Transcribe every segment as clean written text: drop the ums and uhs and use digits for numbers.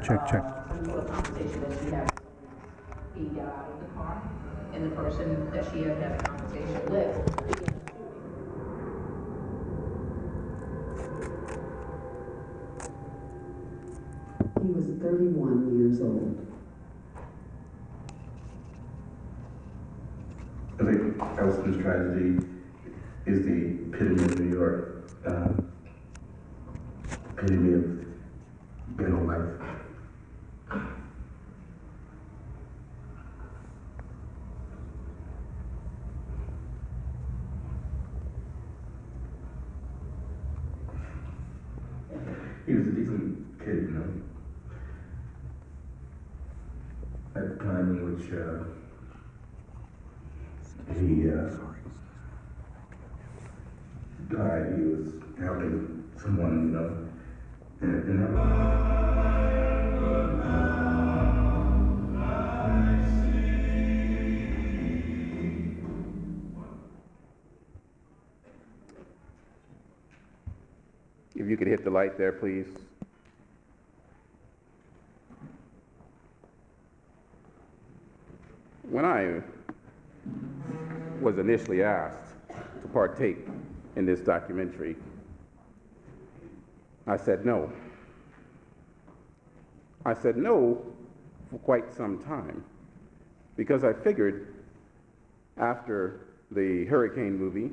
Check, check. Until a conversation that she had, he got out of the car, and the person that she had had a conversation with began shooting. He was 31 years old. I think Elston's tragedy is the epitome of New York, epitome of ghetto life. He was a decent kid, you know. At the time in which he died, he was helping someone, you know, If you could hit the light there, please. When I was initially asked to partake in this documentary, I said no. I said no for quite some time because I figured after the hurricane movie,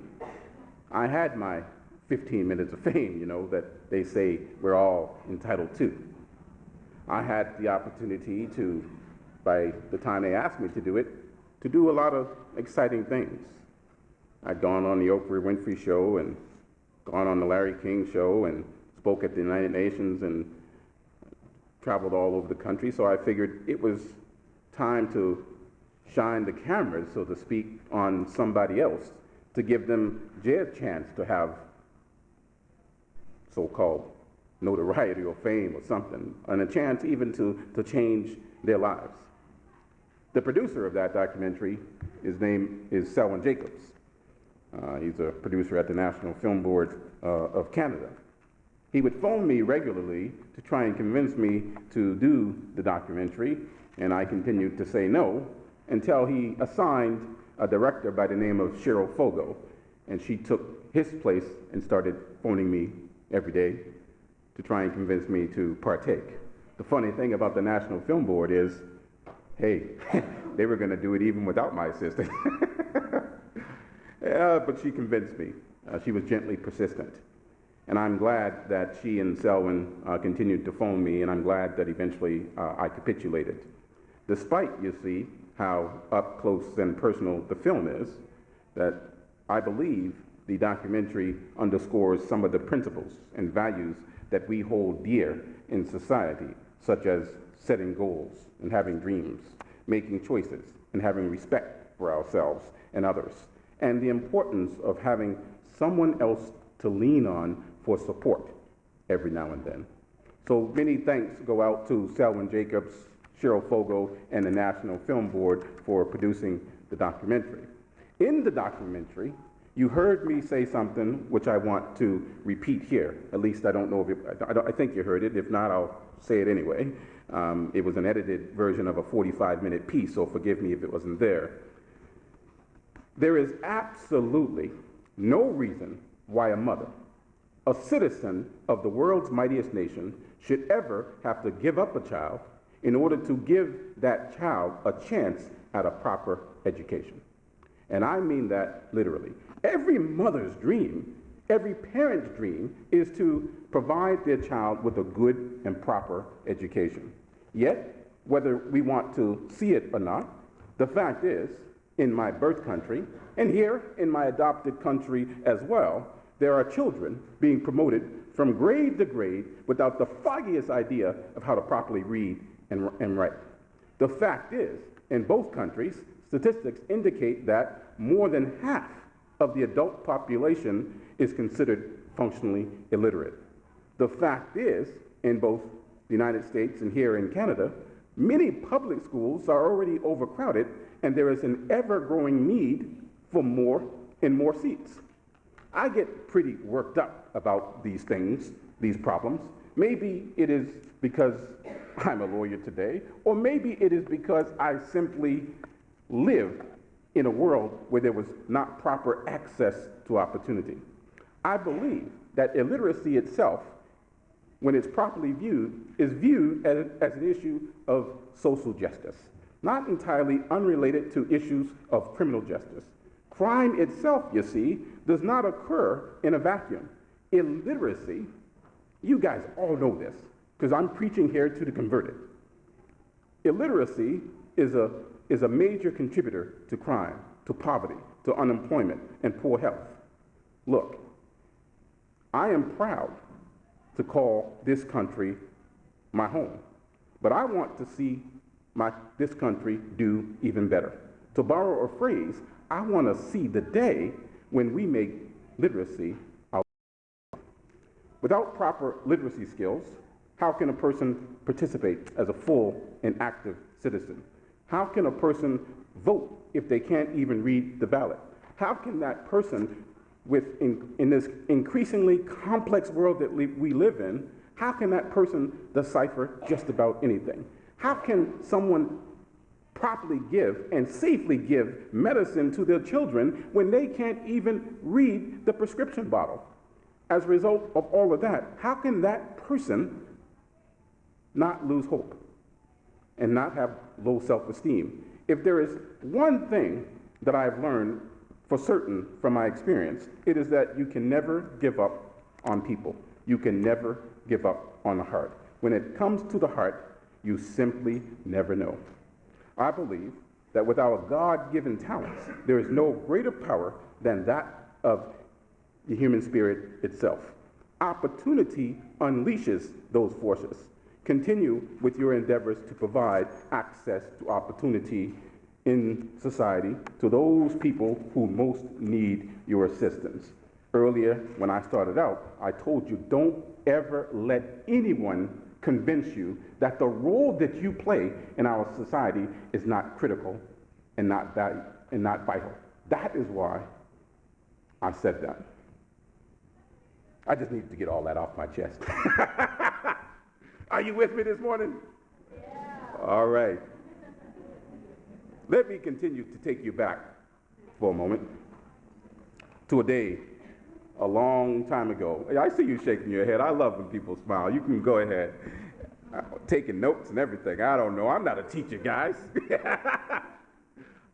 I had my 15 minutes of fame, you know, that they say we're all entitled to. I had the opportunity to, by the time they asked me to do it, to do a lot of exciting things. I'd gone on the Oprah Winfrey Show and gone on the Larry King Show and spoke at the United Nations and traveled all over the country, so I figured it was time to shine the cameras, so to speak, on somebody else to give them their chance to have so-called notoriety or fame or something, and a chance even to change their lives. The producer of that documentary, his name is Selwyn Jacobs. He's a producer at the National Film Board of Canada. He would phone me regularly to try and convince me to do the documentary, and I continued to say no until he assigned a director by the name of Cheryl Fogo, and she took his place and started phoning me every day to try and convince me to partake. The funny thing about the National Film Board is, hey, they were going to do it even without my assistant. Yeah, but she convinced me. She was gently persistent. And I'm glad that she and Selwyn continued to phone me, and I'm glad that eventually I capitulated. Despite, you see, how up close and personal the film is, that I believe the documentary underscores some of the principles and values that we hold dear in society, such as setting goals and having dreams, making choices and having respect for ourselves and others, and the importance of having someone else to lean on for support every now and then. So many thanks go out to Selwyn Jacobs, Cheryl Fogo, and the National Film Board for producing the documentary. In the documentary, you heard me say something which I want to repeat here. At least I don't know if I think you heard it. If not, I'll say it anyway. It was an edited version of a 45-minute piece, so forgive me if it wasn't there. There is absolutely no reason why a mother, a citizen of the world's mightiest nation, should ever have to give up a child in order to give that child a chance at a proper education. And I mean that literally. Every mother's dream, every parent's dream is to provide their child with a good and proper education. Yet, whether we want to see it or not, the fact is, in my birth country, and here in my adopted country as well, there are children being promoted from grade to grade without the foggiest idea of how to properly read and write. The fact is, in both countries, statistics indicate that more than half of the adult population is considered functionally illiterate. The fact is, in both the United States and here in Canada, many public schools are already overcrowded, and there is an ever-growing need for more and more seats. I get pretty worked up about these things, these problems, Maybe it is because I'm a lawyer today, or maybe it is because I simply lived in a world where there was not proper access to opportunity. I believe that illiteracy itself, when it's properly viewed, is viewed as an issue of social justice, not entirely unrelated to issues of criminal justice. Crime itself, you see, does not occur in a vacuum. Illiteracy, you guys all know this, because I'm preaching here to the converted. Illiteracy is a major contributor to crime, to poverty, to unemployment, and poor health. Look, I am proud to call this country my home, but I want to see this country do even better. To borrow a phrase, I want to see the day when we make literacy our. Without proper literacy skills, how can a person participate as a full and active citizen? How can a person vote if they can't even read the ballot? How can that person, in this increasingly complex world that we live in, how can that person decipher just about anything? How can someone properly give and safely give medicine to their children when they can't even read the prescription bottle? As a result of all of that, how can that person not lose hope and not have low self-esteem? If there is one thing that I've learned for certain from my experience, it is that you can never give up on people. You can never give up on the heart. When it comes to the heart, you simply never know. I believe that with our God-given talents, there is no greater power than that of the human spirit itself. Opportunity unleashes those forces. Continue with your endeavors to provide access to opportunity in society to those people who most need your assistance. Earlier, when I started out, I told you, don't ever let anyone convince you that the role that you play in our society is not critical and not vital. That is why I said that. I just needed to get all that off my chest. Are you with me this morning? Yeah. All right. Let me continue to take you back for a moment to a day a long time ago. I see you shaking your head. I love when people smile. You can go ahead. Taking notes and everything. I don't know. I'm not a teacher, guys.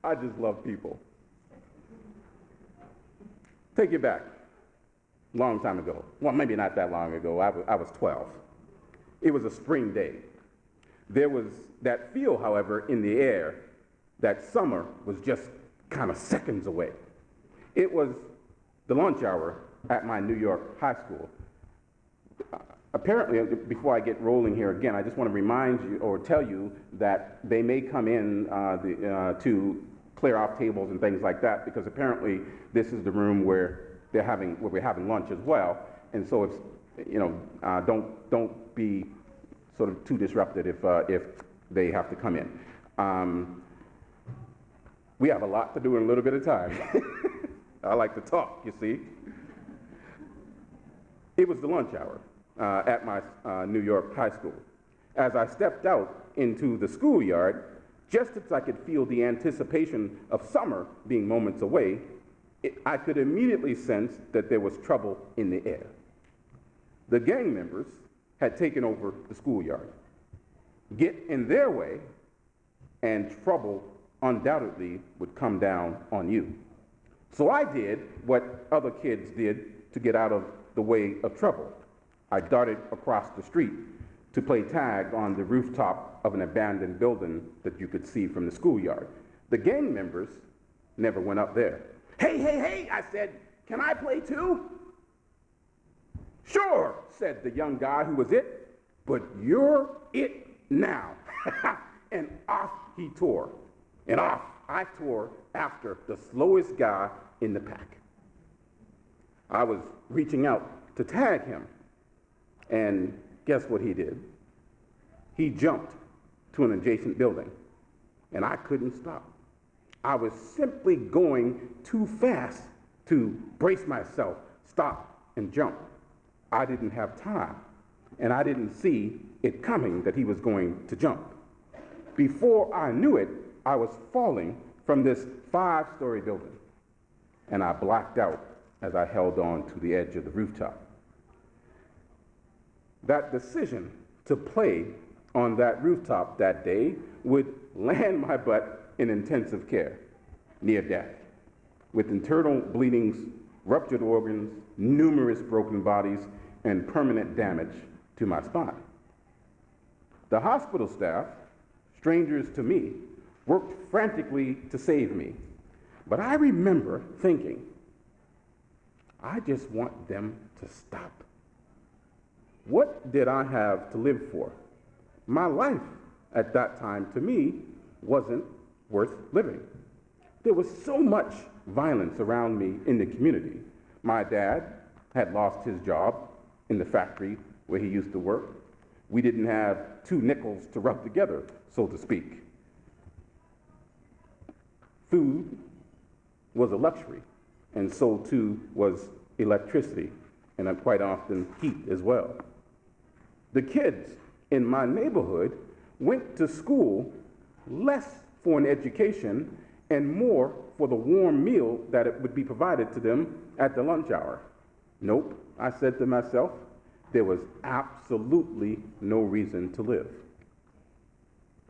I just love people. Take you back. Long time ago. Well, maybe not that long ago. I was 12. It was a spring day. There was that feel, however, in the air that summer was just kind of seconds away. It was the lunch hour at my New York high school. Apparently, before I get rolling here again, I just want to remind you or tell you that they may come in to clear off tables and things like that, because apparently this is the room where we're having lunch as well. And so it's, don't be sort of too disrupted if they have to come in. We have a lot to do in a little bit of time. I like to talk, you see. It was the lunch hour at my New York high school. As I stepped out into the schoolyard, just as I could feel the anticipation of summer being moments away, I could immediately sense that there was trouble in the air. The gang members had taken over the schoolyard. Get in their way, and trouble undoubtedly would come down on you. So I did what other kids did to get out of the way of trouble. I darted across the street to play tag on the rooftop of an abandoned building that you could see from the schoolyard. The gang members never went up there. Hey, I said, can I play too? Sure, said the young guy who was it, but you're it now. And off he tore. And off I tore after the slowest guy in the pack. I was reaching out to tag him, and guess what he did? He jumped to an adjacent building, and I couldn't stop. I was simply going too fast to brace myself, stop, and jump. I didn't have time. and I didn't see it coming that he was going to jump. Before I knew it, I was falling from this 5-story building, and I blacked out as I held on to the edge of the rooftop. That decision to play on that rooftop that day would land my butt in intensive care, near death, with internal bleedings, ruptured organs, numerous broken bodies, and permanent damage to my spine. The hospital staff, strangers to me, worked frantically to save me, but I remember thinking, I just want them to stop. What did I have to live for? My life at that time, to me, wasn't worth living. There was so much violence around me in the community. My dad had lost his job in the factory where he used to work. We didn't have 2 nickels to rub together, so to speak. Food was a luxury, and so too was electricity, and quite often heat as well. The kids in my neighborhood went to school less for an education and more for the warm meal that it would be provided to them at the lunch hour. Nope, I said to myself, there was absolutely no reason to live.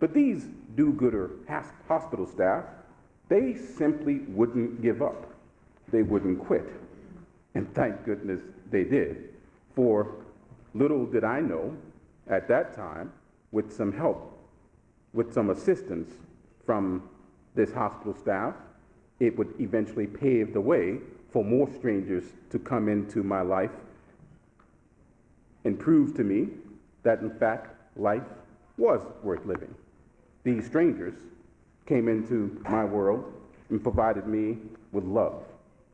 But these do-gooder hospital staff, they simply wouldn't give up. They wouldn't quit. And thank goodness they did. For little did I know at that time, with some help, with some assistance from this hospital staff, it would eventually pave the way for more strangers to come into my life and prove to me that, in fact, life was worth living. These strangers came into my world and provided me with love.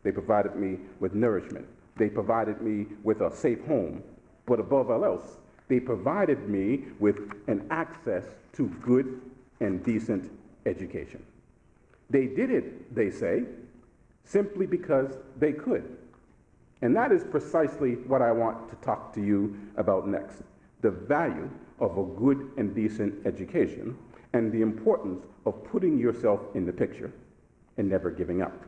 They provided me with nourishment. They provided me with a safe home. But above all else, they provided me with an access to good and decent education. They did it, they say, simply because they could. And that is precisely what I want to talk to you about next, the value of a good and decent education and the importance of putting yourself in the picture and never giving up.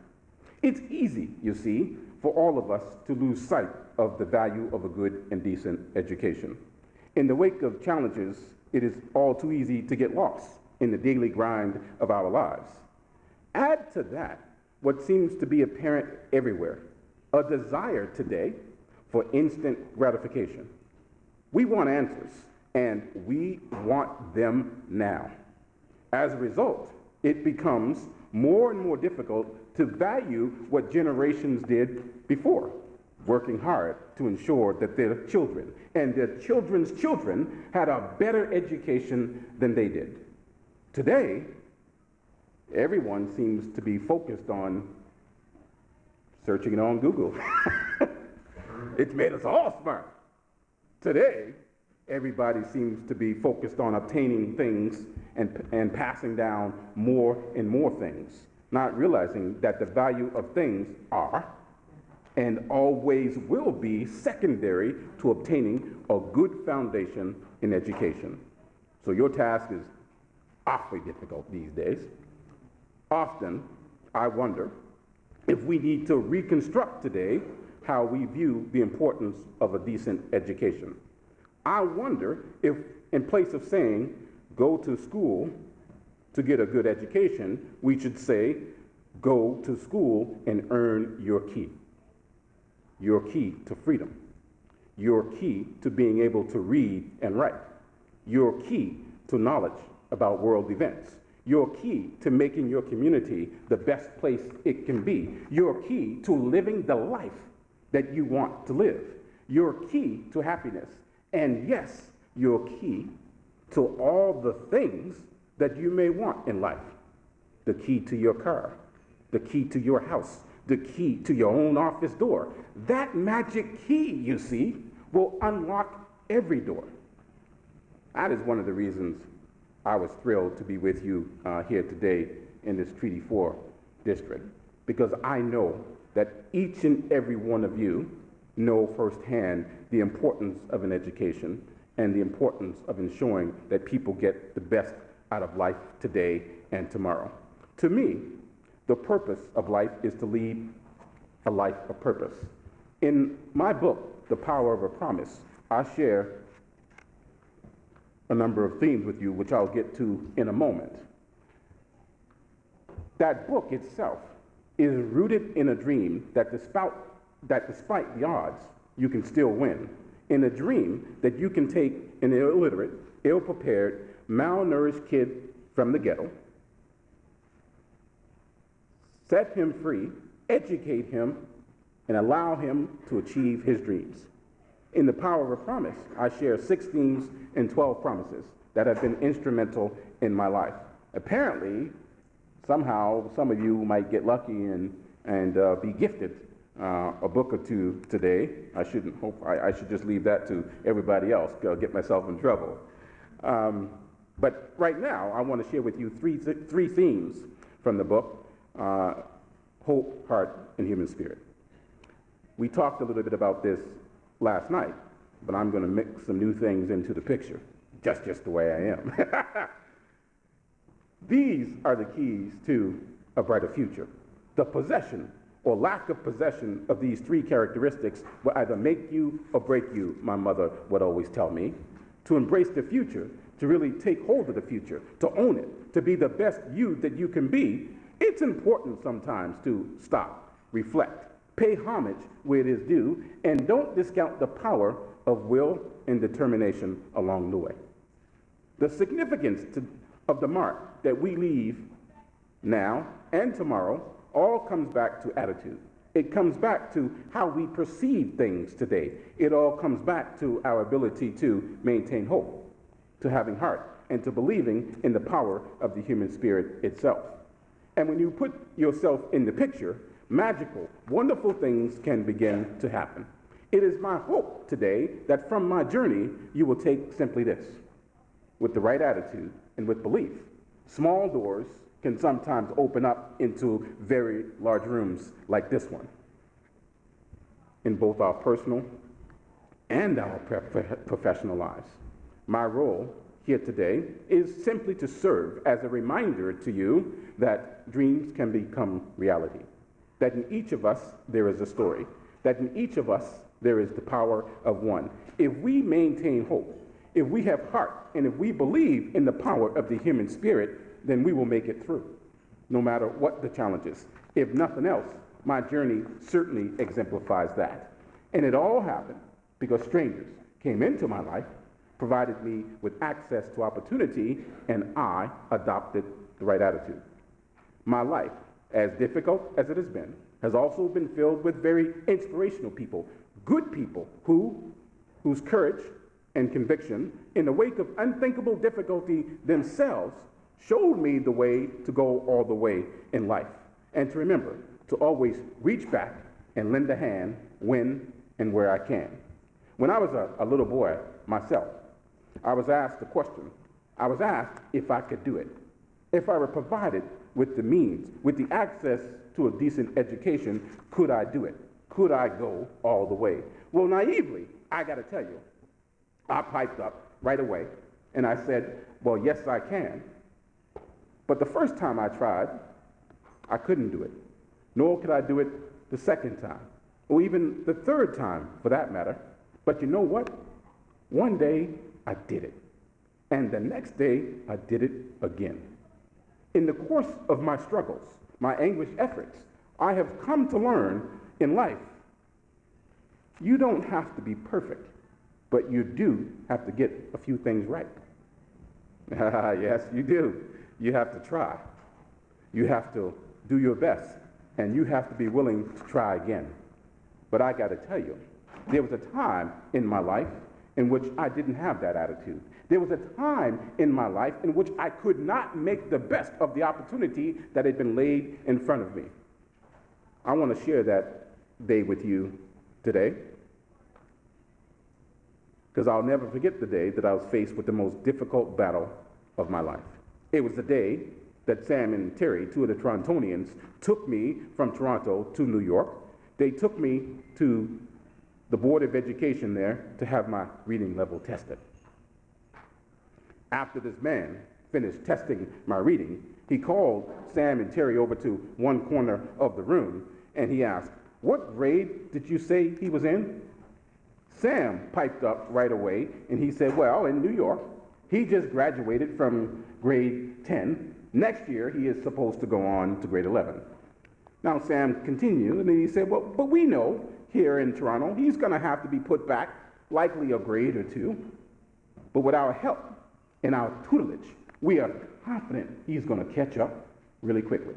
It's easy, you see, for all of us to lose sight of the value of a good and decent education. In the wake of challenges, it is all too easy to get lost in the daily grind of our lives. Add to that what seems to be apparent everywhere, a desire today for instant gratification. We want answers, and we want them now. As a result, it becomes more and more difficult to value what generations did before, working hard to ensure that their children and their children's children had a better education than they did. Today, everyone seems to be focused on searching it on Google. It's made us all smart. Today, everybody seems to be focused on obtaining things and passing down more and more things, not realizing that the value of things are and always will be secondary to obtaining a good foundation in education. So your task is awfully difficult these days. Often, I wonder if we need to reconstruct today how we view the importance of a decent education. I wonder if, in place of saying, go to school to get a good education, we should say, go to school and earn your key to freedom, your key to being able to read and write, your key to knowledge about world events, your key to making your community the best place it can be, your key to living the life that you want to live, your key to happiness, and yes, your key to all the things that you may want in life. The key to your car, the key to your house, the key to your own office door. That magic key, you see, will unlock every door. That is one of the reasons I was thrilled to be with you here today in this Treaty 4 district, because I know that each and every one of you know firsthand the importance of an education and the importance of ensuring that people get the best out of life today and tomorrow. To me, the purpose of life is to lead a life of purpose. In my book, The Power of a Promise, I share a number of themes with you, which I'll get to in a moment. That book itself is rooted in a dream that despite the odds, you can still win. In a dream that you can take an illiterate, ill-prepared, malnourished kid from the ghetto, set him free, educate him, and allow him to achieve his dreams. In The Power of a Promise, I share 6 themes and 12 promises that have been instrumental in my life. Apparently, somehow, some of you might get lucky and be gifted a book or two today. I should just leave that to everybody else, get myself in trouble. But right now, I want to share with you three themes from the book, Hope, Heart, and Human Spirit. We talked a little bit about this last night, but I'm going to mix some new things into the picture, just the way I am. These are the keys to a brighter future. The possession or lack of possession of these 3 characteristics will either make you or break you, my mother would always tell me. To embrace the future, to really take hold of the future, to own it, to be the best you that you can be, it's important sometimes to stop, reflect, pay homage where it is due, and don't discount the power of will and determination along the way. The significance of the mark that we leave now and tomorrow all comes back to attitude. It comes back to how we perceive things today. It all comes back to our ability to maintain hope, to having heart, and to believing in the power of the human spirit itself. And when you put yourself in the picture, magical, wonderful things can begin to happen. It is my hope today that from my journey, you will take simply this. With the right attitude and with belief, small doors can sometimes open up into very large rooms like this one. In both our personal and our professional lives. My role here today is simply to serve as a reminder to you that dreams can become reality. That in each of us, there is a story. That in each of us, there is the power of one. If we maintain hope, if we have heart, and if we believe in the power of the human spirit, then we will make it through, no matter what the challenges. If nothing else, my journey certainly exemplifies that. And it all happened because strangers came into my life, provided me with access to opportunity, and I adopted the right attitude. My life, as difficult as it has been, has also been filled with very inspirational people, good people whose courage and conviction in the wake of unthinkable difficulty themselves showed me the way to go all the way in life. And to remember to always reach back and lend a hand when and where I can. When I was a little boy myself, I was asked a question. I was asked if I could do it. If I were provided with the means, with the access to a decent education, could I do it? Could I go all the way? Well, naively, I got to tell you, I piped up right away, and I said, well, yes, I can. But the first time I tried, I couldn't do it. Nor could I do it the second time, or even the third time, for that matter. But you know what? One day, I did it. And the next day, I did it again. In the course of my struggles, my anguished efforts, I have come to learn in life, you don't have to be perfect, but you do have to get a few things right. Yes, you do. You have to try. You have to do your best, and you have to be willing to try again. But I got to tell you, there was a time in my life in which I didn't have that attitude. There was a time in my life in which I could not make the best of the opportunity that had been laid in front of me. I want to share that day with you today, because I'll never forget the day that I was faced with the most difficult battle of my life. It was the day that Sam and Terry, 2 of the Torontonians, took me from Toronto to New York. They took me to the Board of Education there to have my reading level tested. After this man finished testing my reading, he called Sam and Terry over to one corner of the room and he asked, "What grade did you say he was in?" Sam piped up right away and he said, "Well, in New York, he just graduated from grade 10. Next year, he is supposed to go on to grade 11. Now, Sam continued and then he said, "Well, but we know here in Toronto, he's going to have to be put back, likely a grade or two. But with our help and our tutelage, we are confident he's going to catch up really quickly."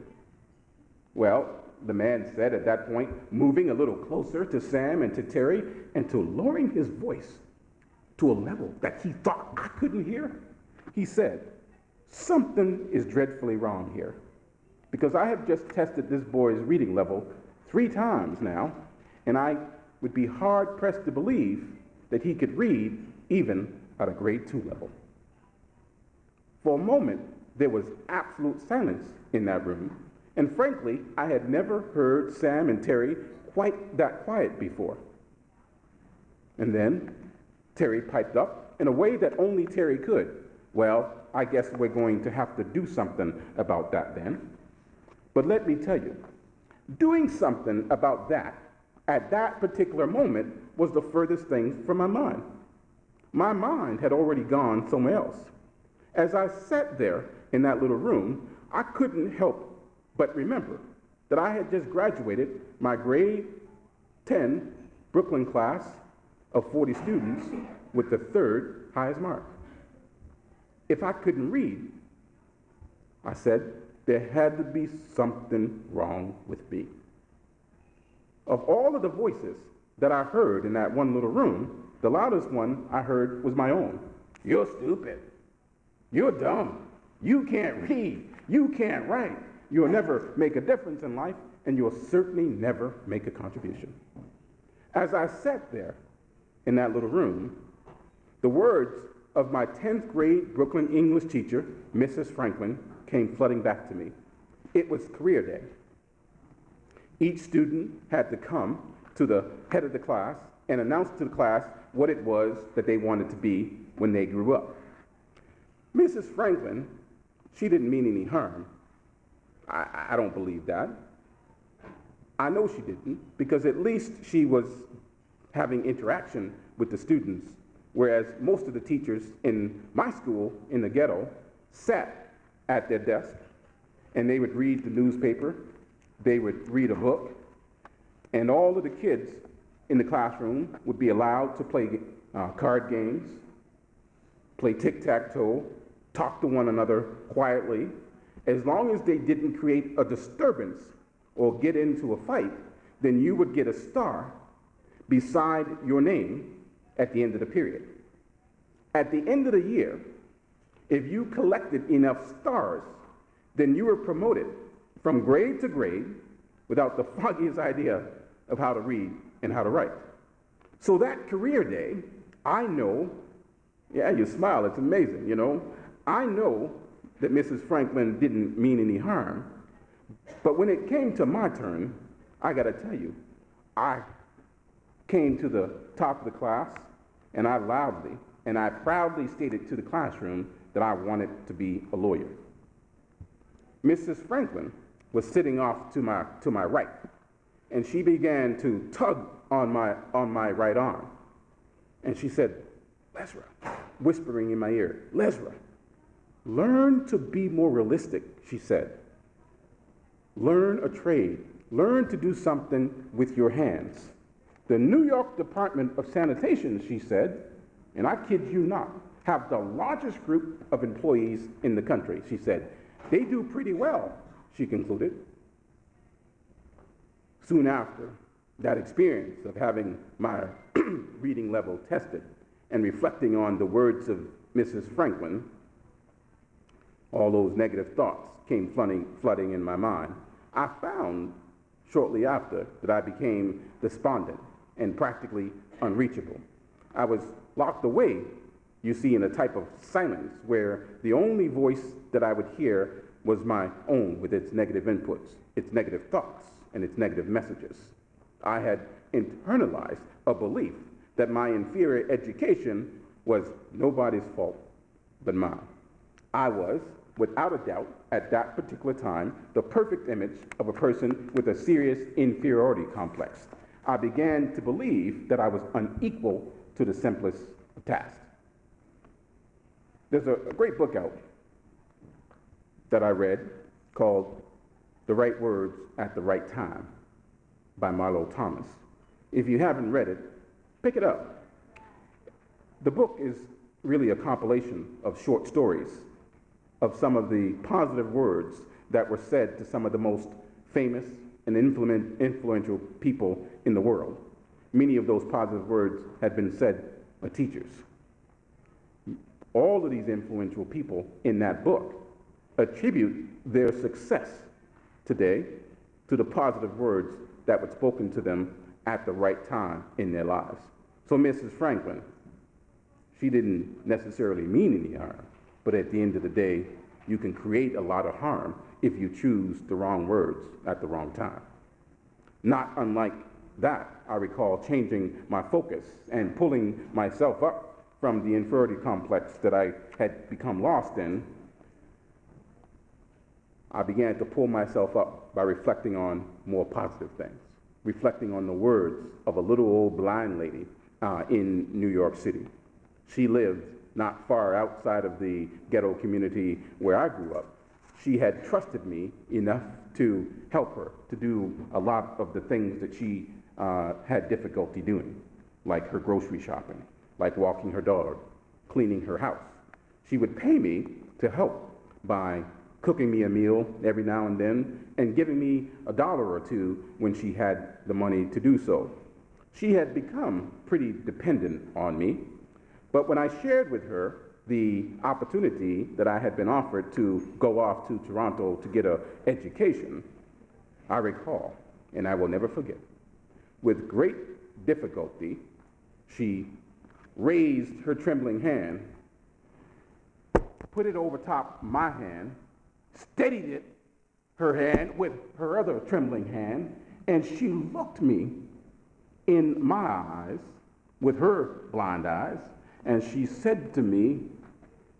Well, the man said at that point, moving a little closer to Sam and to Terry and to lowering his voice to a level that he thought I couldn't hear, he said, "Something is dreadfully wrong here, because I have just tested this boy's reading level 3 times now, and I would be hard-pressed to believe that he could read even at a grade 2 level." For a moment, there was absolute silence in that room, and frankly, I had never heard Sam and Terry quite that quiet before. And then Terry piped up in a way that only Terry could. "Well, I guess we're going to have to do something about that then." But let me tell you, doing something about that at that particular moment was the furthest thing from my mind. My mind had already gone somewhere else. As I sat there in that little room, I couldn't help but remember that I had just graduated my grade 10 Brooklyn class of 40 students with the 3rd highest mark. If I couldn't read, I said, there had to be something wrong with me. Of all of the voices that I heard in that one little room, the loudest one I heard was my own. "You're stupid. You're dumb. You can't read. You can't write. You'll never make a difference in life, and you'll certainly never make a contribution." As I sat there in that little room, the words of my 10th grade Brooklyn English teacher, Mrs. Franklin, came flooding back to me. It was career day. Each student had to come to the head of the class and announce to the class what it was that they wanted to be when they grew up. Mrs. Franklin, she didn't mean any harm. I don't believe that. I know she didn't, because at least she was having interaction with the students, whereas most of the teachers in my school, in the ghetto, sat at their desk and they would read the newspaper, they would read a book, and all of the kids in the classroom would be allowed to play card games, play tic-tac-toe, talk to one another quietly. As long as they didn't create a disturbance or get into a fight, then you would get a star beside your name at the end of the period. At the end of the year, if you collected enough stars, then you were promoted from grade to grade without the foggiest idea of how to read and how to write. So that career day, I know, yeah, you smile, it's amazing, you know. I know that Mrs. Franklin didn't mean any harm, but when it came to my turn, I gotta tell you, I came to the top of the class and I loudly and I proudly stated to the classroom that I wanted to be a lawyer. Mrs. Franklin was sitting off to my right, and she began to tug on my right arm. And she said, "Lesra," whispering in my ear, "Lesra, learn to be more realistic," she said. "Learn a trade. Learn to do something with your hands. The New York Department of Sanitation," she said, and I kid you not, have the largest group of employees in the country, she said. "They do pretty well," she concluded. Soon after that experience of having my reading level tested and reflecting on the words of Mrs. Franklin, all those negative thoughts came flooding in my mind. I found shortly after that I became despondent and practically unreachable. I was locked away, you see, in a type of silence where the only voice that I would hear was my own with its negative inputs, its negative thoughts, and its negative messages. I had internalized a belief that my inferior education was nobody's fault but mine. I was, without a doubt, at that particular time, the perfect image of a person with a serious inferiority complex. I began to believe that I was unequal to the simplest of tasks. There's a great book out that I read called The Right Words at the Right Time by Marlo Thomas. If you haven't read it, pick it up. The book is really a compilation of short stories of some of the positive words that were said to some of the most famous and influential people in the world. Many of those positive words had been said by teachers. All of these influential people in that book attribute their success today to the positive words that were spoken to them at the right time in their lives. So Mrs. Franklin, she didn't necessarily mean any harm, but at the end of the day, you can create a lot of harm if you choose the wrong words at the wrong time. Not unlike that, I recall changing my focus and pulling myself up from the inferiority complex that I had become lost in. I began to pull myself up by reflecting on more positive things, reflecting on the words of a little old blind lady in New York City. She lived not far outside of the ghetto community where I grew up. She had trusted me enough to help her to do a lot of the things that she had difficulty doing, like her grocery shopping, like walking her dog, cleaning her house. She would pay me to help by cooking me a meal every now and then and giving me $1 or $2 when she had the money to do so. She had become pretty dependent on me, but when I shared with her the opportunity that I had been offered to go off to Toronto to get an education, I recall, and I will never forget, with great difficulty, she raised her trembling hand, put it over top my hand, steadied it, her hand, with her other trembling hand, and she looked me in my eyes with her blind eyes, and she said to me,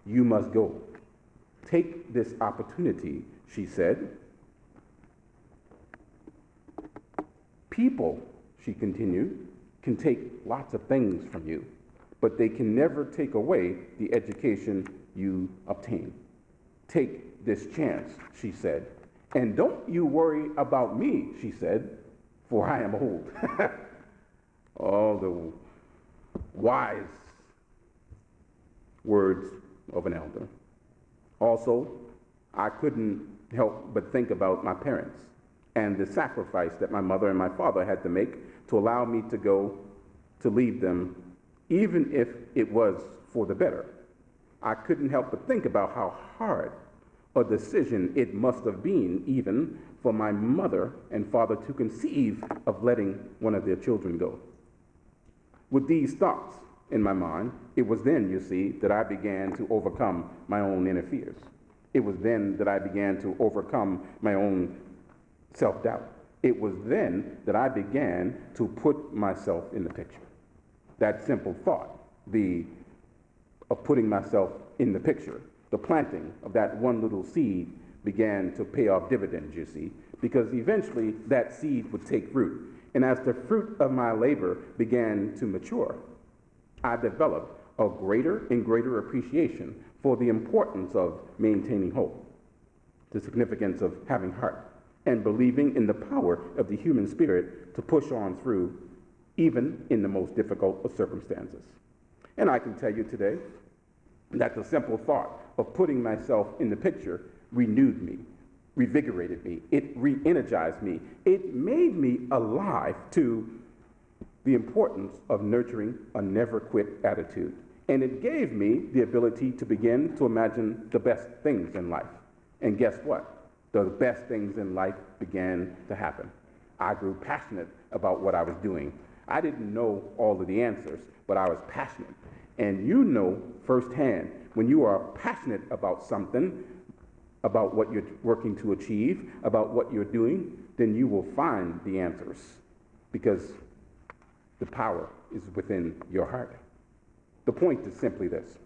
"You must go. Take this opportunity," she said. People, she continued, can take lots of things from you, but they can never take away the education you obtain. Take this chance, she said, and don't you worry about me, she said, for I am old. All the wise words of an elder. Also, I couldn't help but think about my parents and the sacrifice that my mother and my father had to make to allow me to go to leave them, even if it was for the better. I couldn't help but think about how hard a decision it must have been even for my mother and father to conceive of letting one of their children go. With these thoughts in my mind, it was then, you see, that I began to overcome my own inner fears. It was then that I began to overcome my own self-doubt. It was then that I began to put myself in the picture. That simple thought, of putting myself in the picture, the planting of that one little seed began to pay off dividends, you see, because eventually that seed would take root. And as the fruit of my labor began to mature, I developed a greater and greater appreciation for the importance of maintaining hope, the significance of having heart, and believing in the power of the human spirit to push on through even in the most difficult of circumstances. And I can tell you today that the simple thought of putting myself in the picture renewed me, revigorated me, it re-energized me, it made me alive to the importance of nurturing a never quit attitude. And it gave me the ability to begin to imagine the best things in life. And guess what? The best things in life began to happen. I grew passionate about what I was doing. I didn't know all of the answers, but I was passionate. And you know firsthand, when you are passionate about something, about what you're working to achieve, about what you're doing, then you will find the answers, because the power is within your heart. The point is simply this.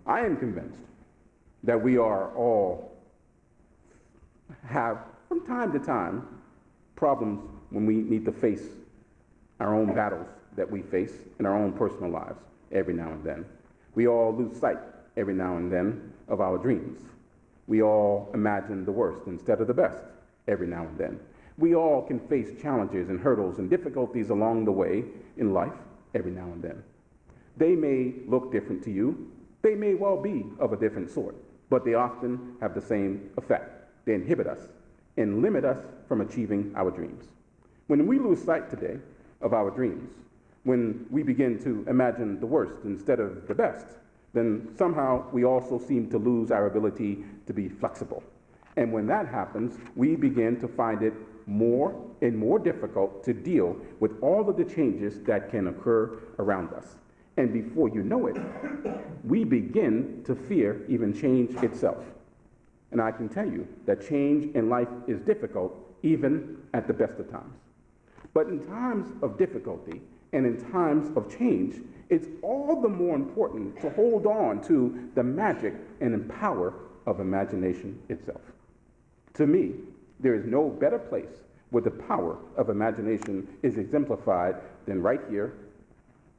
I am convinced that we are all have, from time to time, problems when we need to face our own battles that we face in our own personal lives every now and then. We all lose sight every now and then of our dreams. We all imagine the worst instead of the best every now and then. We all can face challenges and hurdles and difficulties along the way in life every now and then. They may look different to you. They may well be of a different sort, but they often have the same effect. They inhibit us and limit us from achieving our dreams. When we lose sight today of our dreams, when we begin to imagine the worst instead of the best, then somehow we also seem to lose our ability to be flexible. And when that happens, we begin to find it more and more difficult to deal with all of the changes that can occur around us. And before you know it, we begin to fear even change itself. And I can tell you that change in life is difficult even at the best of times. But in times of difficulty and in times of change, it's all the more important to hold on to the magic and power of imagination itself. To me, there is no better place where the power of imagination is exemplified than right here,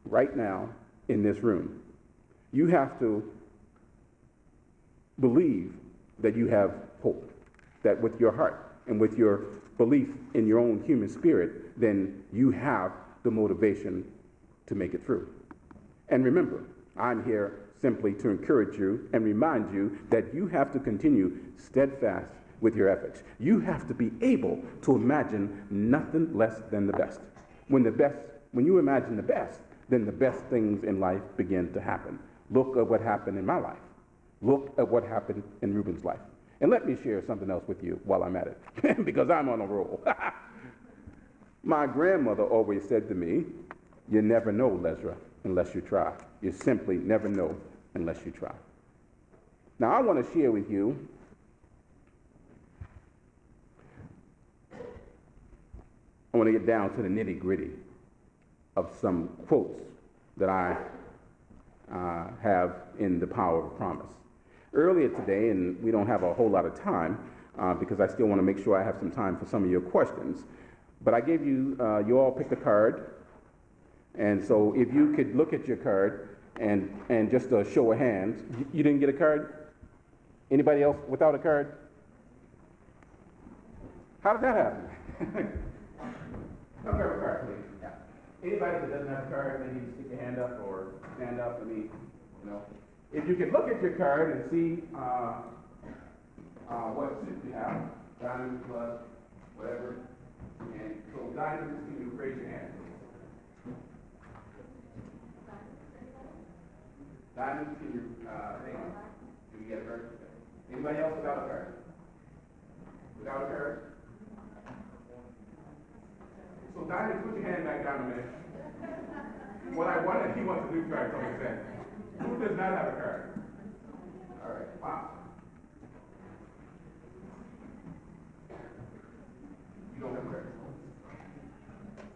right now, in this room. You have to believe that you have hope, that with your heart and with your belief in your own human spirit, then you have the motivation to make it through. And remember, I'm here simply to encourage you and remind you that you have to continue steadfast with your efforts. You have to be able to imagine nothing less than the best. When you imagine the best, then the best things in life begin to happen. Look at what happened in my life. Look at what happened in Ruben's life. And let me share something else with you while I'm at it, because I'm on a roll. My grandmother always said to me, "You never know, Lesra, unless you try. You simply never know unless you try." Now, I want to share with you I want to get down to the nitty-gritty of some quotes that I have in The Power of Promise. Earlier today, and we don't have a whole lot of time because I still want to make sure I have some time for some of your questions, but I gave you, you all picked a card, and so if you could look at your card and just a show of hands, you didn't get a card? Anybody else without a card? How did that happen? Come grab a card, please. Yeah. Anybody that doesn't have a card, maybe stick your hand up or stand up. Let me, If you could look at your card and see what suit you have, diamonds, plus, whatever. And so diamonds, can you raise your hand? Diamonds, can you hang on? Can you get a card? Anybody else without a card? Without a card? So Diamond, put your hand back down a minute. What I wanted, he wants a new card, somebody said. Who does not have a card? All right, wow. You don't have a card?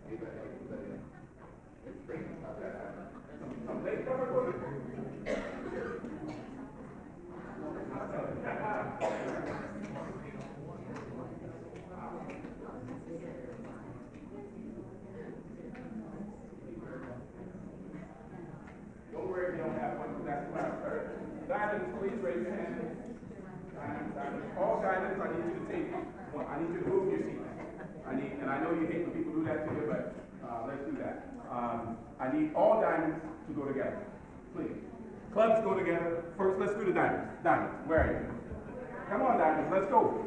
Anybody else? It's great about that. Some lady, come on, Don't worry if you don't have one, that's class. Diamonds, please raise your hand. Diamonds. All diamonds, I need you to take one. I need you to move your seat. And I know you hate when people do that to you, but let's do that. I need all diamonds to go together. Please. Clubs go together. First, let's do the diamonds. Diamonds, where are you? Come on, diamonds, let's go.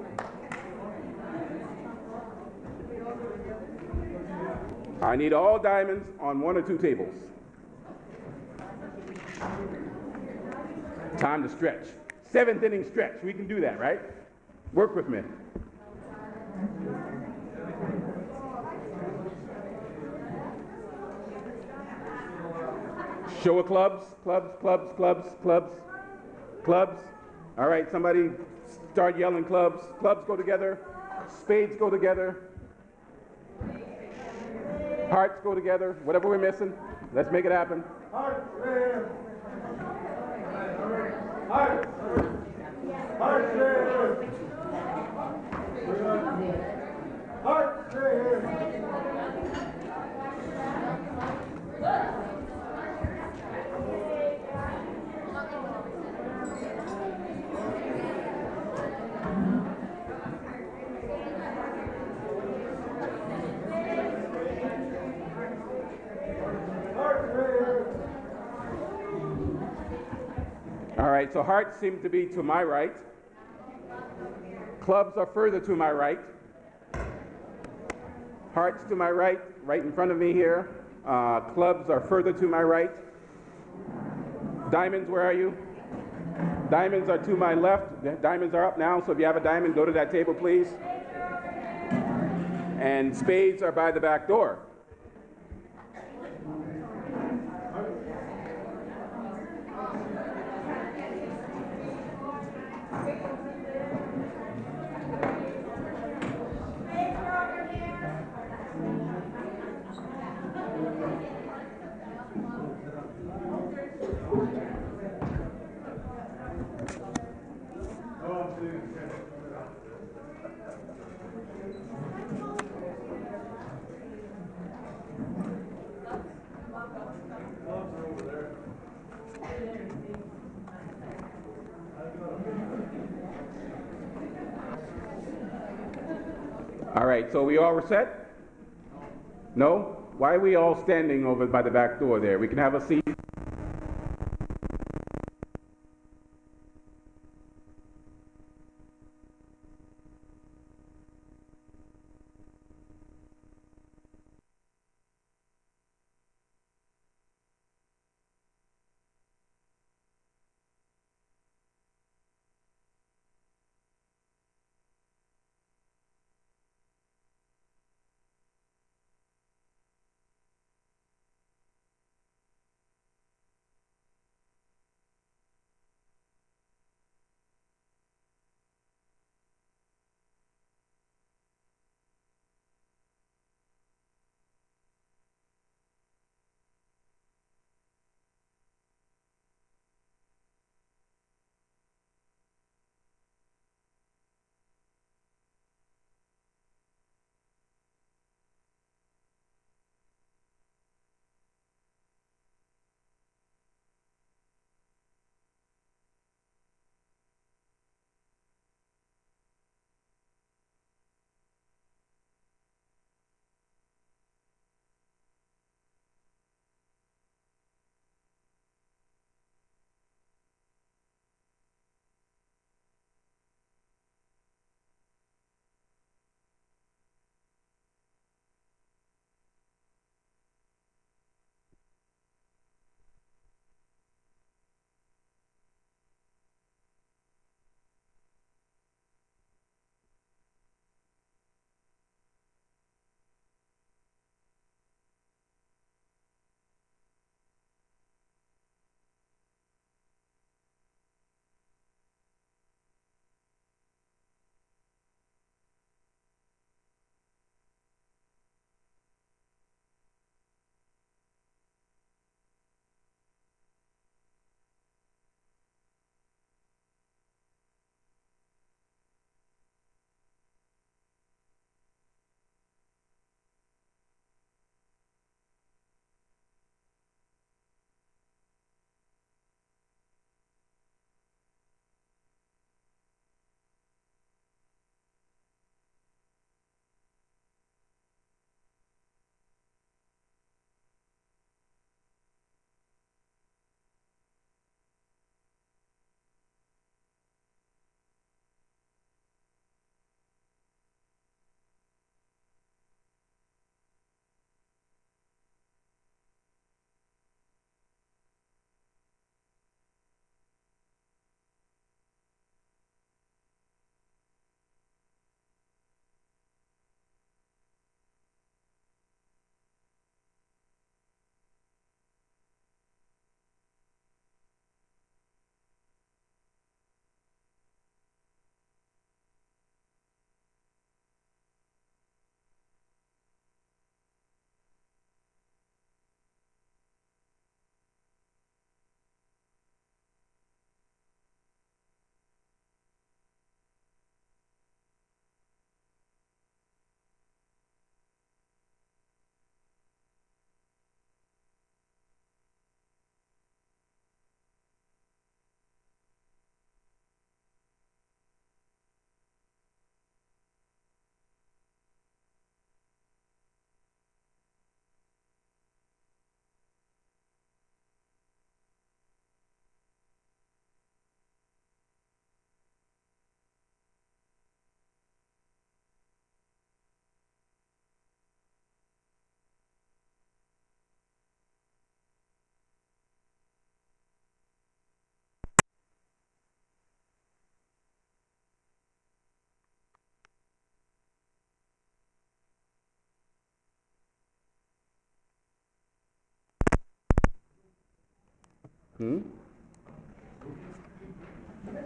I need all diamonds on one or two tables. Time to stretch. 7th inning stretch. We can do that, right? Work with me. Show of clubs, clubs, clubs, clubs, clubs, clubs. All right, somebody start yelling clubs. Clubs go together. Spades go together. Hearts go together. Whatever we're missing, let's make it happen. All right, so hearts seem to be to my right. Clubs are further to my right. Hearts to my right, right in front of me here. Clubs are further to my right. Diamonds, where are you? Diamonds are to my left. Diamonds are up now, so if you have a diamond, go to that table, please. And spades are by the back door. All right, so we all were set? No? Why are we all standing over by the back door there? We can have a seat.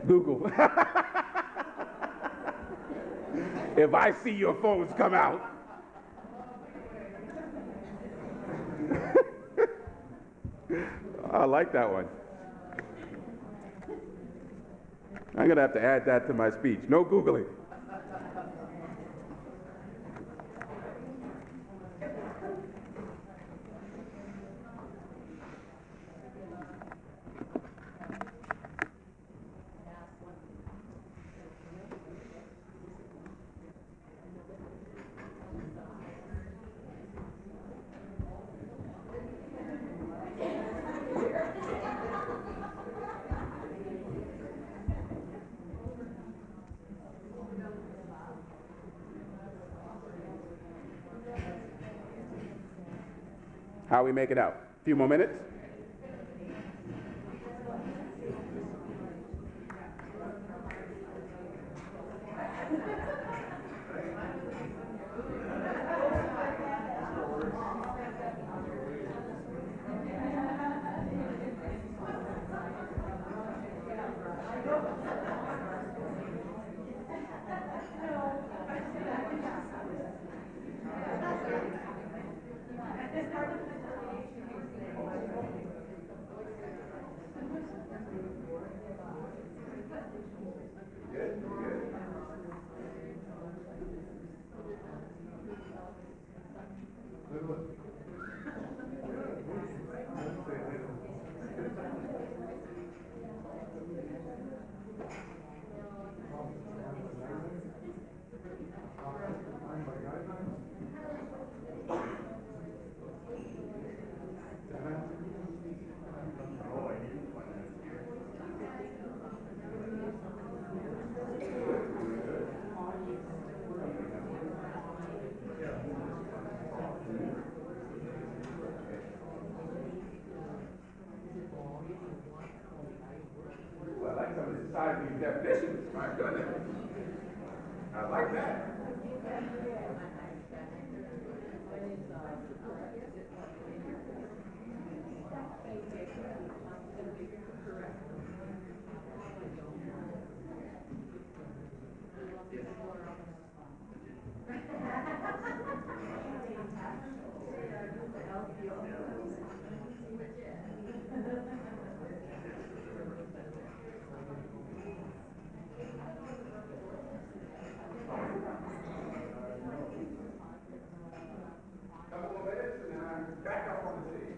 Google. If I see your phones come out. I like that one. I'm going to have to add that to my speech. No Googling. How we make it out? A few more minutes? I like some of the society's definitions. My goodness. I like that. Couple more minutes and then I'm back up on the stage.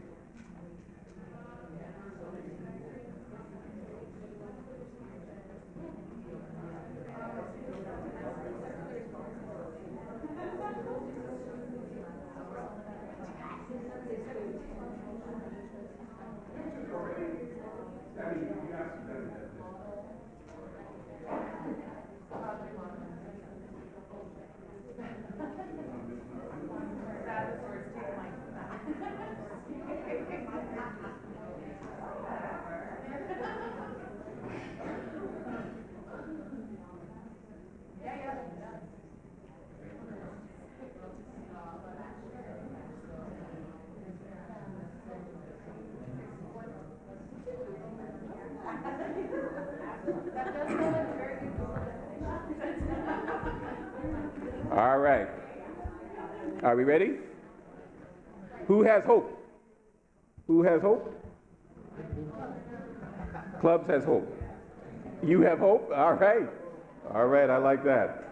All right. Are we ready? Who has hope? Who has hope? Clubs has hope. You have hope? All right. All right, I like that.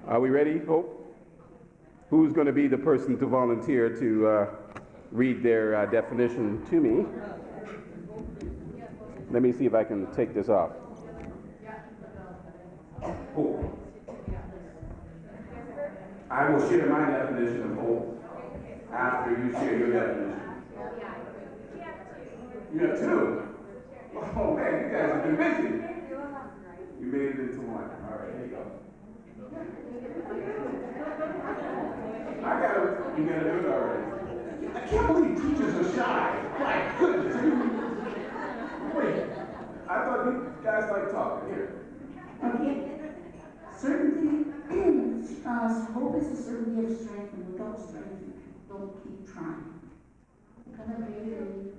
Are we ready, Hope? Who's going to be the person to volunteer to read their definition to me? Let me see if I can take this off. Hope. I will share my definition of hope after you share your definition. You have two? Oh man, you guys have been busy. You made it into one. All right, here you go. You gotta do it already. I can't believe teachers are shy. My goodness. Wait, I thought you guys like talking. Here. Okay. Certainty, hope is a certainty of strength, and without strength, you don't keep trying. Kind of really,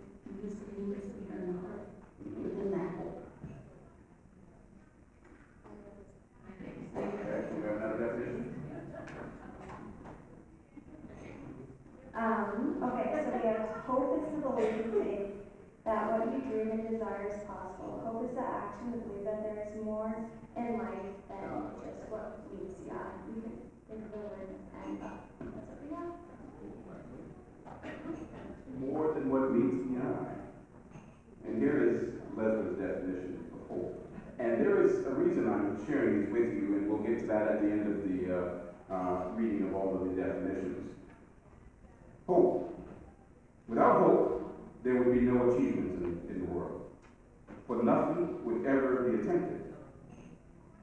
we dream and desire is possible. Hope is the action to believe that there is more in life than just what meets the eye. We can think of the word and that's what we have. More than what meets the eye. And here is Leslie's definition of hope. And there is a reason I'm sharing these with you, and we'll get to that at the end of the reading of all of the definitions. Hope. Without hope, there would be no achievements in the world. For nothing would ever be attempted.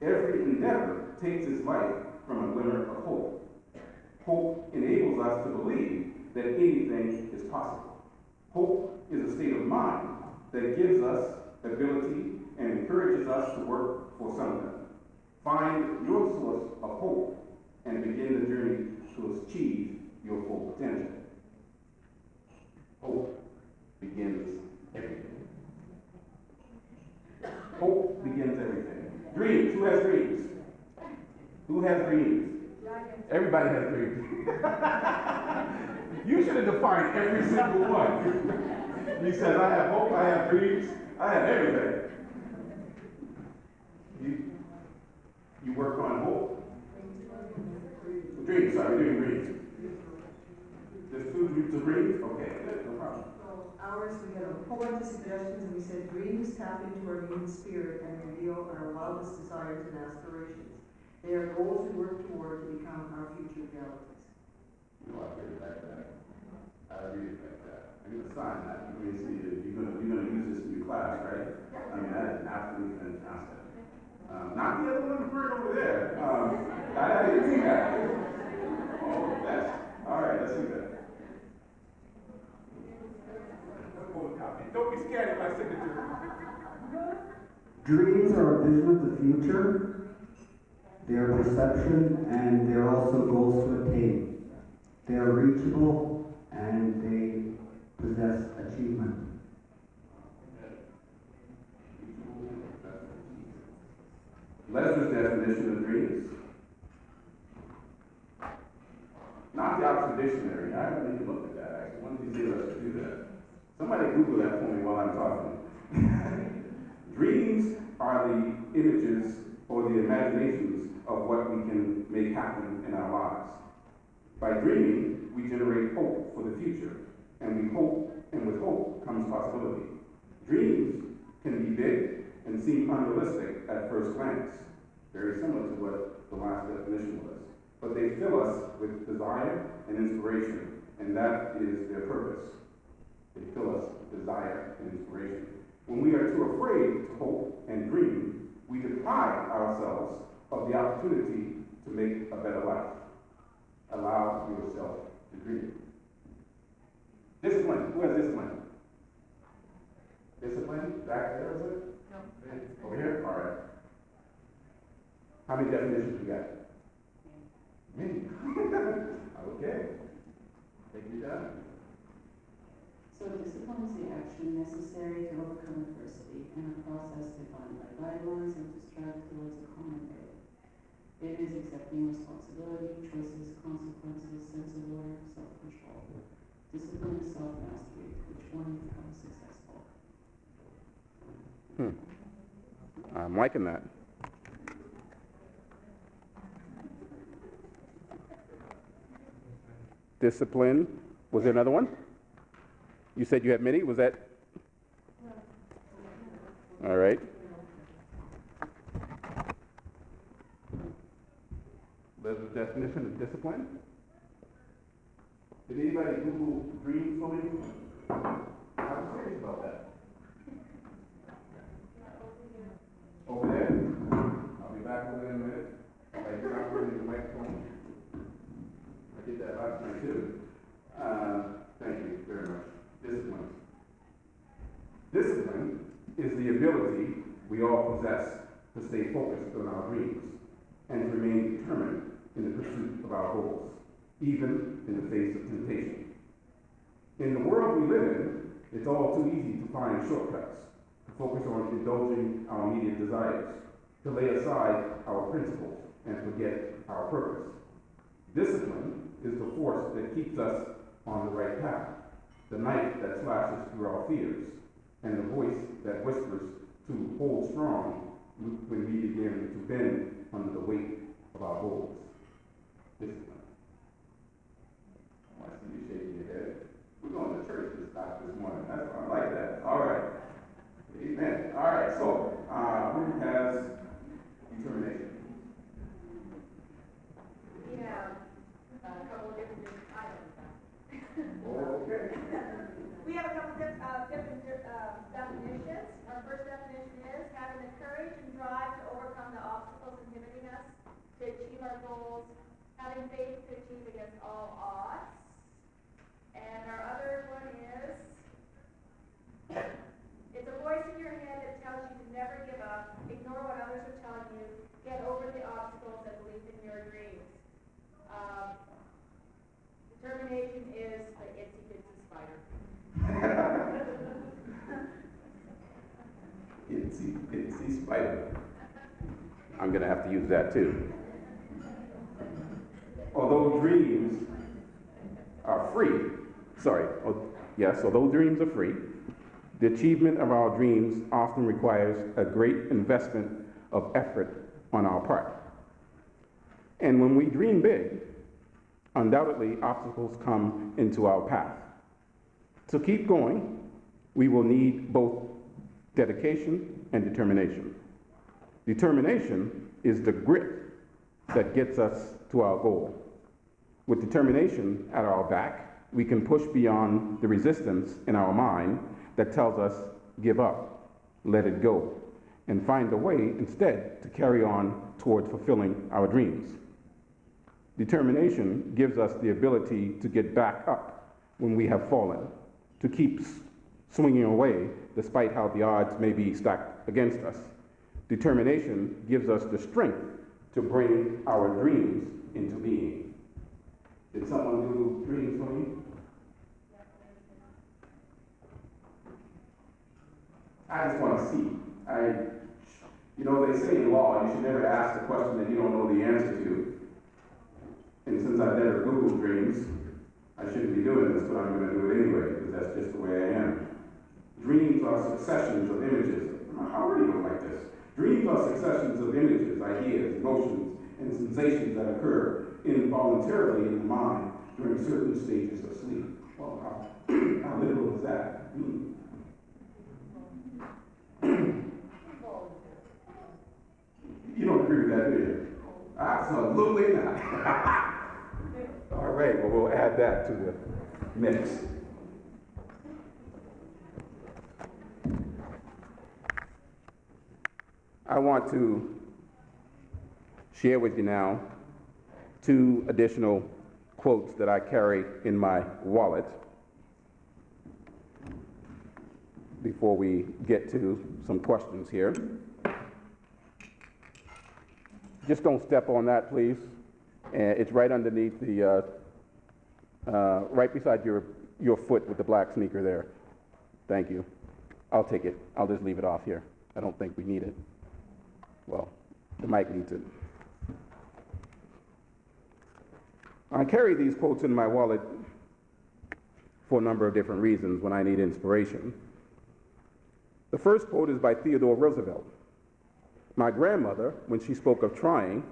Every endeavor takes its life from a glimmer of hope. Hope enables us to believe that anything is possible. Hope is a state of mind that gives us ability and encourages us to work for something. Find your source of hope and begin the journey to achieve your full potential. Hope begins everything. Hope begins everything. Dreams. Who has dreams? Who has dreams? Everybody has dreams. You should have defined every single one. You said, I have hope, I have dreams, I have everything. You work on hope? Dreams, sorry, we're doing dreams. There's 2 groups of dreams? Okay, good, no problem. So ours, we had a whole bunch of suggestions, and we said dreams tap into our human spirit and reveal our wildest desires and aspirations. They are goals we work toward to become our future realities. No, I read it like that. I read it like that. I'm going to sign that. You're going to use this in your class, right? I mean, that is absolutely fantastic. Not the other one bird over there. I didn't see that. Oh, that's, all right, let's do that. Don't be scared of my signature. Dreams are a vision of the future. They are perception, and they are also goals to attain. They are reachable, and they possess achievement. Leslie's definition of dreams. Not the Oxford Dictionary. I haven't even looked at that, actually. One of these days I should do that. Somebody Google that for me while I'm talking. Dreams are the images or the imaginations of what we can make happen in our lives. By dreaming, we generate hope for the future, and with hope comes possibility. Dreams can be big and seem unrealistic at first glance, very similar to what the last definition was. But they fill us with desire and inspiration, and that is their purpose. They fill us with desire and inspiration. When we are too afraid to hope and dream, we deprive ourselves of the opportunity to make a better life. Allow yourself to dream. Discipline. Who has discipline? Discipline? Back there, is it? No. Over here? All right. How many definitions we got? Many. Okay. Take your time. So discipline is the action necessary to overcome adversity and a process defined by guidelines and to strive towards a common goal. It is accepting responsibility, choices, consequences, sense of order, self-control. Discipline is self-mastery, which one becomes successful. I'm liking that. Discipline. Was there another one? You said you had many? Was that? All right. There's a definition of discipline. Did anybody Google dreams for me? I was serious about that. Over there? I'll be back over there in a minute. Like, you're not running the microphone. I did that last night too. Thank you very much. Discipline. Discipline is the ability we all possess to stay focused on our dreams and to remain determined in the pursuit of our goals, even in the face of temptation. In the world we live in, it's all too easy to find shortcuts, to focus on indulging our immediate desires, to lay aside our principles and forget our purpose. Discipline is the force that keeps us on the right path, the knife that slashes through our fears, and the voice that whispers to hold strong when we begin to bend under the weight of our goals. Discipline. Oh, I see you shaking your head. We're going to church this morning. That's why I like that. All right. Amen. All right. So, who has determination? We have a couple of different items. Okay. We have a couple of different definitions. Our first definition is having the courage and drive to overcome the obstacles inhibiting us to achieve our goals, having faith to achieve against all odds. And our other one is, it's a voice in your head that tells you to never give up, ignore what others are telling you, get over the obstacles and believe in your dreams. Determination is the itsy bitsy spider. Itsy spider. I'm going to have to use that too. Although dreams are free, although dreams are free, the achievement of our dreams often requires a great investment of effort on our part. And when we dream big, undoubtedly obstacles come into our path. To keep going, we will need both dedication and determination. Determination is the grit that gets us to our goal. With determination at our back, we can push beyond the resistance in our mind that tells us, give up, let it go, and find a way instead to carry on towards fulfilling our dreams. Determination gives us the ability to get back up when we have fallen, to keep swinging away despite how the odds may be stacked against us. Determination gives us the strength to bring our dreams into being. Did someone do dreams for me? I just want to see. They say in law, you should never ask a question that you don't know the answer to. And since I've never Googled dreams, I shouldn't be doing this, but I'm going to do it anyway, because that's just the way I am. Dreams are successions of images. I already look like this. Dreams are successions of images, ideas, emotions, and sensations that occur involuntarily in the mind during certain stages of sleep. Well, how literal is that? You don't agree with that, do you? Absolutely not. All right, well, we'll add that to the mix. I want to share with you now 2 additional quotes that I carry in my wallet before we get to some questions here. Just don't step on that, please. It's right underneath the, right beside your foot with the black sneaker there. Thank you. I'll take it. I'll just leave it off here. I don't think we need it. Well, the mic needs it. I carry these quotes in my wallet for a number of different reasons when I need inspiration. The first quote is by Theodore Roosevelt. My grandmother, when she spoke of trying,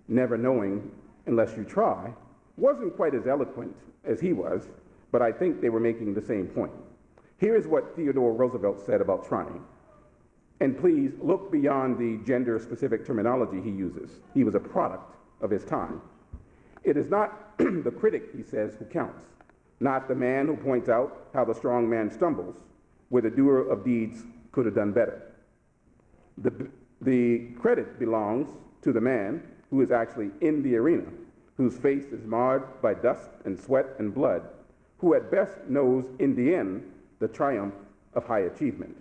never knowing unless you try, wasn't quite as eloquent as he was, but I think they were making the same point. Here is what Theodore Roosevelt said about trying. And please look beyond the gender-specific terminology he uses. He was a product of his time. It is not the critic, he says, who counts, not the man who points out how the strong man stumbles, where the doer of deeds could have done better. The credit belongs to the man who is actually in the arena, whose face is marred by dust and sweat and blood, who at best knows in the end the triumph of high achievement,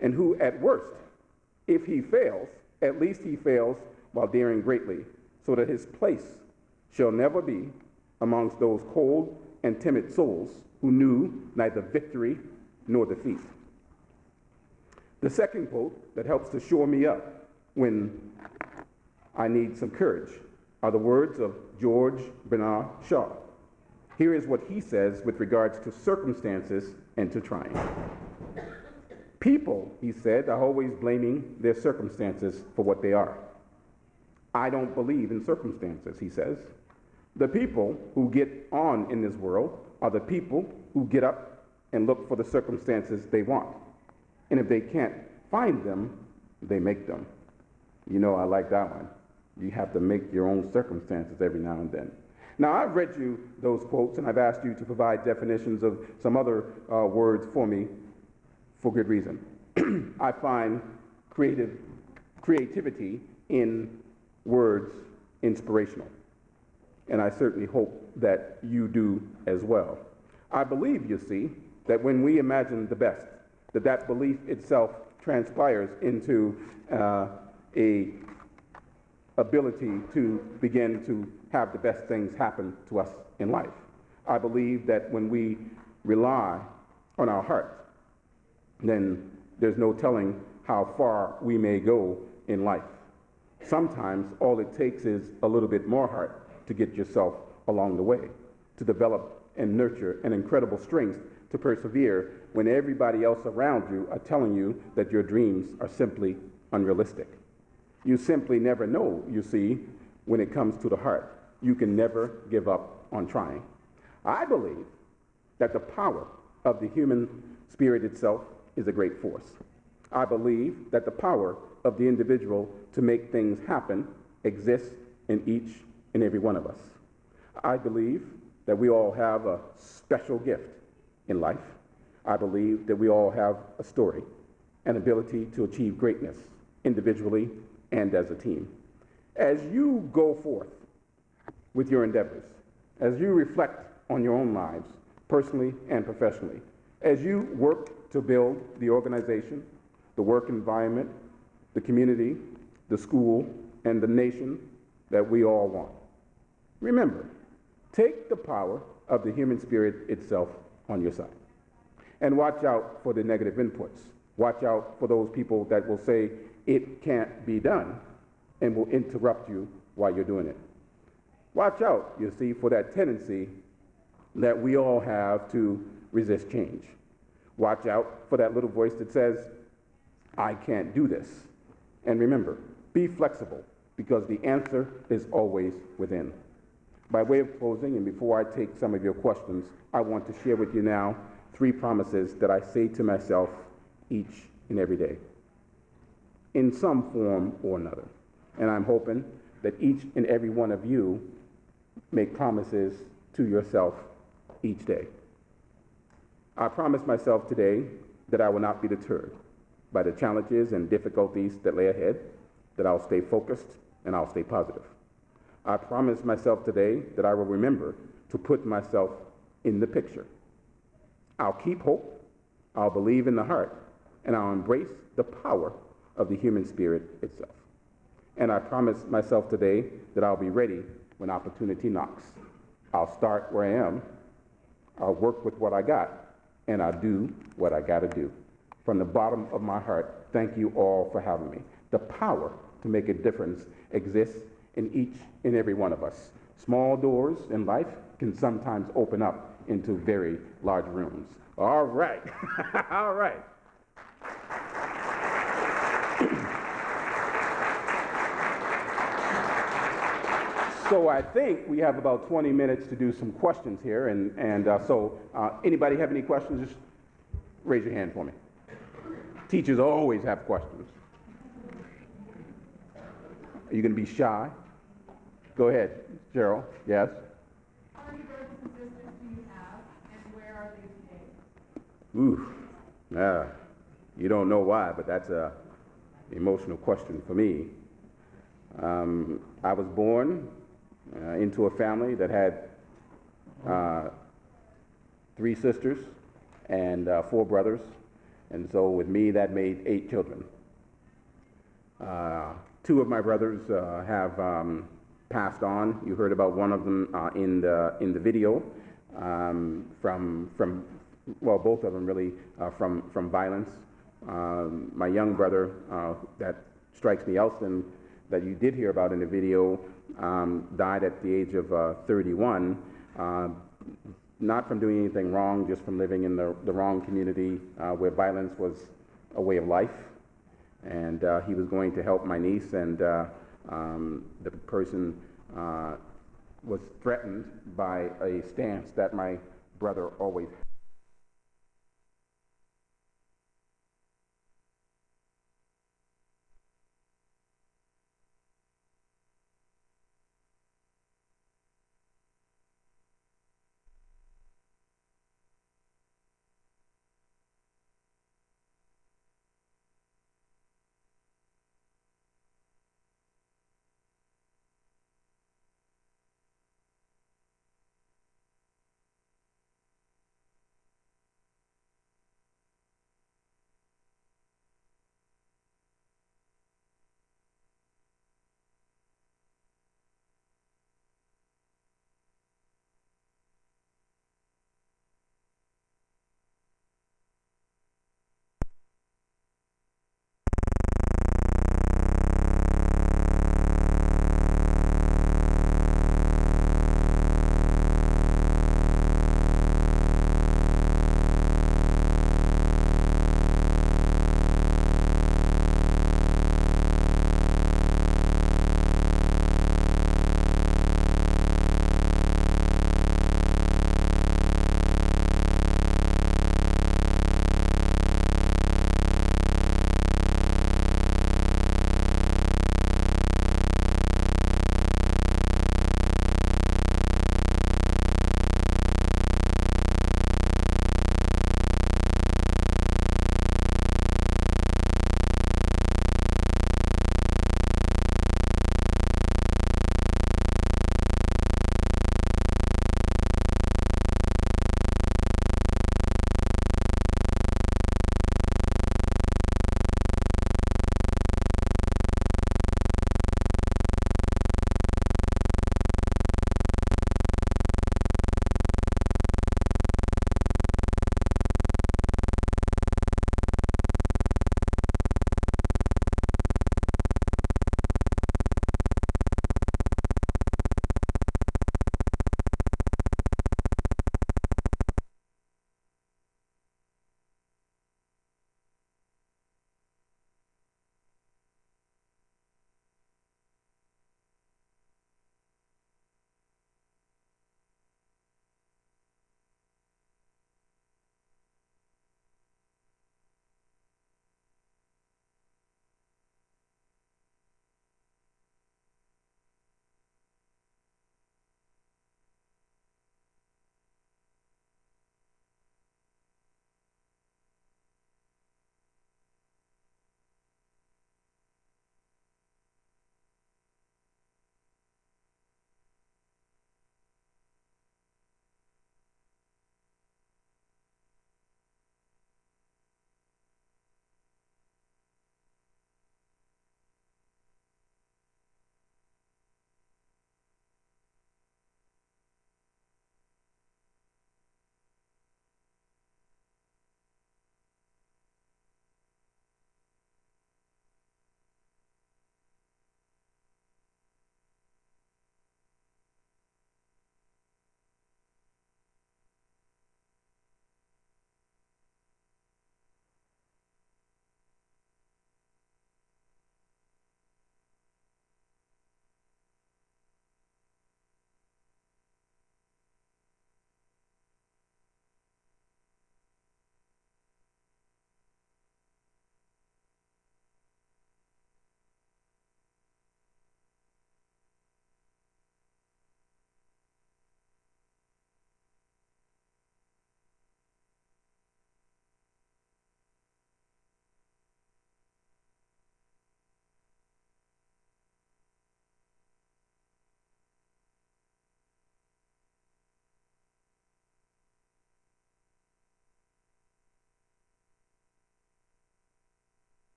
and who at worst, if he fails, at least he fails while daring greatly, so that his place shall never be amongst those cold and timid souls who knew neither victory nor defeat. The second quote that helps to shore me up when I need some courage are the words of George Bernard Shaw. Here is what he says with regards to circumstances and to trying. People, he said, are always blaming their circumstances for what they are. I don't believe in circumstances, he says. The people who get on in this world are the people who get up and look for the circumstances they want. And if they can't find them, they make them. You know, I like that one. You have to make your own circumstances every now and then. Now, I've read you those quotes, and I've asked you to provide definitions of some other words for me for good reason. I find creativity in words inspirational, and I certainly hope that you do as well. I believe, you see, that when we imagine the best, that belief itself transpires into a ability to begin to have the best things happen to us in life. I believe that when we rely on our heart, then there's no telling how far we may go in life. Sometimes all it takes is a little bit more heart to get yourself along the way, to develop and nurture an incredible strength to persevere when everybody else around you are telling you that your dreams are simply unrealistic. You simply never know, you see, when it comes to the heart. You can never give up on trying. I believe that the power of the human spirit itself is a great force. I believe that the power of the individual to make things happen exists in each and every one of us. I believe that we all have a special gift in life. I believe that we all have a story, an ability to achieve greatness individually and as a team. As you go forth with your endeavors, as you reflect on your own lives, personally and professionally, as you work to build the organization, the work environment, the community, the school, and the nation that we all want, remember, take the power of the human spirit itself on your side. And watch out for the negative inputs. Watch out for those people that will say it can't be done and will interrupt you while you're doing it. Watch out, you see, for that tendency that we all have to resist change. Watch out for that little voice that says, I can't do this. And remember, be flexible, because the answer is always within. By way of closing, and before I take some of your questions, I want to share with you now 3 promises that I say to myself each and every day, in some form or another. And I'm hoping that each and every one of you make promises to yourself each day. I promise myself today that I will not be deterred by the challenges and difficulties that lay ahead, that I'll stay focused and I'll stay positive. I promise myself today that I will remember to put myself in the picture. I'll keep hope, I'll believe in the heart, and I'll embrace the power of the human spirit itself. And I promise myself today that I'll be ready when opportunity knocks. I'll start where I am, I'll work with what I got, and I'll do what I gotta do. From the bottom of my heart, thank you all for having me. The power to make a difference exists in each and every one of us. Small doors in life can sometimes open up into very large rooms. All right, all right. So I think we have about 20 minutes to do some questions here, and so anybody have any questions, just raise your hand for me. Teachers always have questions. Are you going to be shy? Go ahead, Cheryl. Yes? How many brothers and sisters do you have, and where are they today? Ooh, you don't know why, but that's an emotional question for me. I was born into a family that had 3 sisters and 4 brothers, and so with me that made 8 children. 2 of my brothers have passed on. You heard about one of them in the video well, both of them really from violence. My young brother that strikes me, Elston, that you did hear about in the video, died at the age of 31, not from doing anything wrong, just from living in the wrong community where violence was a way of life, and he was going to help my niece, and the person was threatened by a stance that my brother always had.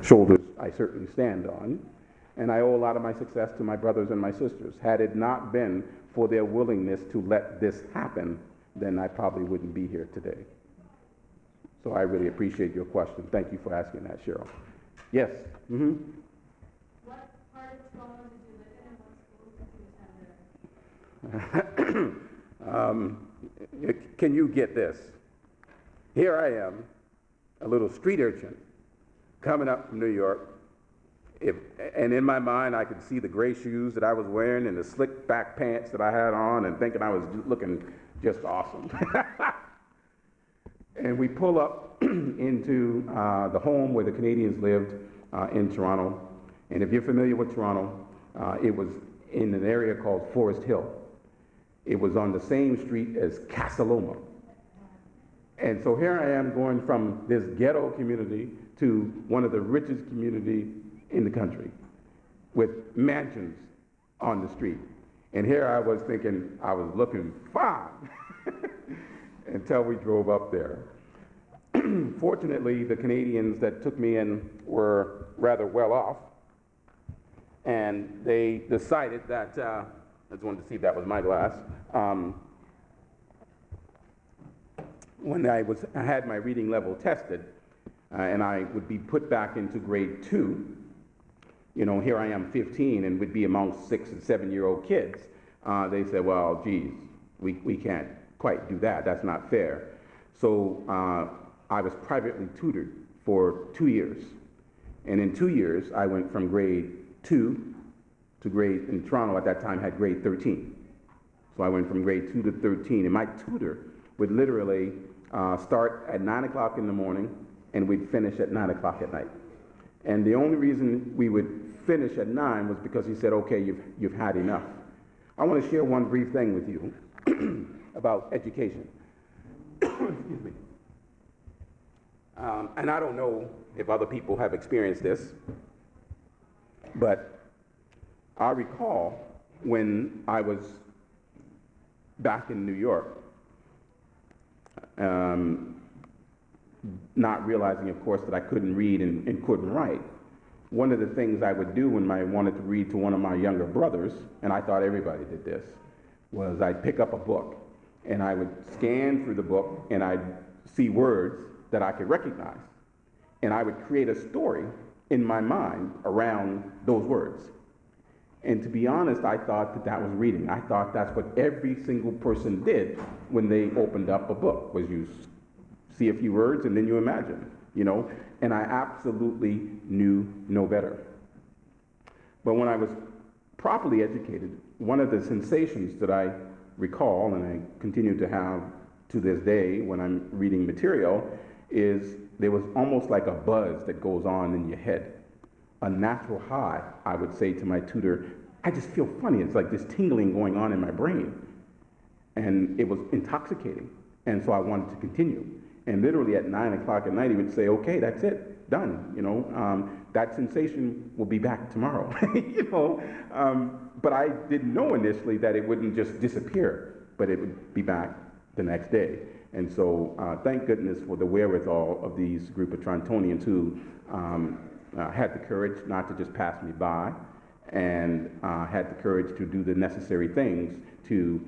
shoulders I certainly stand on. And I owe a lot of my success to my brothers and my sisters. Had it not been for their willingness to let this happen, then I probably wouldn't be here today. So I really appreciate your question. Thank you for asking that, Cheryl. Yes? Mm-hmm. What part of Toronto did you live in and what schools did you attend? Can you get this? Here I am, a little street urchin, coming up from New York, and in my mind I could see the gray shoes that I was wearing and the slick back pants that I had on and thinking I was looking just awesome. And we pull up into the home where the Canadians lived in Toronto. And if you're familiar with Toronto, it was in an area called Forest Hill. It was on the same street as Casa Loma. And so here I am going from this ghetto community to one of the richest communities in the country with mansions on the street. And here I was thinking I was looking fine until we drove up there. Fortunately, the Canadians that took me in were rather well off, and they decided that, I just wanted to see if that was my glass, when I had my reading level tested, and I would be put back into grade 2, you know, here I am 15 and would be amongst 6 and 7-year-old kids. They said, well, geez, we can't quite do that. That's not fair. So I was privately tutored for 2 years. And in 2 years, I went from grade 2 to grade, in Toronto at that time, had grade 13. So I went from grade 2 to 13. And my tutor would literally start at 9 o'clock in the morning and we'd finish at 9 o'clock at night. And the only reason we would finish at 9 was because he said, okay, you've had enough. I want to share one brief thing with you about education. Excuse me. And I don't know if other people have experienced this, but I recall when I was back in New York, not realizing, of course, that I couldn't read and couldn't write. One of the things I would do when I wanted to read to one of my younger brothers, and I thought everybody did this, was I'd pick up a book and I would scan through the book and I'd see words that I could recognize. And I would create a story in my mind around those words. And to be honest, I thought that that was reading. I thought that's what every single person did when they opened up a book, was you see a few words and then you imagine, you know? And I absolutely knew no better. But when I was properly educated, one of the sensations that I recall, and I continue to have to this day when I'm reading material, is there was almost like a buzz that goes on in your head. A natural high, I would say to my tutor, I just feel funny. It's like this tingling going on in my brain. And it was intoxicating. And so I wanted to continue. And literally at 9 o'clock at night, he would say, okay, that's it, done. You know, that sensation will be back tomorrow. You know, but I didn't know initially that it wouldn't just disappear, but it would be back the next day. And so thank goodness for the wherewithal of these group of Torontonians who had the courage not to just pass me by, and had the courage to do the necessary things to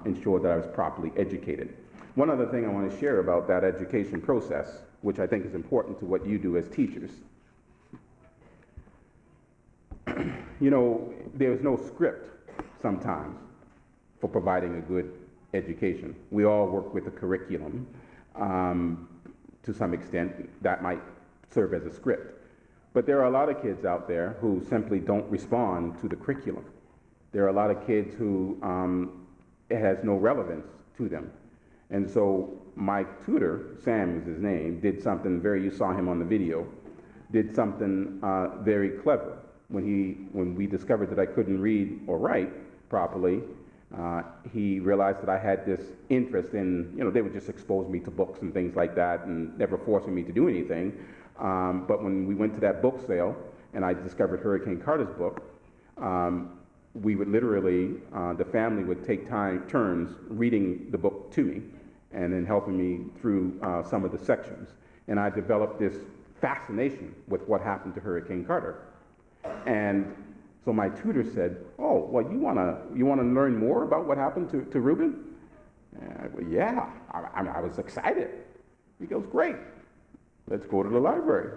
ensure that I was properly educated. One other thing I want to share about that education process, which I think is important to what you do as teachers. You know, there's no script sometimes for providing a good education. We all work with a curriculum to some extent that might serve as a script. But there are a lot of kids out there who simply don't respond to the curriculum. There are a lot of kids who it has no relevance to them. And so my tutor, Sam is his name, did something you saw him on the video, did something very clever. When we discovered that I couldn't read or write properly, he realized that I had this interest in, you know, they would just expose me to books and things like that and never forcing me to do anything. But when we went to that book sale and I discovered Hurricane Carter's book, we would literally, the family would take turns reading the book to me and then helping me through some of the sections. And I developed this fascination with what happened to Hurricane Carter. And so my tutor said, oh, well, you wanna learn more about what happened to Reuben? And I go, yeah, I was excited. He goes, great, let's go to the library.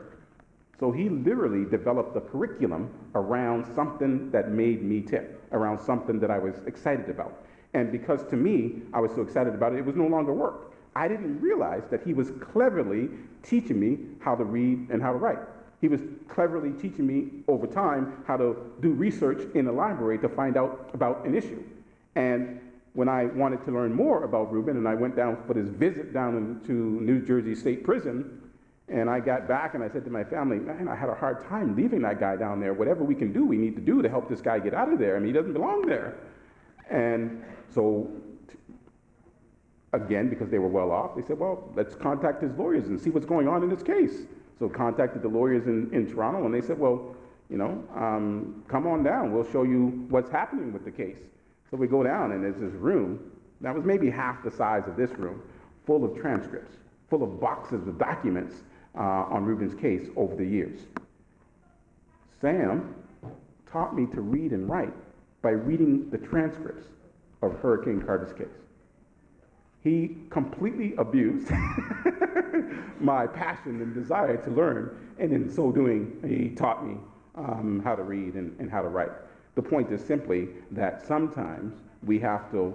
So he literally developed a curriculum around something that made me tick, around something that I was excited about. And because to me, I was so excited about it, it was no longer work. I didn't realize that he was cleverly teaching me how to read and how to write. He was cleverly teaching me over time how to do research in the library to find out about an issue. And when I wanted to learn more about Reuben, and I went down for this visit down to New Jersey State Prison, and I got back and I said to my family, man, I had a hard time leaving that guy down there. Whatever we can do, we need to do to help this guy get out of there. I mean, he doesn't belong there. And so, again, because they were well off, they said, well, let's contact his lawyers and see what's going on in this case. So contacted the lawyers in Toronto, and they said, well, you know, come on down. We'll show you what's happening with the case. So we go down, and there's this room that was maybe half the size of this room, full of transcripts, full of boxes of documents on Reuben's case over the years. Sam taught me to read and write by reading the transcripts of Hurricane Carter's case. He completely abused my passion and desire to learn, and in so doing, he taught me how to read and how to write. The point is simply that sometimes we have to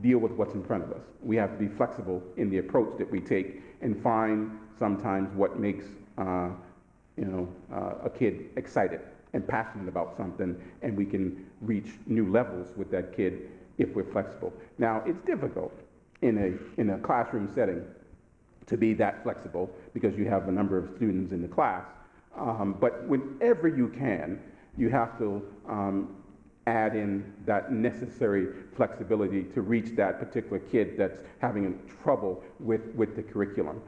deal with what's in front of us. We have to be flexible in the approach that we take and find sometimes what makes a kid excited and passionate about something, and we can reach new levels with that kid if we're flexible. Now, it's difficult in a classroom setting to be that flexible because you have a number of students in the class, but whenever you can, you have to add in that necessary flexibility to reach that particular kid that's having trouble with the curriculum,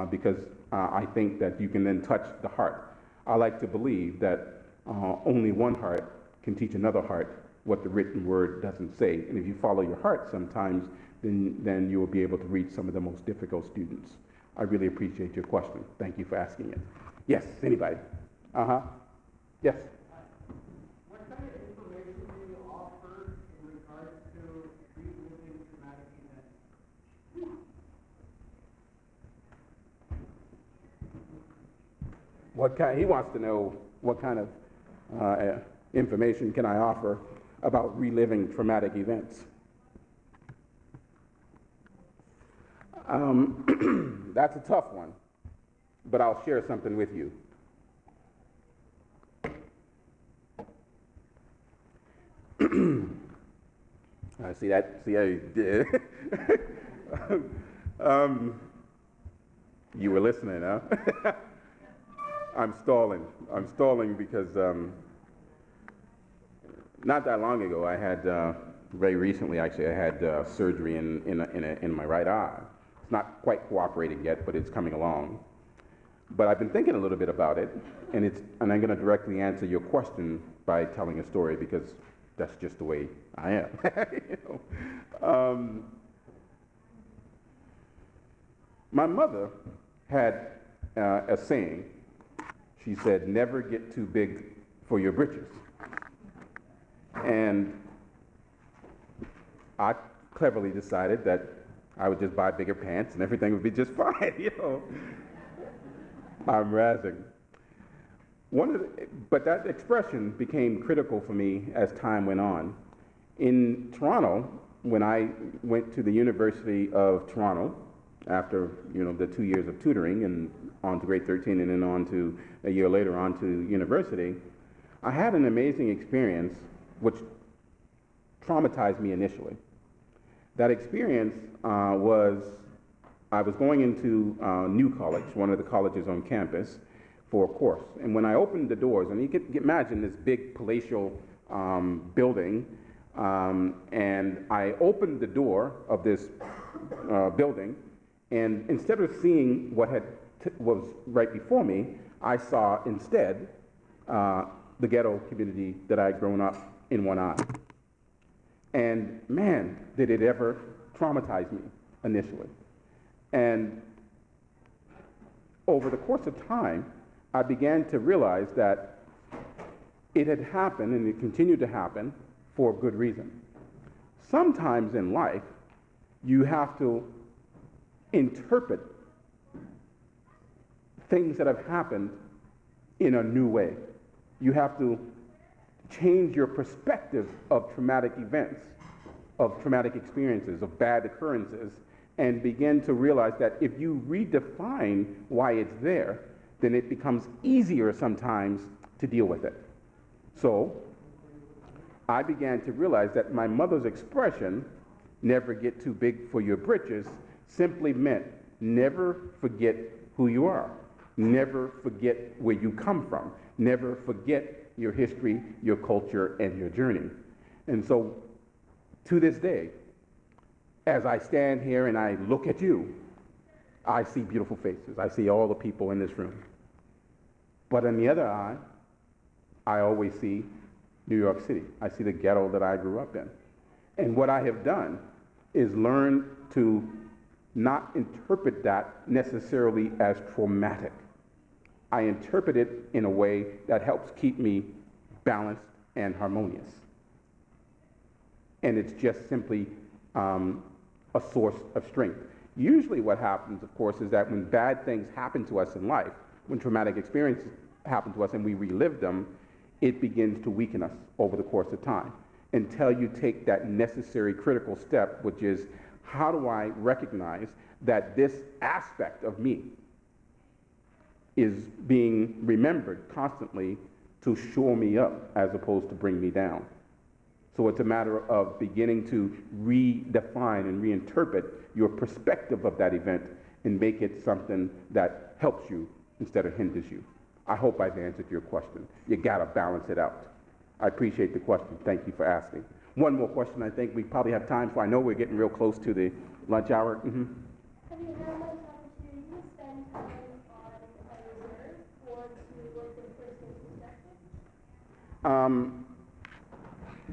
because I think that you can then touch the heart. I like to believe that only one heart can teach another heart what the written word doesn't say. And if you follow your heart sometimes, then you will be able to reach some of the most difficult students. I really appreciate your question. Thank you for asking it. Yes, anybody? Yes? What kind of information do you offer in regards to reliving traumatic events? He wants to know what kind of information can I offer about reliving traumatic events. That's a tough one, but I'll share something with you. See how you did. You were listening, huh? I'm stalling because not that long ago I had, very recently actually, I had surgery in my right eye. It's not quite cooperating yet, but it's coming along. But I've been thinking a little bit about it, and I'm going to directly answer your question by telling a story because that's just the way I am. My mother had a saying. She said, never get too big for your britches. And I cleverly decided that I would just buy bigger pants and everything would be just fine, I'm razzing. But that expression became critical for me as time went on. In Toronto, when I went to the University of Toronto, after the 2 years of tutoring and on to grade 13 and then on to a year later on to university, I had an amazing experience which traumatized me initially. That experience was I was going into New College, one of the colleges on campus, for a course. And when I opened the doors, and you can imagine this big palatial building, and I opened the door of this building, and instead of seeing what was right before me, I saw instead the ghetto community that I'd grown up in one eye. And man, did it ever traumatize me initially. And over the course of time, I began to realize that it had happened and it continued to happen for a good reason. Sometimes in life, you have to interpret things that have happened in a new way. You have to change your perspective of traumatic events, of traumatic experiences, of bad occurrences, and begin to realize that if you redefine why it's there, then it becomes easier sometimes to deal with it. So I began to realize that my mother's expression, never get too big for your britches, simply meant never forget who you are. Never forget where you come from. Never forget your history, your culture, and your journey. And so to this day, as I stand here and I look at you, I see beautiful faces. I see all the people in this room. But in the other eye, I always see New York City. I see the ghetto that I grew up in. And what I have done is learn to not interpret that necessarily as traumatic. I interpret it in a way that helps keep me balanced and harmonious. And it's just simply a source of strength. Usually what happens, of course, is that when bad things happen to us in life, when traumatic experiences happen to us and we relive them, it begins to weaken us over the course of time until you take that necessary critical step, which is, how do I recognize that this aspect of me is being remembered constantly to shore me up as opposed to bring me down? So it's a matter of beginning to redefine and reinterpret your perspective of that event and make it something that helps you instead of hinders you. I hope I've answered your question. You gotta balance it out. I appreciate the question. Thank you for asking. One more question I think we probably have time for. I know we're getting real close to the lunch hour. Have you had much opportunity to spend time on a reserve or to work with First Nations sectors?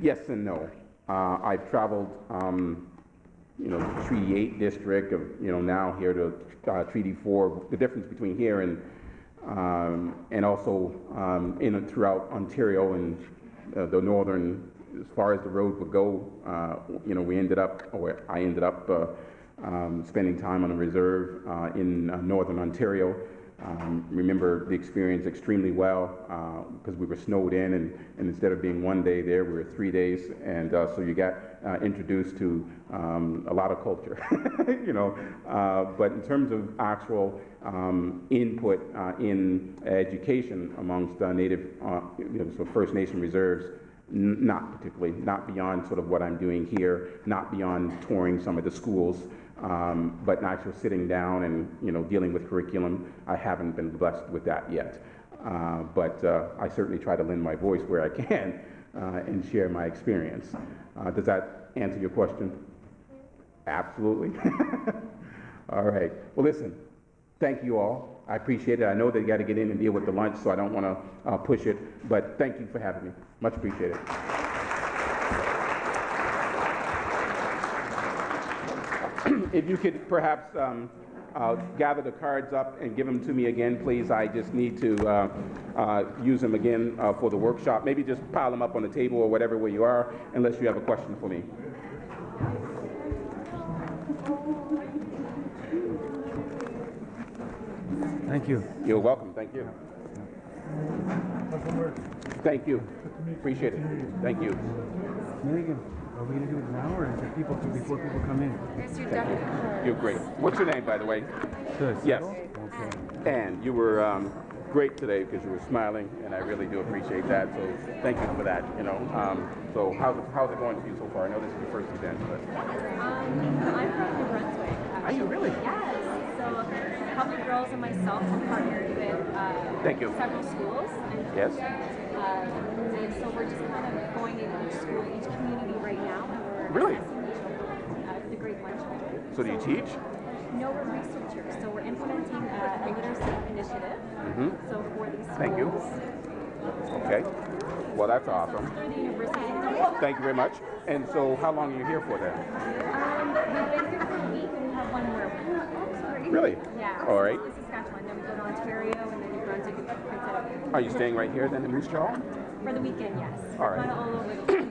Yes and no. I've traveled, to Treaty 8 district of, now here to Treaty 4. The difference between here and also throughout Ontario and the northern, as far as the road would go, I ended up spending time on a reserve in northern Ontario. Remember the experience extremely well because we were snowed in, and instead of being 1 day there, we were 3 days, and so you got introduced to a lot of culture, But in terms of actual input in education amongst Native, so First Nation reserves, not particularly, not beyond sort of what I'm doing here, not beyond touring some of the schools. But actually sitting down and dealing with curriculum, I haven't been blessed with that yet. But I certainly try to lend my voice where I can and share my experience. Does that answer your question? Absolutely. All right. Well, listen. Thank you all. I appreciate it. I know they got to get in and deal with the lunch, so I don't want to push it. But thank you for having me. Much appreciated. If you could perhaps gather the cards up and give them to me again, please. I just need to use them again for the workshop. Maybe just pile them up on the table or whatever where you are, unless you have a question for me. Thank you. You're welcome. Thank you. Thank you. Appreciate it. Thank you. Megan, are we going to do it now or is it before people come in? You're great. What's your name, by the way? Good. Yes. Okay. And you were great today because you were smiling, and I really do appreciate that. So thank you for that. So how's it going for you so far? I know this is your first event, but I'm from New Brunswick. Are you really? Yes. So a couple of girls and myself have partnered with Thank you. several schools. Yes. And so we're just kind of going in each school, each community right now, and we're Really? assessing the children, the great lunch. So do you teach? No, we're researchers. So we're implementing a literacy initiative. Mm-hmm. So for these schools. Thank you. Okay. Well, that's awesome. Through the university. Thank you very much. And so how long are you here for then? We've been here for a week and we have one more week. Really? Yeah. All right. So Saskatchewan, then we go to Ontario and then New Brunswick. once you can print it up. Are you staying right here then in Moose Jaw? For the weekend, yes. All right. Kind of all over the place.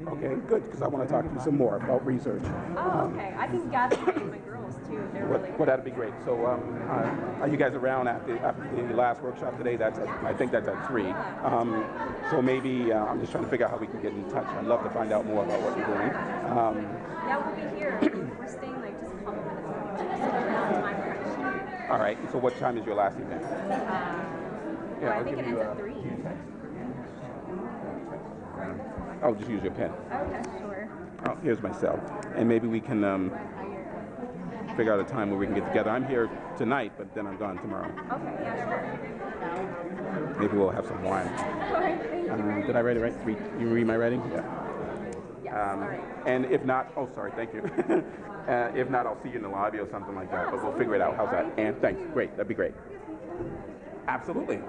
Okay, good, because I want to talk to you some more about research. Oh, okay. I can gather my girls too. They're really Well, that'd be great. So, are you guys around after the last workshop today? I think that's at 3. So maybe I'm just trying to figure out how we can get in touch. I'd love to find out more about what you're doing. Yeah, we'll be here. We're staying like just a couple minutes away, so we're on time for All right. So, what time is your last event? Well, I think it ends at 3. I'll just use your pen. Okay, sure. Oh, here's my cell, and maybe we can figure out a time where we can get together. I'm here tonight, but then I'm gone tomorrow. Okay, yeah, sure. Maybe we'll have some wine. All right, thank you. Did I write it right? You read my writing? Yeah. Yes, all right. And if not, oh, sorry, thank you. If not, I'll see you in the lobby or something like that, but we'll figure it out. How's that? And thanks. Great. That'd be great. Absolutely.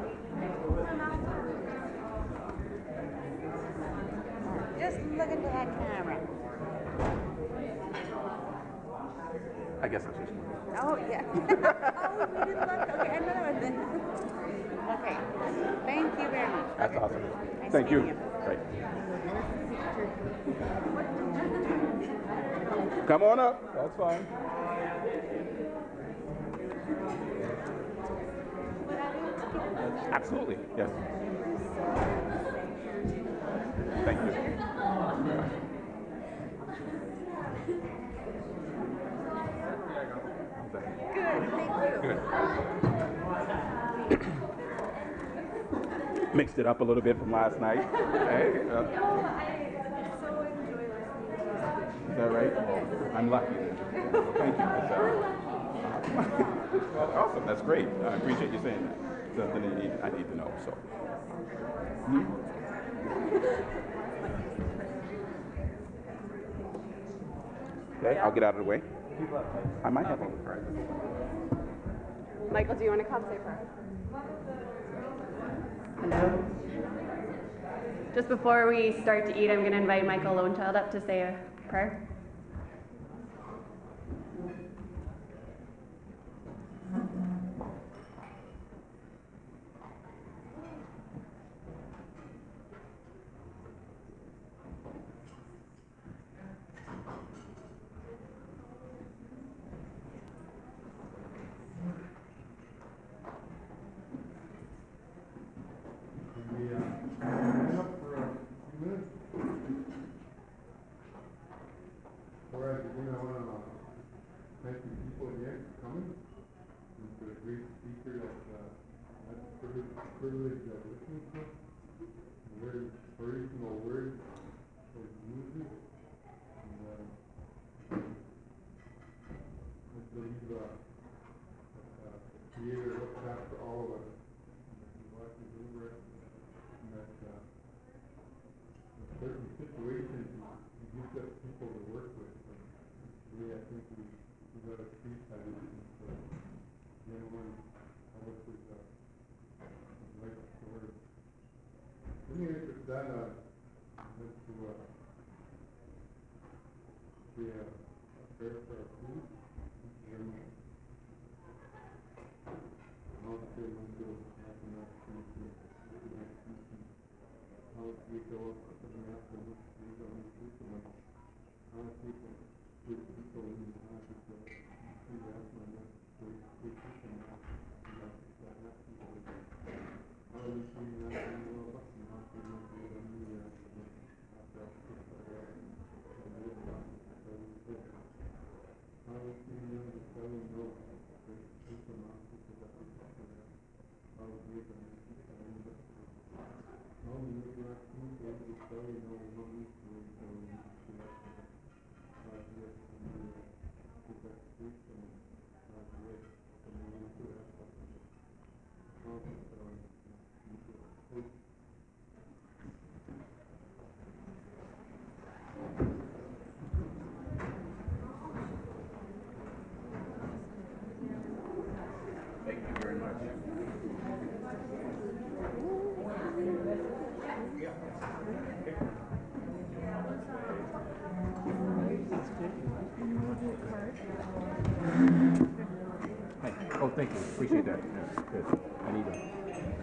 Just look into that camera. I guess I should. Oh, yeah. Oh, we didn't look. Okay, another one then. Okay. Thank you very much. That's Okay. awesome. Nice Thank you. meeting Great. Come on up. That's fine. Absolutely. Yes. Thank you. Good, thank you. Good. Mixed it up a little bit from last night. Hey, I so enjoy listening to is that right? I'm lucky. Thank you. Well, awesome. That's great. I appreciate you saying that. Something I need to know. So. Okay, I'll get out of the way. I might have all the cards. Michael, do you want to come say prayer? Hello. Just before we start to eat, I'm going to invite Michael Lonechild up to say a prayer. Privilege of listening to very inspirational words of music, and I believe that the Creator looks after all of us, and that He watches over us, and that in certain situations He gives us people to work with. And today I think we got a treat by listening to the gentleman how much was like the word. Anyway, with that, I'd like to say a prayer for our food. Thank you very much. I'll say one to have an opportunity to next meeting. I'll speak to all of them after this week on the food so much. I'll speak to good people in the heart of the see that my next great people and that Thank you very much. Hi. Oh, thank you. Appreciate that. Yeah, good. I need that.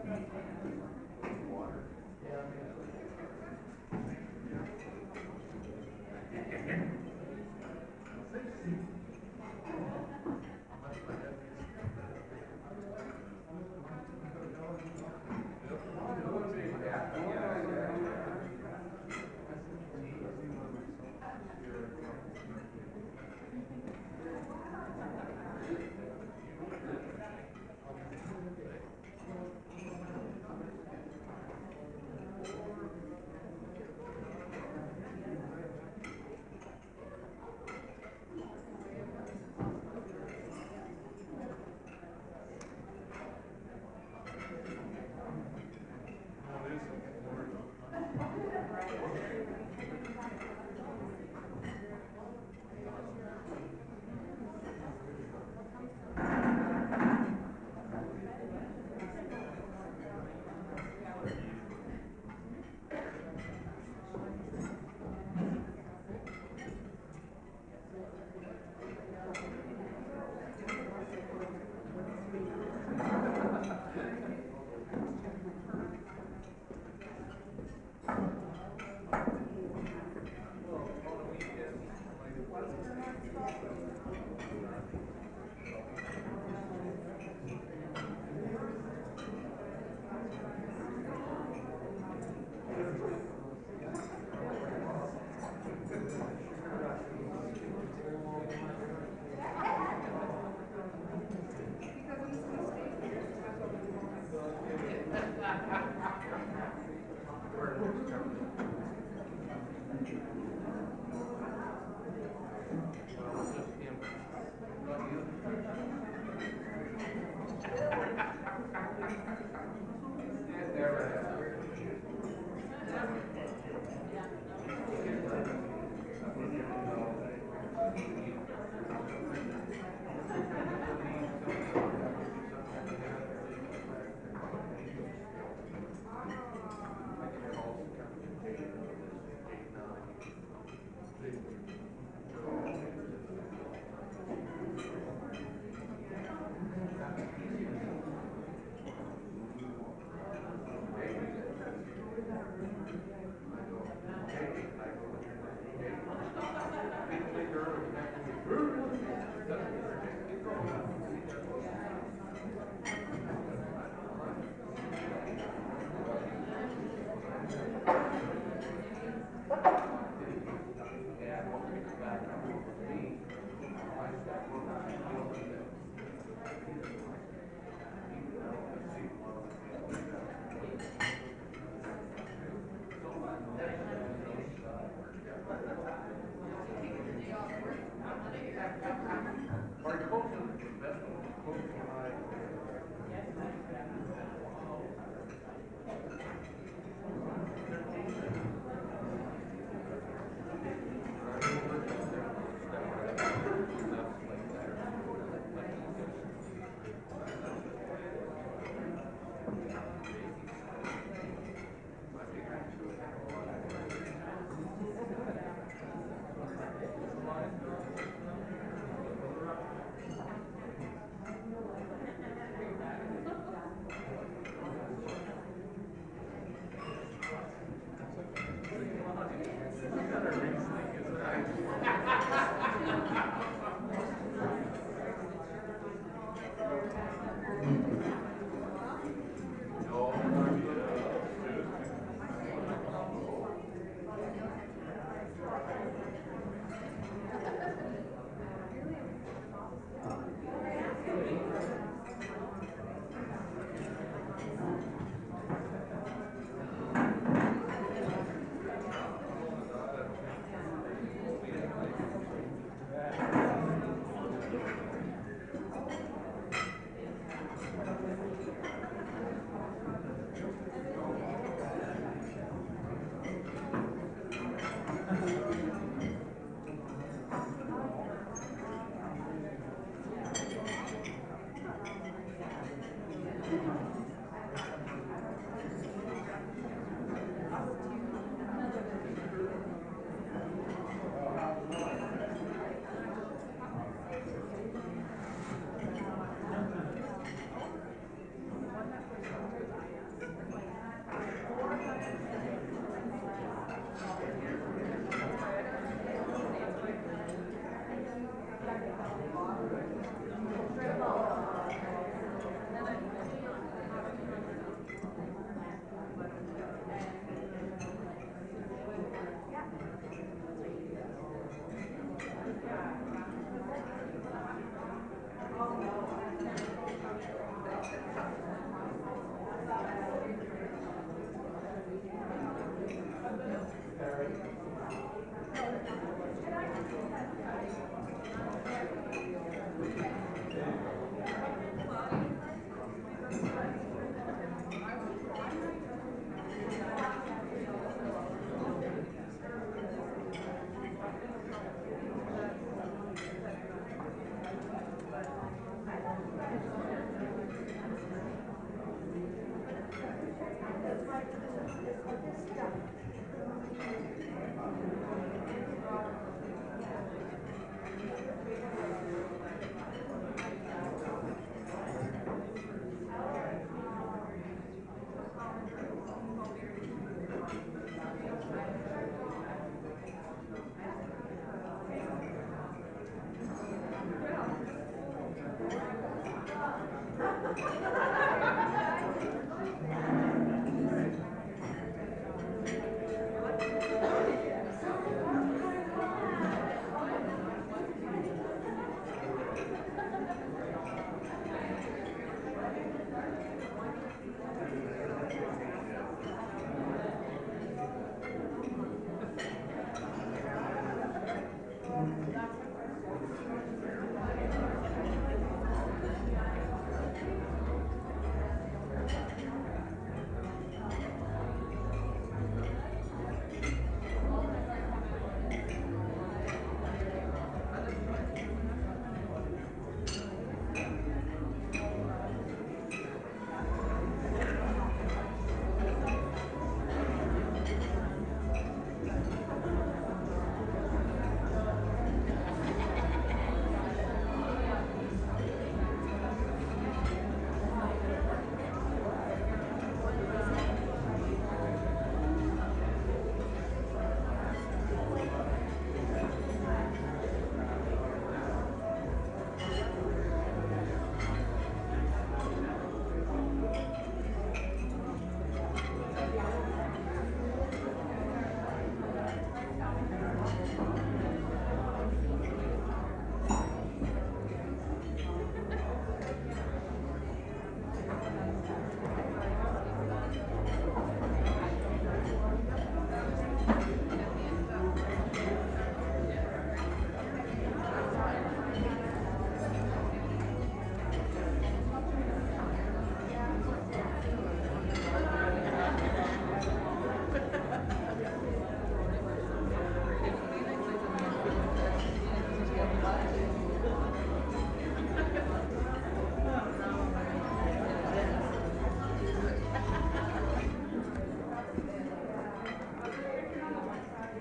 Thank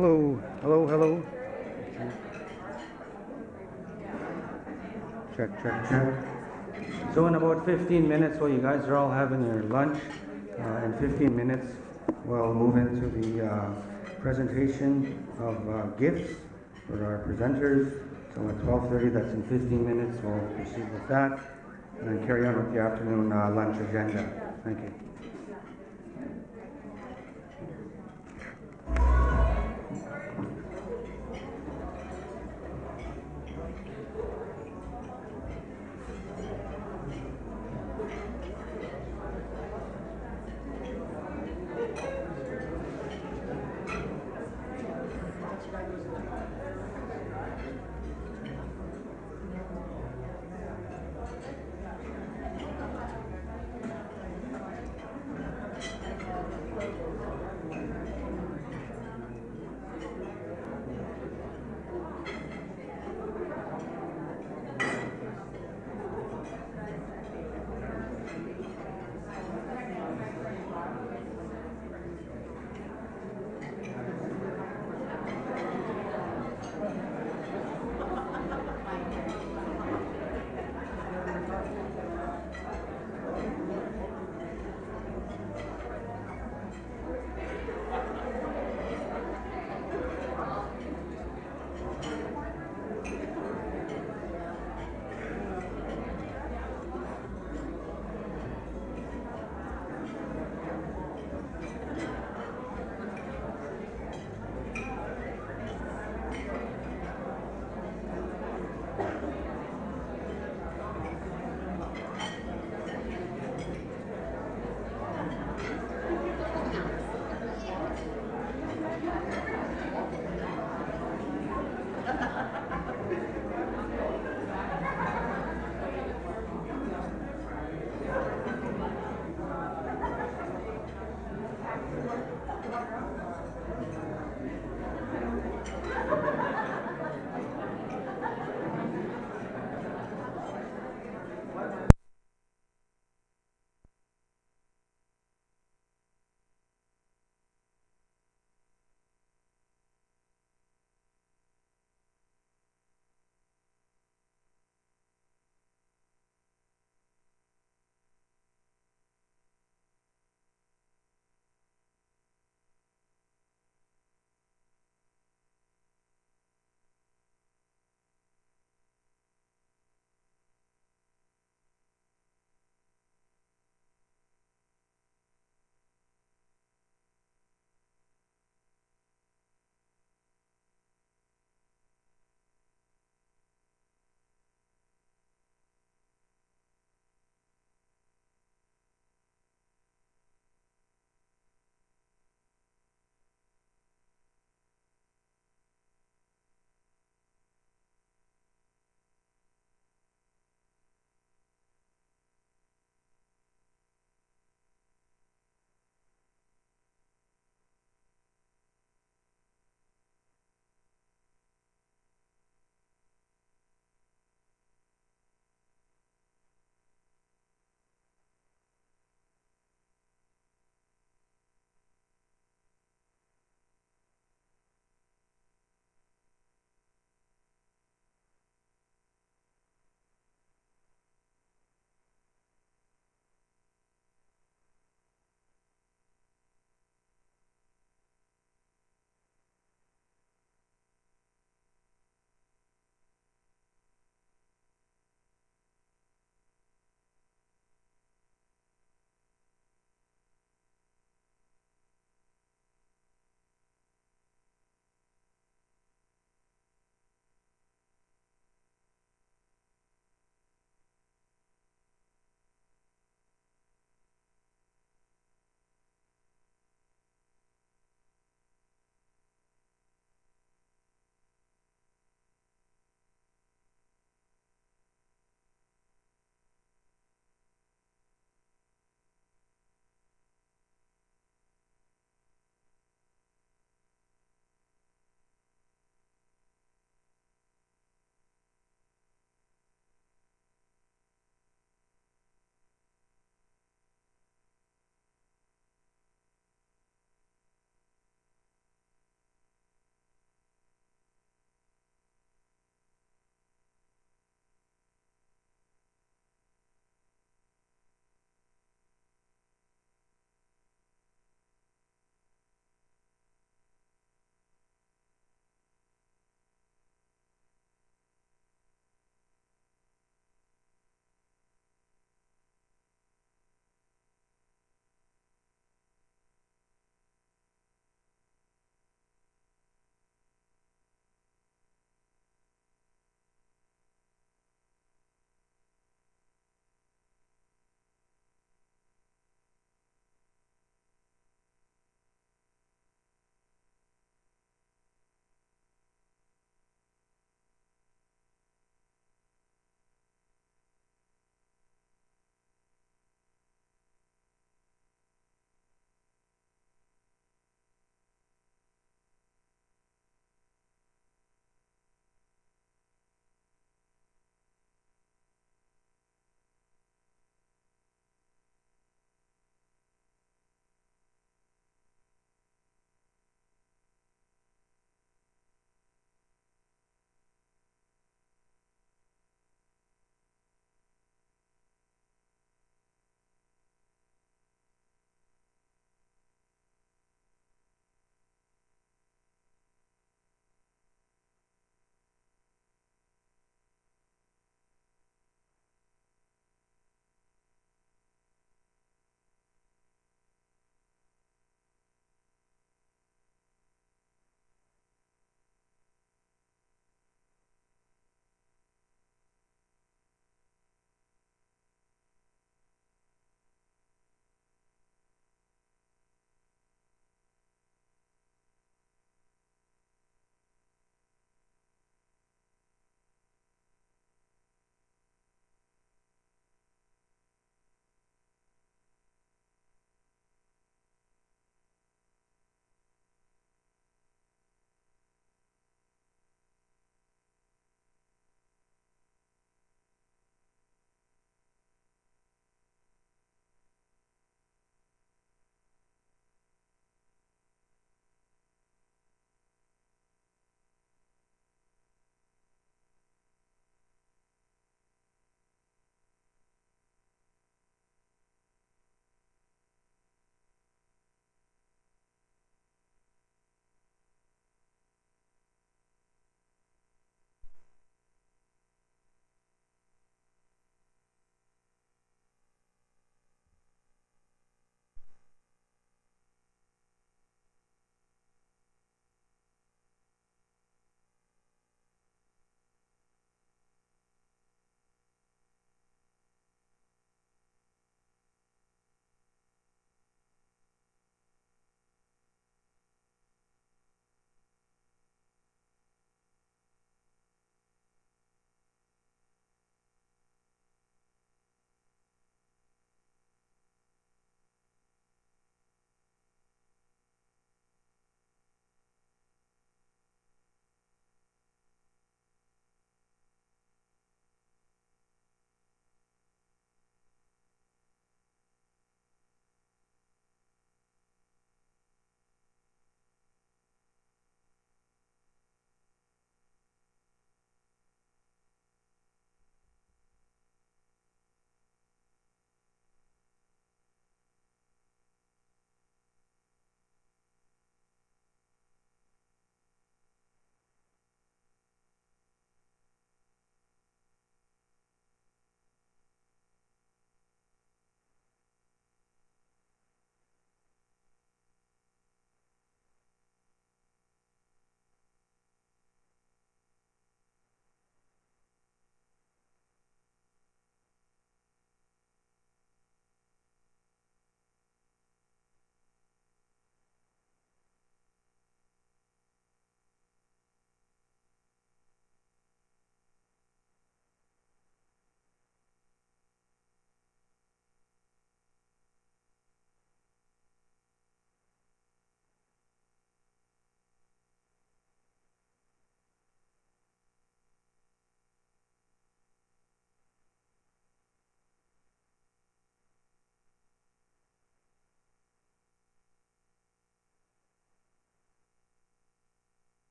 Hello, hello, hello. Check, check, check. So in about 15 minutes, while you guys are all having your lunch, in 15 minutes, we'll move into the presentation of gifts for our presenters. So at 12:30, that's in 15 minutes, we'll proceed with that, and then carry on with the afternoon lunch agenda. Thank you.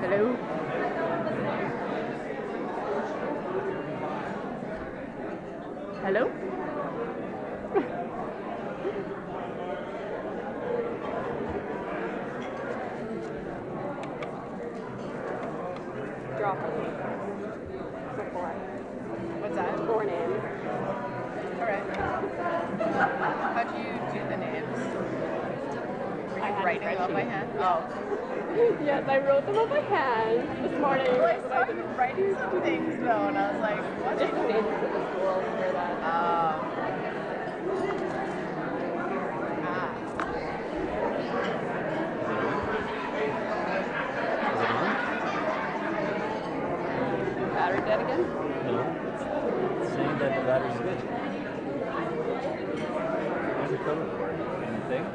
Hello? Hello? Drop it. Before. What's that? Born in. Alright. How'd you do the names? Were you writing them by hand? Oh. Yes, I wrote them up by hand this morning. Well, I saw you writing some things though, and I was like, what? Just made it to the school for that. Battery dead again? No. It's saying that the battery's good. Where's the cover for it? Anything?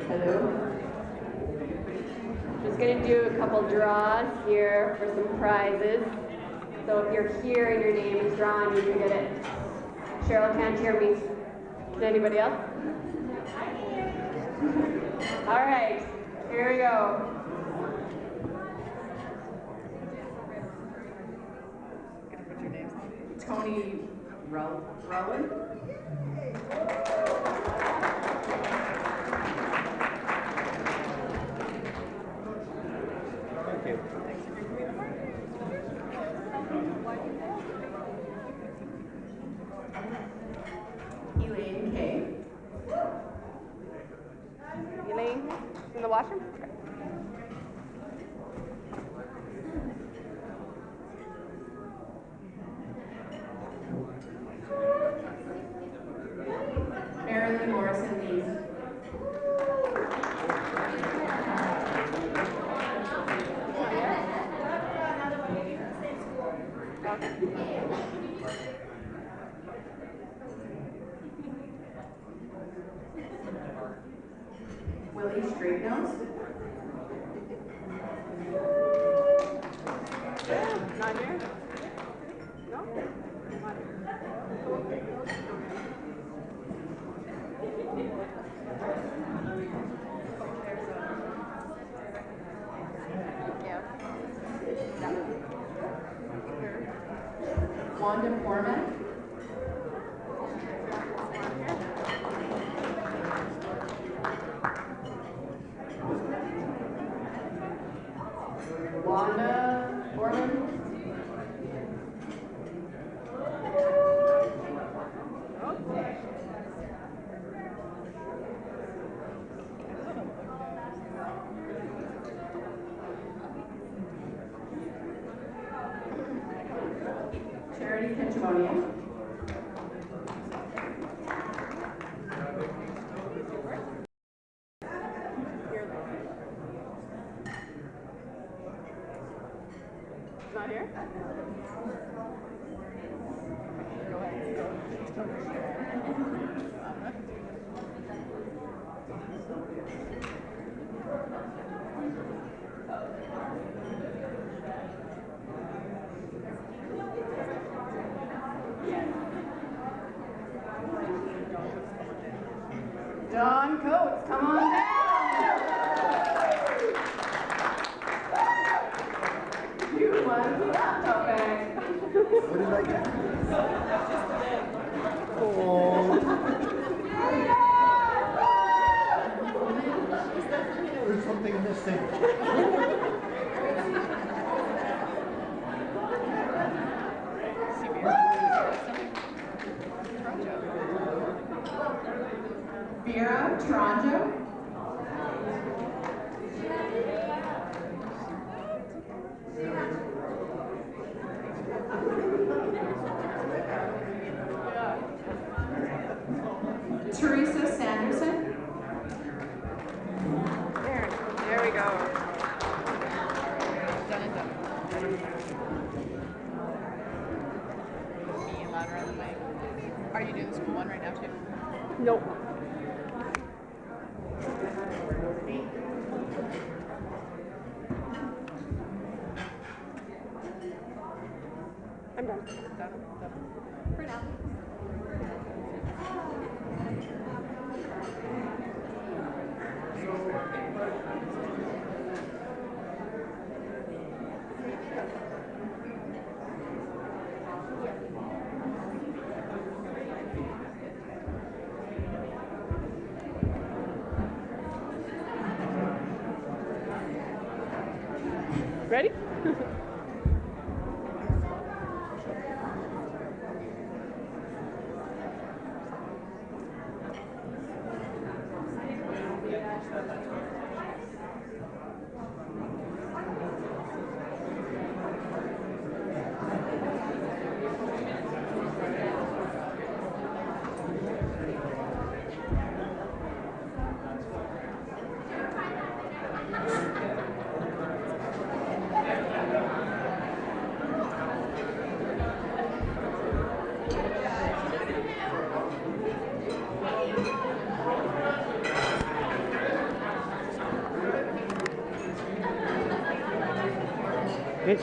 Hello? Just gonna do a couple draws here for some prizes. So if you're here and your name is drawn, you can get it. Cheryl can't hear me. Can anybody else? All right, here we go. What's your name? Tony Rowan? Thank you. Elaine K. Elaine, in the washroom? Okay. Marilyn Morrison Lees. Willie Straight Nose. Not here? No? Yeah. Wanda Foreman. Wanda Foreman. Charity Penchimonian. Not here? Go ahead. Don Coates, come on down. You won the laptop bag. What did I get? Oh. There's something missing. Vera Toronto. Teresa Sanderson. There we go. Done and done. Me and louder on the mic. Are you doing the school one right now too? Nope. I'm done. For now. Ready? Hey.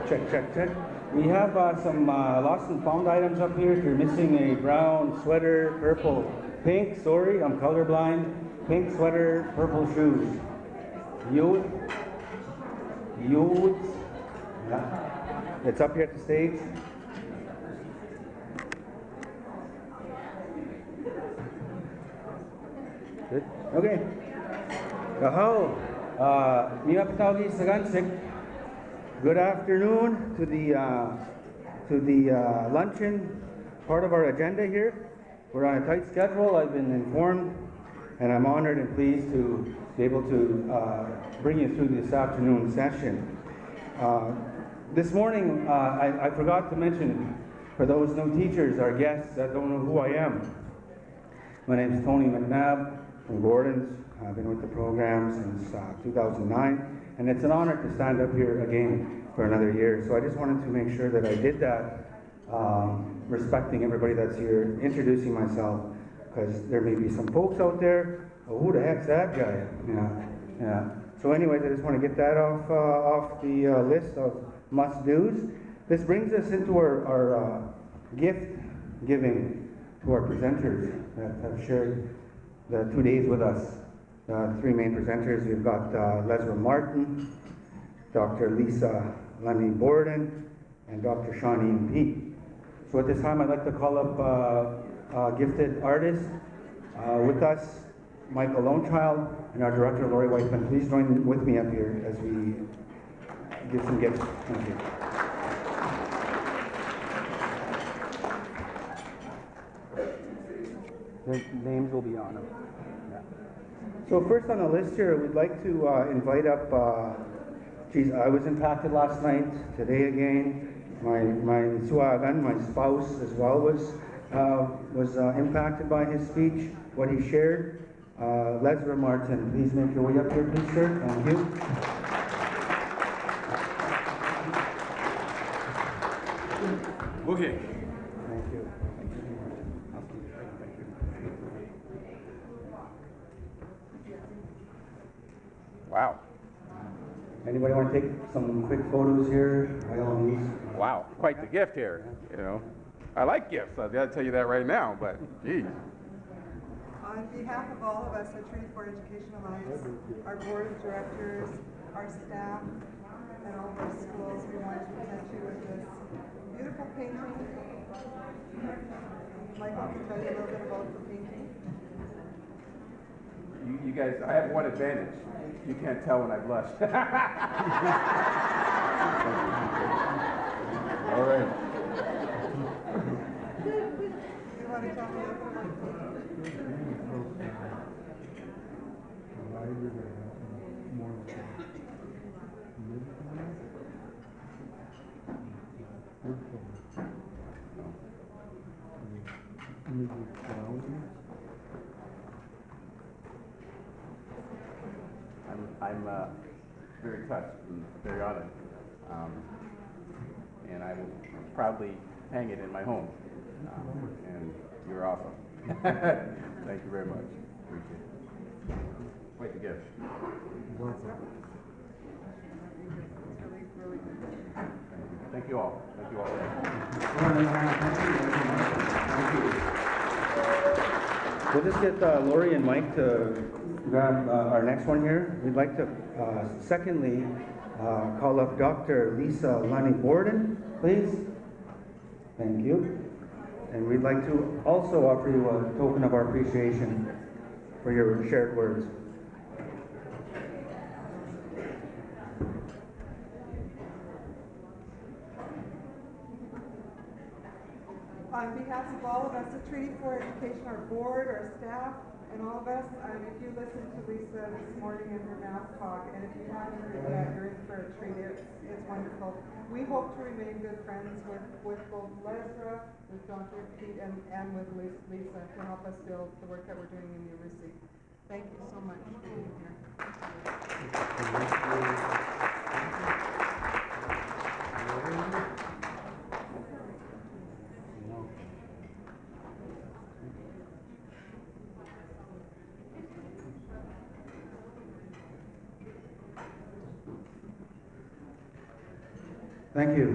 Check. We have some lost and found items up here. If you're missing a brown sweater, pink, sorry, I'm colorblind, pink sweater, purple shoes. Youth. Yeah. It's up here at the stage. Good. Okay. Good afternoon to the luncheon part of our agenda here. We're on a tight schedule. I've been informed, and I'm honored and pleased to be able to bring you through this afternoon session. This morning, I forgot to mention, for those new teachers, our guests that don't know who I am. My name is Tony McNabb from Gordon's. I've been with the program since 2009, and it's an honor to stand up here again for another year. So I just wanted to make sure that I did that, respecting everybody that's here, introducing myself, because there may be some folks out there, oh, who the heck's that guy? Yeah. So anyways, I just want to get that off the list of must-dos. This brings us into our gift giving to our presenters that have shared the 2 days with us. Three main presenters. We've got Lesra Martin, Dr. Lisa Lundy Borden, and Dr. Shawneen Peet. So at this time, I'd like to call up gifted artists with us, Michael Lonechild, and our director, Lori Whiteman. Please join with me up here as we give some gifts. Thank you. Their names will be on them. Yeah. So first on the list here, we'd like to invite up, I was impacted last night, today again. My suagan, my spouse as well, was impacted by his speech, what he shared. Lesra Martin, please make your way up here, please, sir. Thank you. Okay. Thank you. Wow. Anybody want to take some quick photos here? By all means. Wow, quite the gift here, you know. I like gifts, I've got to tell you that right now, but geez. On behalf of all of us at Treaty for Education Alliance, our board of directors, our staff, and all of our schools, we want to present you with this beautiful painting. Michael can tell you a little bit about the painting. You guys, I have one advantage. You can't tell when I blush. All right. You want to tell me a little bit about the painting? I'm very touched and very honored, and I will proudly hang it in my home. And you're awesome. Thank you very much. Appreciate it. Quite the gift. Thank you all. Thank you all. We'll just get Lori and Mike to grab our next one here. We'd like to, secondly, call up Dr. Lisa Lani Borden, please. Thank you. And we'd like to also offer you a token of our appreciation for your shared words. On behalf of all of us at Treaty 4 Education, our board, our staff, and all of us, if you listened to Lisa this morning in her math talk, and if you haven't heard that, you're in for a treat. It's wonderful. We hope to remain good friends with both Lesra, with Dr. Pete, and with Lisa to help us build the work that we're doing in UBC. Thank you so much for being here.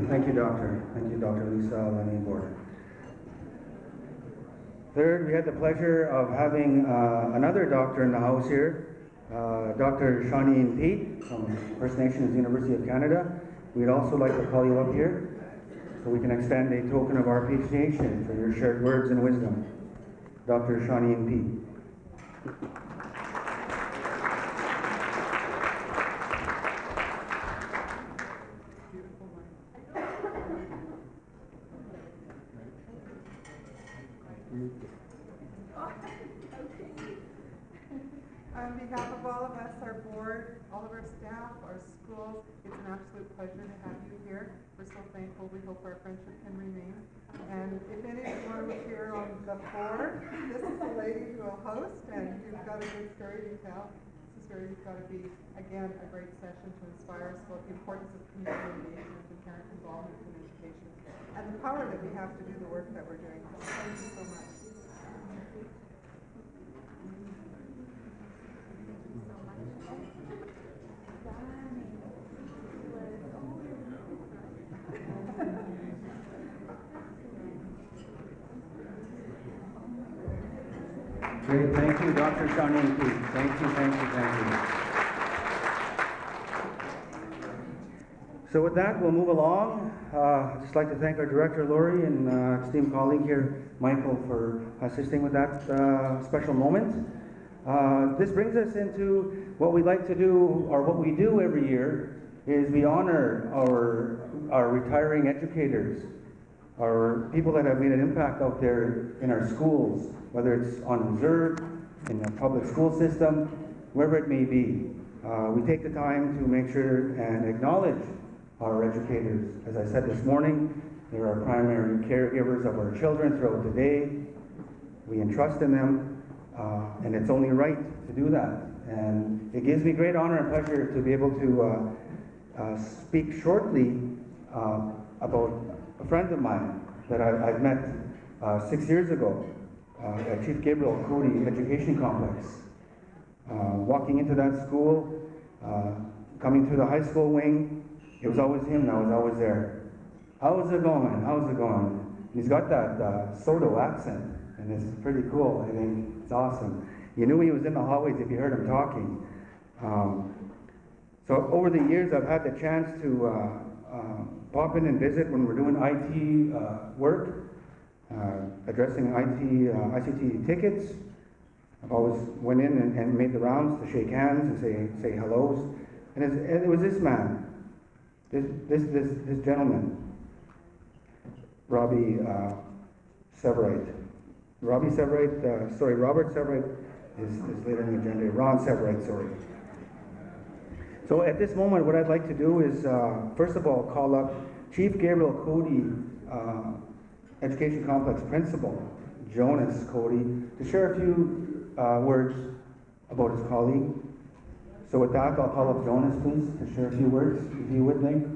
Thank you, Doctor. Thank you, Dr. Lisa Lani Borden. Third, we had the pleasure of having another doctor in the house here, Dr. Shawneen Pete from First Nations University of Canada. We'd also like to call you up here so we can extend a token of our appreciation for your shared words and wisdom. Dr. Shawneen Pete. On behalf of all of us, our board, all of our staff, our schools, it's an absolute pleasure to have you here. We're so thankful. We hope our friendship can remain. And if any of you want to appear on the floor, this is the lady who will host, and you've got a good story to tell. This is where you've got to be, again, a great session to inspire us about the importance of community engagement and parent involvement in education, and the power that we have to do the work that we're doing. Thank you so much. Great, thank you, Dr. Shawneen Pete. Thank you. So with that, we'll move along. I'd just like to thank our director, Lori, and esteemed colleague here, Michael, for assisting with that special moment. This brings us into what we like to do, or what we do every year, is we honor our retiring educators, our people that have made an impact out there in our schools, whether it's on reserve, in the public school system, wherever it may be. We take the time to make sure and acknowledge our educators. As I said this morning, they're our primary caregivers of our children throughout the day. We entrust in them, and it's only right to do that. And it gives me great honor and pleasure to be able to speak shortly about a friend of mine that I've met 6 years ago at Chief Gabriel Cody Education Complex. Walking into that school, coming through the high school wing, it was always him that was always there. How's it going? How's it going? He's got that Soto accent, and it's pretty cool. I think it's awesome. You knew he was in the hallways if you heard him talking. So over the years, I've had the chance to pop in and visit when we're doing IT work, addressing ICT tickets. I've always went in and made the rounds to shake hands and say hellos. And it was this man, this gentleman, Robbie Severite. Robert Severite is later in the agenda. Ron Severite, sorry. So at this moment, what I'd like to do is, first of all, call up Chief Gabriel Cody Education Complex Principal, Jonas Cody, to share a few words about his colleague. So with that, I'll call up Jonas, please, to share a few words, if you would, Nick.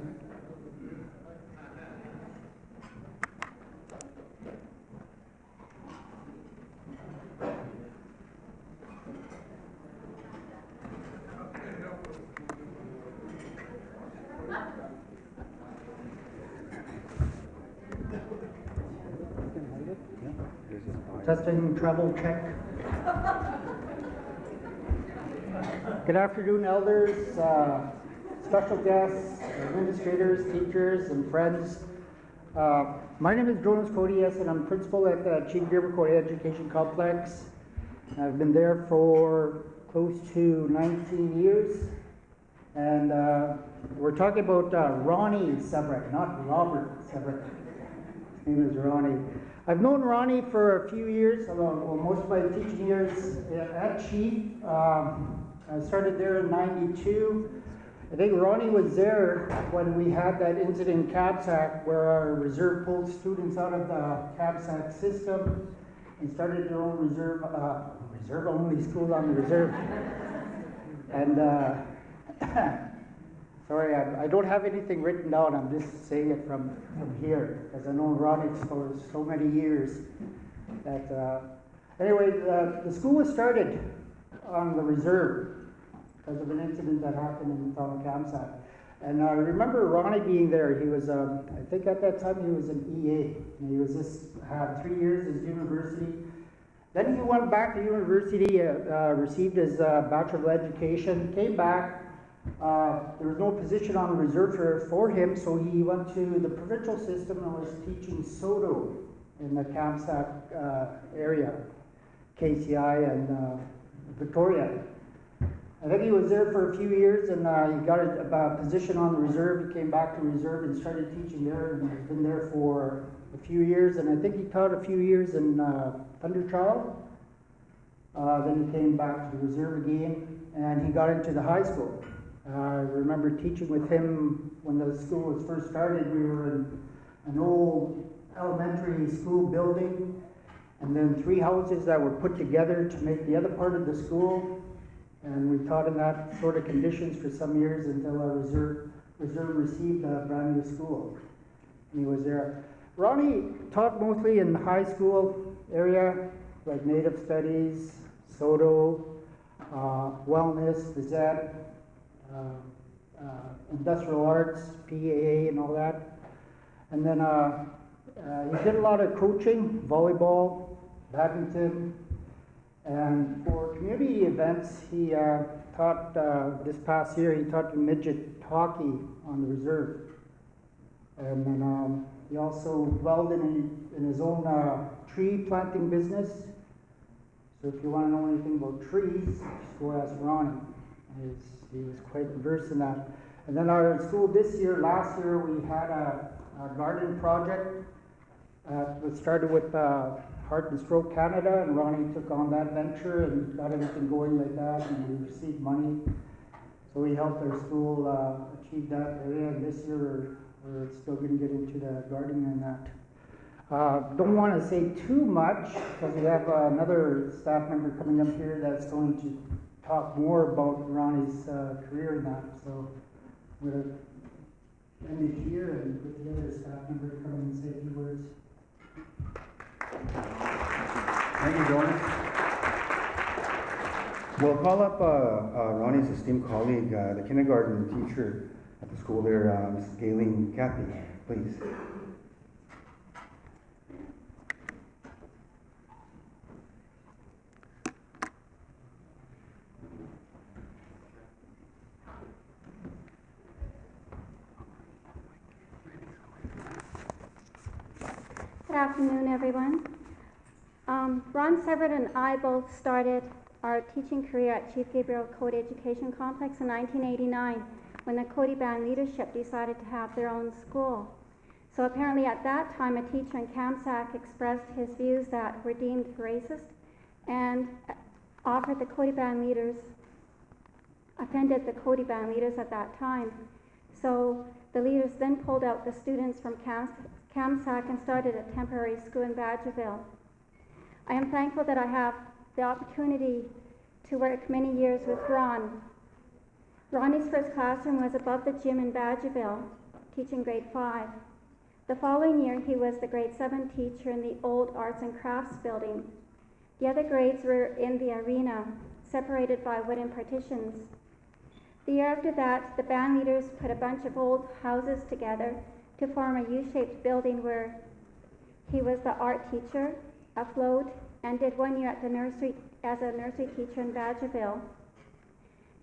Testing, travel check. Good afternoon, elders, special guests, administrators, teachers, and friends. My name is Jonas Codius, and I'm principal at the Chief Gabriel Cody Education Complex. I've been there for close to 19 years. And we're talking about Ronnie Severett, not Robert Severett. His name is Ronnie. I've known Ronnie for a few years, well, most of my teaching years at Chief. I started there in '92. I think Ronnie was there when we had that incident in CABSAC where our reserve pulled students out of the CABSAC system and started their own reserve-only school on the reserve. And sorry, I don't have anything written down. I'm just saying it from here, because I know Ronnie for so many years. That anyway, the school was started on the reserve because of an incident that happened in town of CAMSAC. And I remember Ronnie being there. He was, I think at that time he was an EA. And he was just had 3 years at university. Then he went back to university, received his Bachelor of Education, came back. There was no position on the reserve for him, so he went to the provincial system and was teaching SOTO in the CAMSAC area, KCI and Victoria. I think he was there for a few years, and he got a position on the reserve. He came back to reserve and started teaching there, and he's been there for a few years. And I think he taught a few years in Thunder Trial. Then he came back to the reserve again, and he got into the high school. I remember teaching with him when the school was first started. We were in an old elementary school building, and then 3 houses that were put together to make the other part of the school. And we taught in that sort of conditions for some years until our reserve received a brand new school. And he was there. Ronnie taught mostly in the high school area, like Native Studies, SOTO, Wellness, Phys Ed, Industrial Arts, PAA, and all that. And then he did a lot of coaching, volleyball, badminton. And for community events, he taught, this past year, he taught midget hockey on the reserve. And then he also dwelled in his own tree planting business. So if you want to know anything about trees, just go ask Ronnie. He was quite versed in that. And then our school this year, last year, we had a garden project. It started with Heart and Stroke Canada, and Ronnie took on that venture and got everything going like that, and we received money. So we helped our school achieve that area, and this year we're still going to get into the gardening and that. Don't want to say too much, because we have another staff member coming up here that's going to talk more about Ronnie's career and that. So I'm going to end it here and get the other staff member to come in and say a few words. Thank you, Jonas. We'll call up Ronnie's esteemed colleague, the kindergarten teacher at the school there, Mrs. Gayleen Cathy, please. Good afternoon, everyone. Ron Severett and I both started our teaching career at Chief Gabriel Cody Education Complex in 1989 when the Cody Band leadership decided to have their own school. So apparently at that time, a teacher in CAMSAC expressed his views that were deemed racist and offended the Cody Band leaders at that time. So the leaders then pulled out the students from CAMSAC and started a temporary school in Badgerville. I am thankful that I have the opportunity to work many years with Ron. Ronnie's first classroom was above the gym in Badgerville, teaching grade 5. The following year, he was the grade 7 teacher in the old Arts and Crafts building. The other grades were in the arena, separated by wooden partitions. The year after that, the band leaders put a bunch of old houses together to form a U-shaped building where he was the art teacher, a float, and did 1 year at the nursery as a nursery teacher in Badgerville.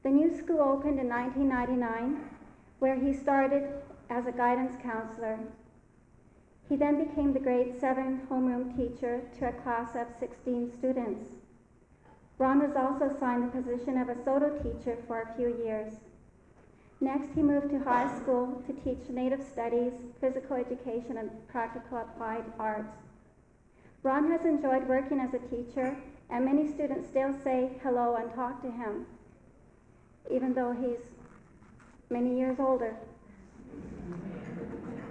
The new school opened in 1999, where he started as a guidance counselor. He then became the grade 7 homeroom teacher to a class of 16 students. Ron was also assigned the position of a SOTO teacher for a few years. Next, he moved to high school to teach Native Studies, Physical Education, and Practical Applied Arts. Ron has enjoyed working as a teacher, and many students still say hello and talk to him, even though he's many years older.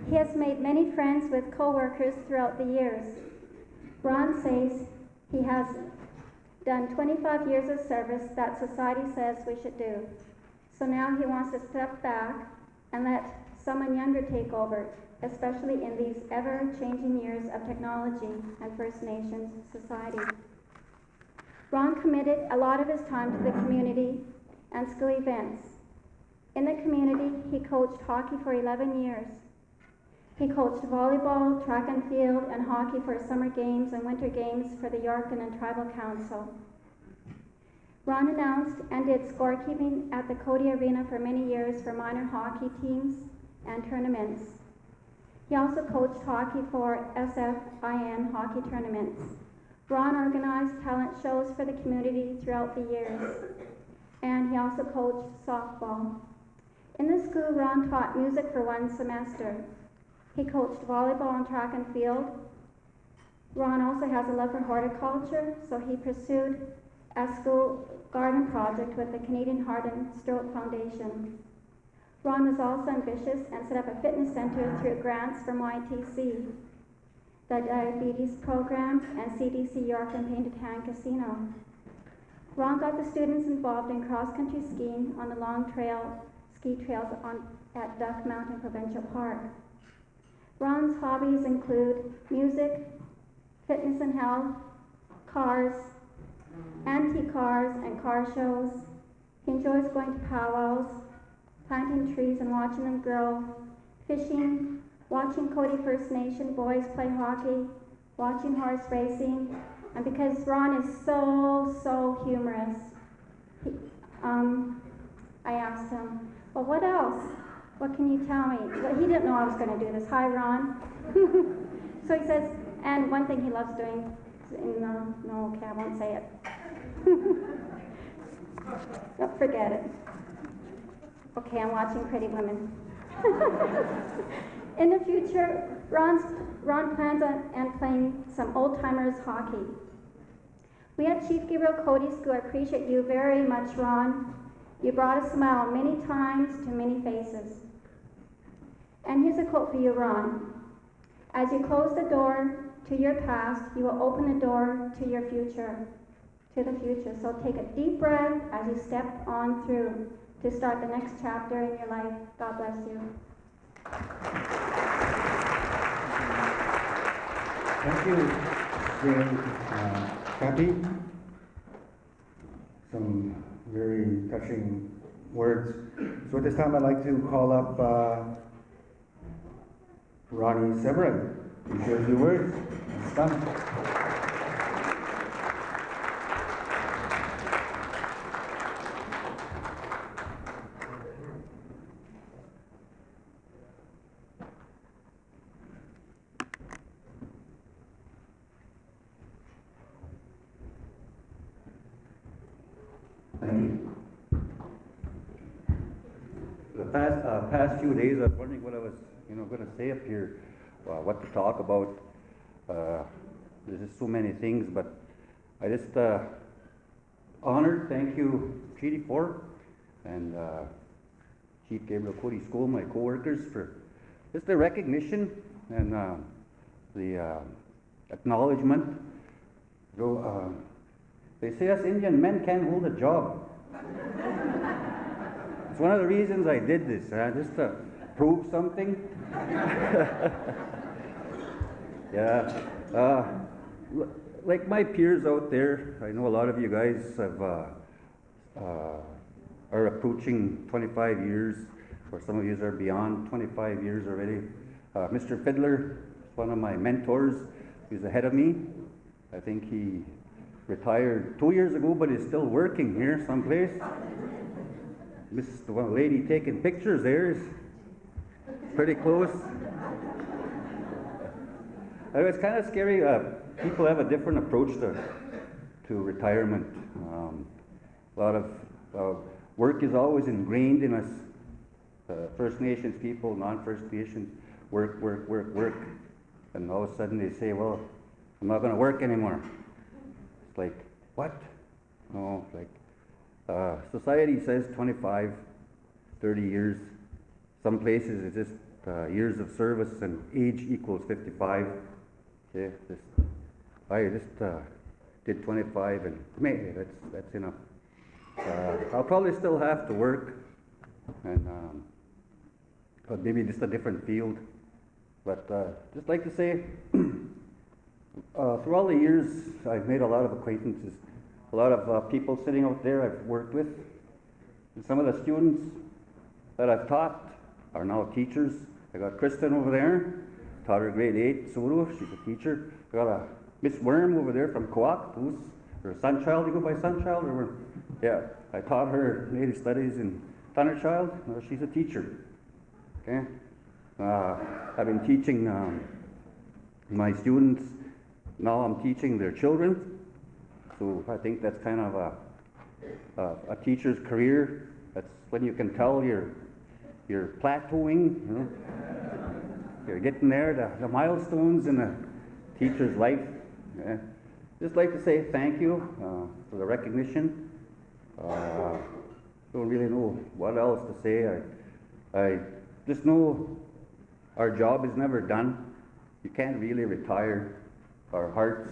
He has made many friends with co-workers throughout the years. Ron says he has done 25 years of service that society says we should do. So now he wants to step back and let someone younger take over, especially in these ever-changing years of technology and First Nations society. Ron committed a lot of his time to the community and school events. In the community, he coached hockey for 11 years. He coached volleyball, track and field, and hockey for summer games and winter games for the Yorkton and Tribal Council. Ron announced and did scorekeeping at the Cody Arena for many years for minor hockey teams and tournaments. He also coached hockey for SFIN hockey tournaments. Ron organized talent shows for the community throughout the years, and he also coached softball. In the school, Ron taught music for 1 semester. He coached volleyball and track and field. Ron also has a love for horticulture, so he pursued a school garden project with the Canadian Heart and Stroke Foundation. Ron was also ambitious and set up a fitness center through grants from YTC, the Diabetes Program, and CDC York and Painted Hand Casino. Ron got the students involved in cross-country skiing on the long trail ski trails at Duck Mountain Provincial Park. Ron's hobbies include music, fitness and health, cars, antique cars, and car shows. He enjoys going to powwows, planting trees and watching them grow, fishing, watching Cody First Nation boys play hockey, watching horse racing, and because Ron is so humorous, I asked him, well, what else? What can you tell me? Well, he didn't know I was going to do this. Hi, Ron. So he says, and one thing he loves doing, no, okay, I won't say it. Don't forget it. Okay, I'm watching Pretty Women. In the future, Ron plans on playing some old-timers hockey. We at Chief Gabriel Cody School appreciate you very much, Ron. You brought a smile many times to many faces. And here's a quote for you, Ron. As you close the door to your past, you will open the door to your future, to the future. So take a deep breath as you step on through to start the next chapter in your life. God bless you. Thank you, Kathy. Some very touching words. So at this time, I'd like to call up Ronnie Severin to share a few words. It's done. Thank you. The past few days, I was wondering what I was, going to say up here, what to talk about. There's just so many things, but I just honored, thank you, Treaty 4, and Chief Gabriel Cody School, my co-workers, for just the recognition and the acknowledgement. They say us Indian men can't hold a job. It's one of the reasons I did this, just to prove something. Yeah. Like my peers out there, I know a lot of you guys are approaching 25 years, or some of you are beyond 25 years already. Mr. Fiddler is one of my mentors. He's ahead of me. I think he retired 2 years ago, but is still working here someplace. The one lady taking pictures there is pretty close. It's kind of scary. People have a different approach to retirement. A lot of work is always ingrained in us. First Nations people, non-First Nations, work. And all of a sudden they say, well, I'm not going to work anymore. It's like, what? No, like, society says 25, 30 years. Some places it's just years of service and age equals 55. Okay, I just did 25 and maybe that's enough. I'll probably still have to work, and but maybe just a different field. But just like to say, through all the years, I've made a lot of acquaintances, a lot of people sitting out there I've worked with. And some of the students that I've taught are now teachers. I got Kristen over there, taught her grade 8, Suru, she's a teacher. I got a Miss Worm over there from Coak, who's her Sunchild. You go by Sunchild? Or yeah, I taught her Native Studies in Thunderchild. She's a teacher. Okay, I've been teaching my students. Now I'm teaching their children. So I think that's kind of a teacher's career. That's when you can tell you're plateauing. You know? You're getting there, the milestones in a teacher's life. Yeah. Just like to say thank you for the recognition. Don't really know what else to say. I just know our job is never done. You can't really retire. Our hearts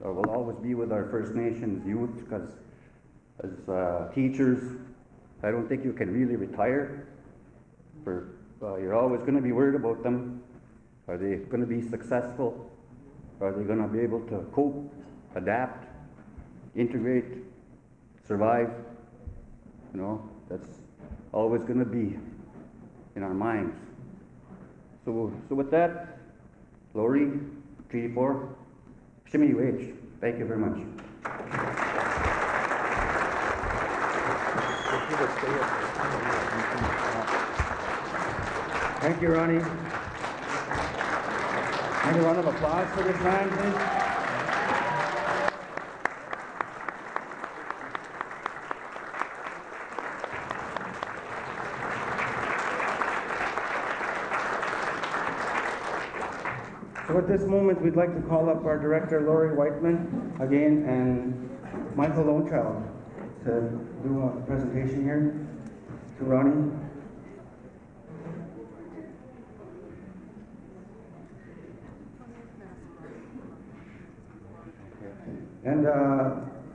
will always be with our First Nations youth, because as teachers, I don't think you can really retire. You're always going to be worried about them. Are they going to be successful? Are they going to be able to cope, adapt, integrate, survive? You know, that's always going to be in our minds. So with that, Lori, Treaty 4, Shimmy UH, thank you very much. Thank you, Ronnie. Can a round of applause for this man, please? So at this moment, we'd like to call up our director, Lori Whiteman, again, and Michael Lonechild to do a presentation here to Ronnie. And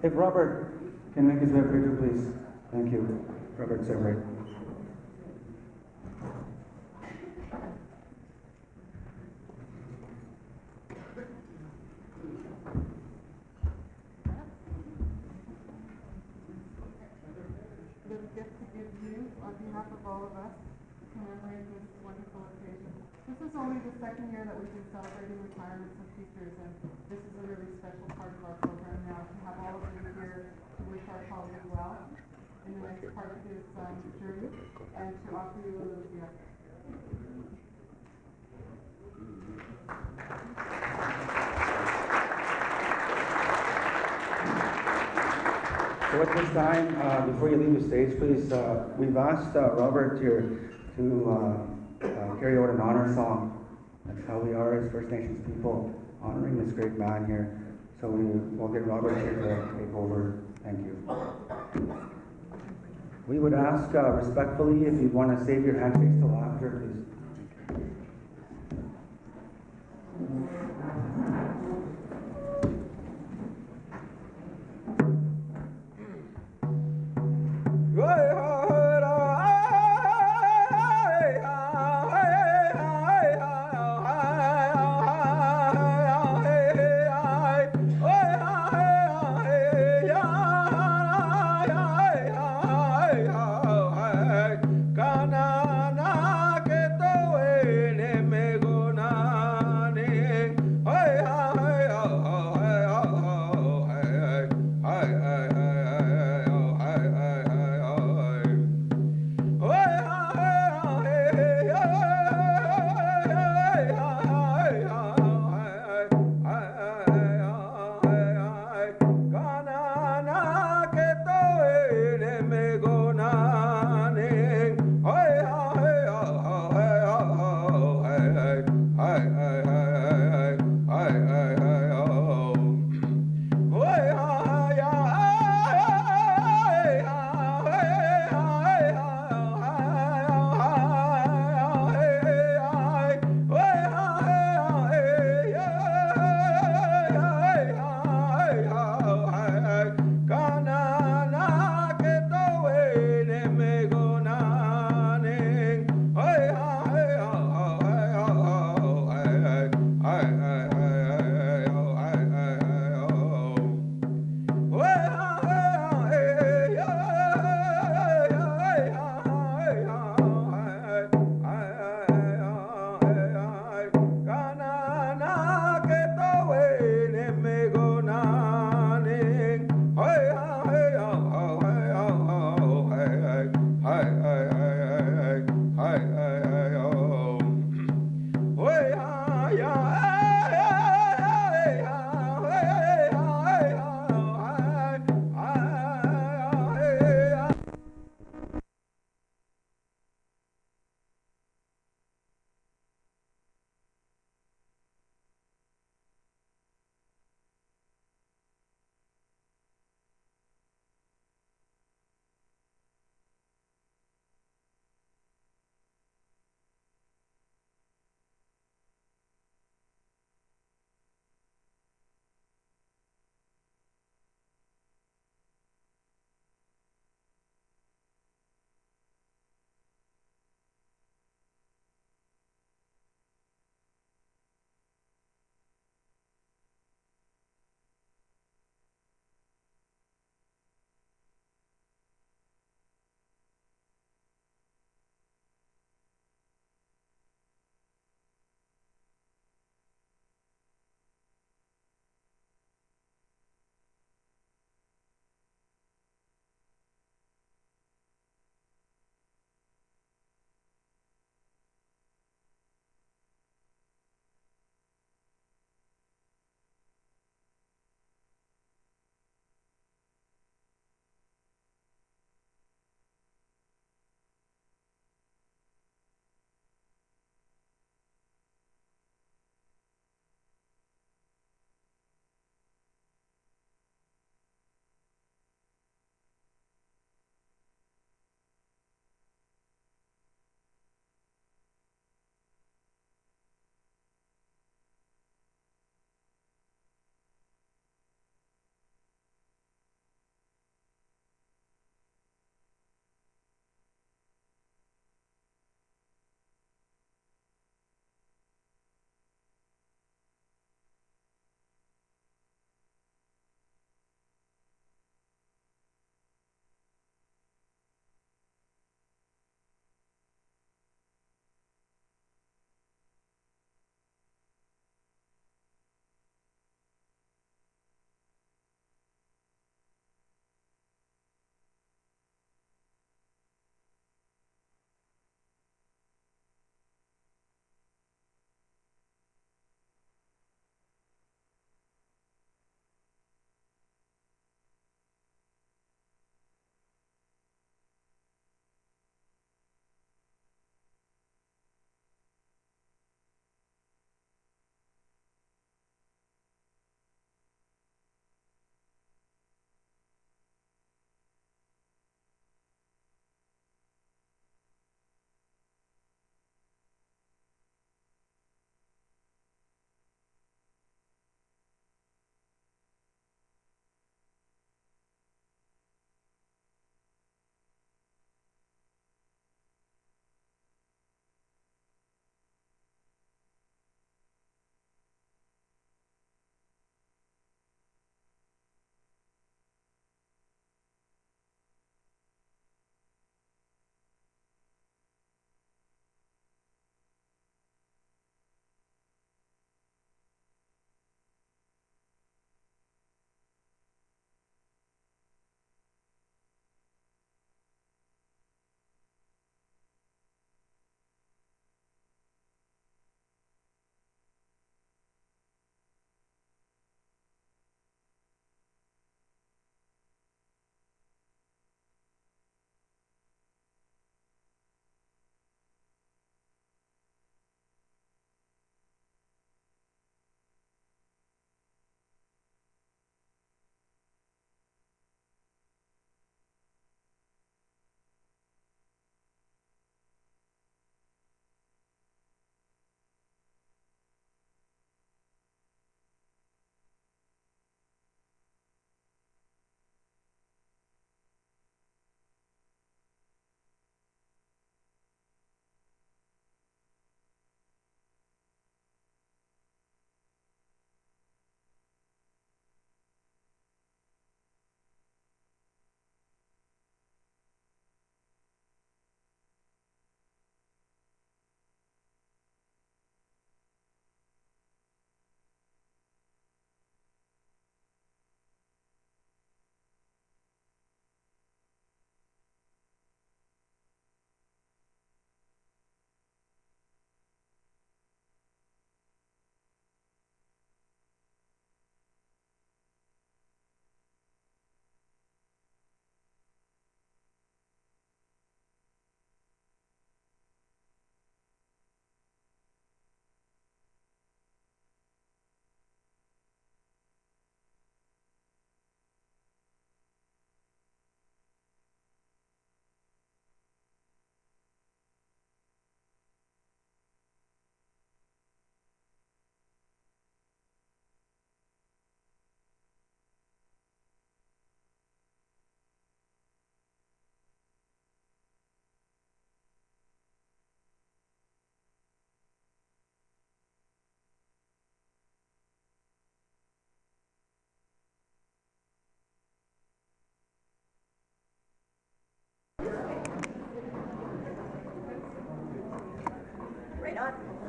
if Robert can make his way up here too, please. Thank you, Robert Severay. This gift to give you on behalf of all of us to commemorate this wonderful occasion. This is only the second year that we've been celebrating retirements of teachers, and this is a really special part of our program now to have all of you here to wish our colleagues well in the next part of his journey, and to offer you a little gift. So at this time, before you leave the stage, please, we've asked Robert here to carry out an honor song. That's how we are as First Nations people, honoring this great man here. So we'll get Robert here to take over. Thank you. We would ask respectfully if you'd want to save your handshakes till after, please. Hey,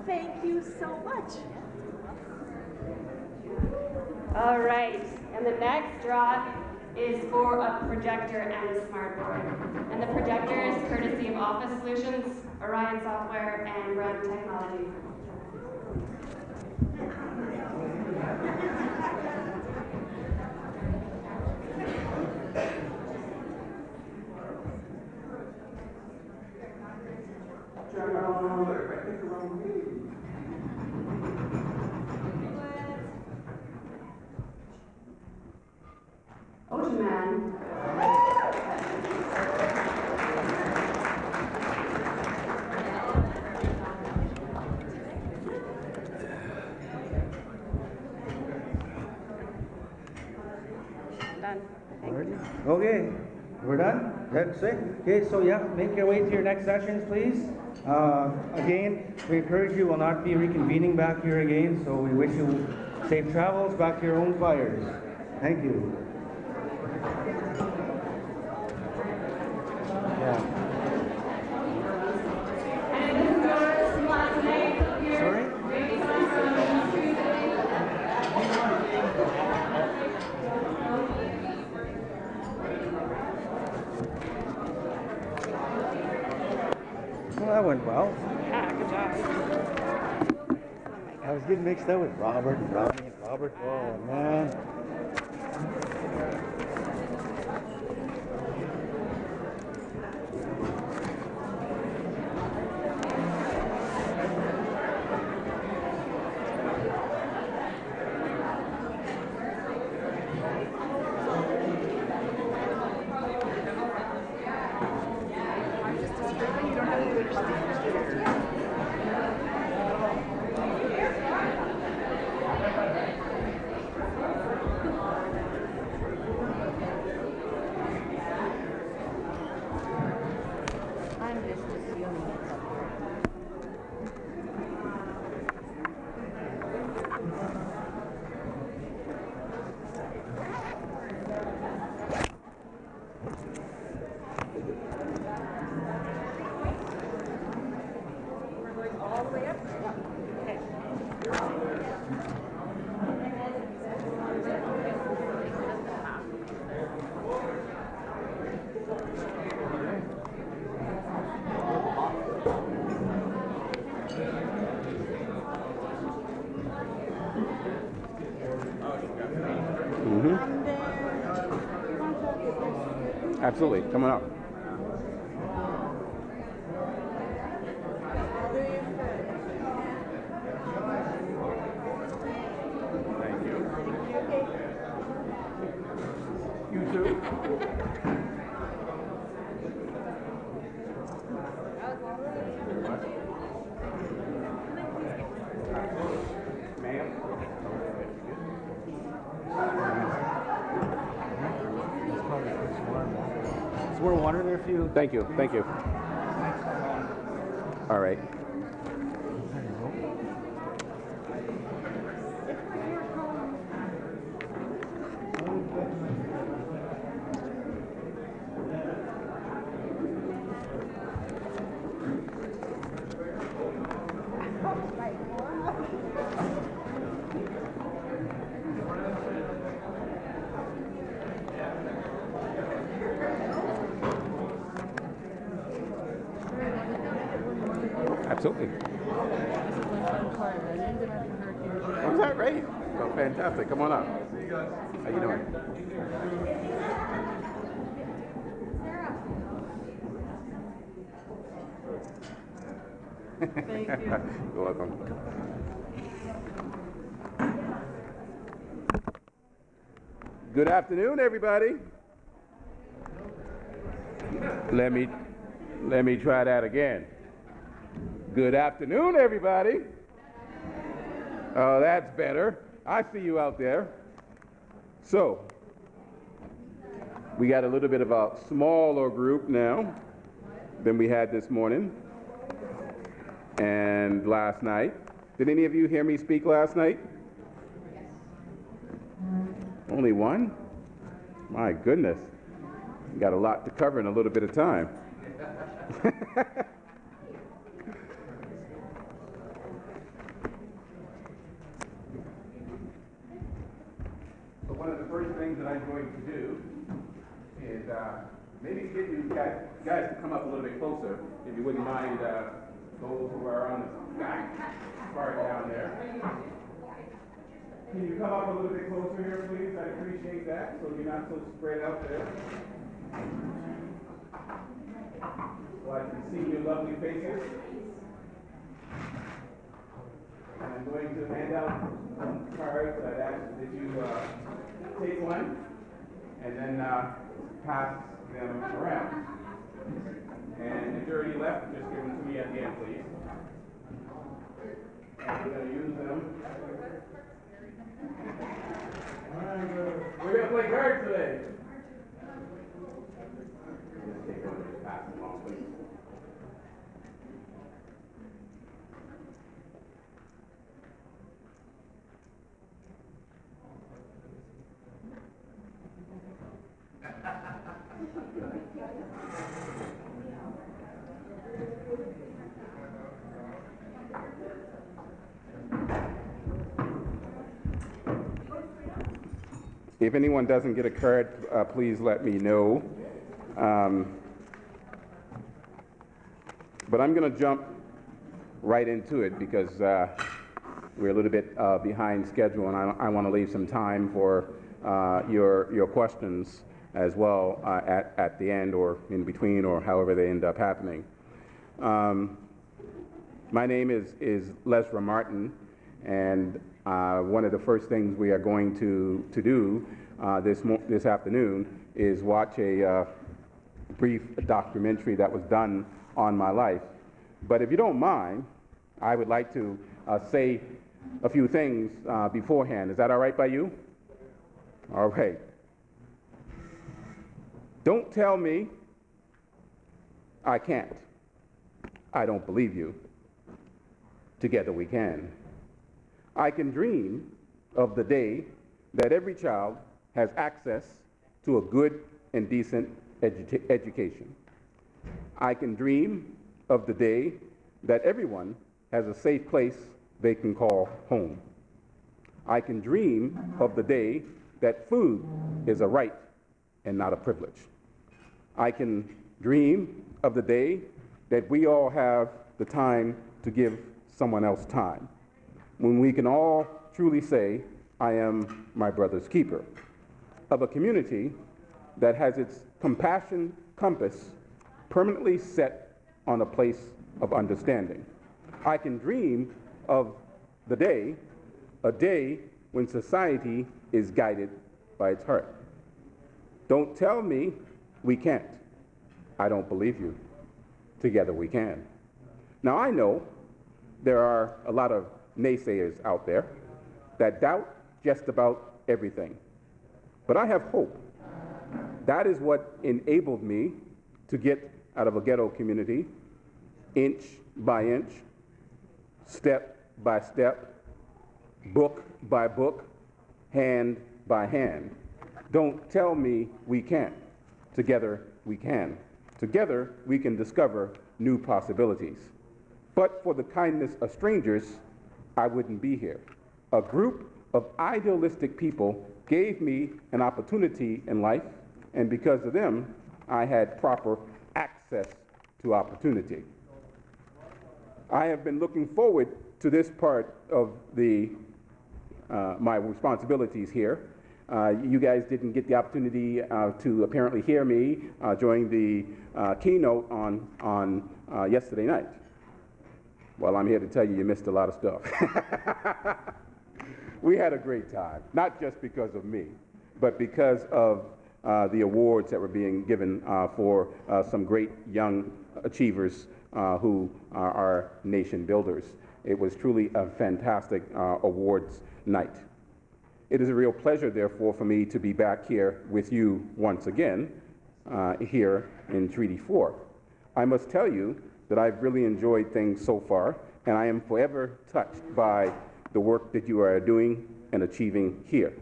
Thank you so much. All right, and the next draw is for a projector and a smart board. And the projector is courtesy of Office Solutions, Orion Software, and REM Technology. Ocean Man. Done. Okay, we're done? That's it? Okay, so yeah, make your way to your next sessions, please. Again, we encourage you will not be reconvening back here again, so we wish you safe travels back to your own fires. Thank you. Well, that went well. Yeah, good job. I was getting mixed up with Robert and Ronnie and Robert. Oh, man. Absolutely, coming up. Thank you. You too. Is there water there for you? Thank you, thank you. All right. Absolutely. Was that right? Oh, fantastic. Come on up. How you doing? Thank you. You're welcome. Good afternoon, everybody. Let me try that again. Good afternoon, everybody. Oh, that's better. I see you out there. So, we got a little bit of a smaller group now than we had this morning and last night. Did any of you hear me speak last night? Only one? My goodness. We got a lot to cover in a little bit of time. things that I'm going to do is maybe get you guys to come up a little bit closer, if you wouldn't mind, those who are on the back part down there. Can you come up a little bit closer here, please? I appreciate that, so you're not so spread out there. So I can see your lovely faces. And I'm going to hand out some cards. I'd ask that you take one and then pass them around. And if you're already left, just give them to me at the end, please. And we're going to use them. We're going to play cards today. Just take one and pass them along, please. If anyone doesn't get a card, please let me know. But I'm going to jump right into it because we're a little bit behind schedule, and I want to leave some time for your questions as well at the end or in between or however they end up happening. My name is Lesra Martin, and one of the first things we are going to do this afternoon is watch a brief documentary that was done on my life. But if you don't mind, I would like to say a few things beforehand. Is that all right by you? All right. Don't tell me I can't. I don't believe you. Together we can. I can dream of the day that every child has access to a good and decent education. I can dream of the day that everyone has a safe place they can call home. I can dream of the day that food is a right and not a privilege. I can dream of the day that we all have the time to give someone else time, when we can all truly say, I am my brother's keeper, of a community that has its compassion compass permanently set on a place of understanding. I can dream of the day, a day when society is guided by its heart. Don't tell me we can't. I don't believe you. Together we can. Now I know there are a lot of naysayers out there that doubt just about everything. But I have hope. That is what enabled me to get out of a ghetto community, inch by inch, step by step, book by book, hand by hand. Don't tell me we can't. Together we can. Together we can discover new possibilities. But for the kindness of strangers, I wouldn't be here. A group of idealistic people gave me an opportunity in life, and because of them, I had proper access to opportunity. I have been looking forward to this part of my responsibilities here. You guys didn't get the opportunity to apparently hear me during the keynote on yesterday night. Well, I'm here to tell you, you missed a lot of stuff. We had a great time, not just because of me, but because of the awards that were being given for some great young achievers who are our nation builders. It was truly a fantastic awards night. It is a real pleasure, therefore, for me to be back here with you once again here in Treaty 4. I must tell you that I've really enjoyed things so far, and I am forever touched by the work that you are doing and achieving here.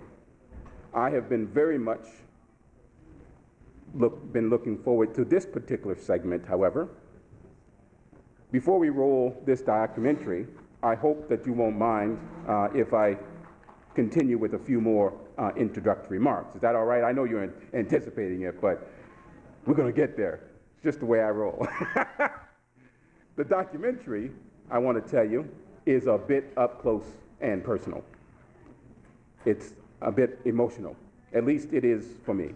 I have been very much looking forward to this particular segment, however. Before we roll this documentary, I hope that you won't mind if I continue with a few more introductory remarks. Is that all right? I know you're anticipating it, but we're going to get there. It's just the way I roll. The documentary, I want to tell you, is a bit up close and personal. It's a bit emotional. At least it is for me.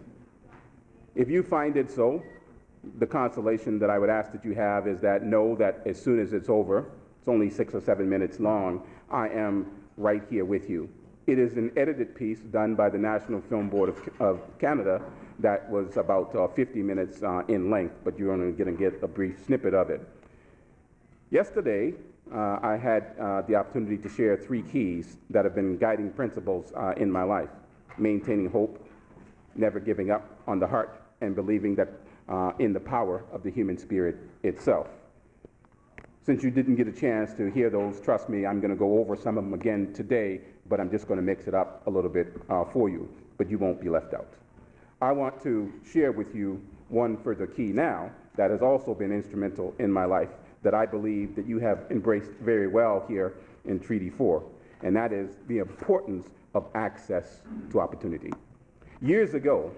If you find it so, the consolation that I would ask that you have is that know that as soon as it's over, it's only 6 or 7 minutes long, I am right here with you. It is an edited piece done by the National Film Board of Canada that was about 50 minutes in length, but you're only going to get a brief snippet of it. Yesterday, I had the opportunity to share 3 keys that have been guiding principles in my life: maintaining hope, never giving up on the heart, and believing that in the power of the human spirit itself. Since you didn't get a chance to hear those, trust me, I'm going to go over some of them again today, but I'm just going to mix it up a little bit for you, but you won't be left out. I want to share with you one further key now that has also been instrumental in my life, that I believe that you have embraced very well here in Treaty 4, and that is the importance of access to opportunity. Years ago,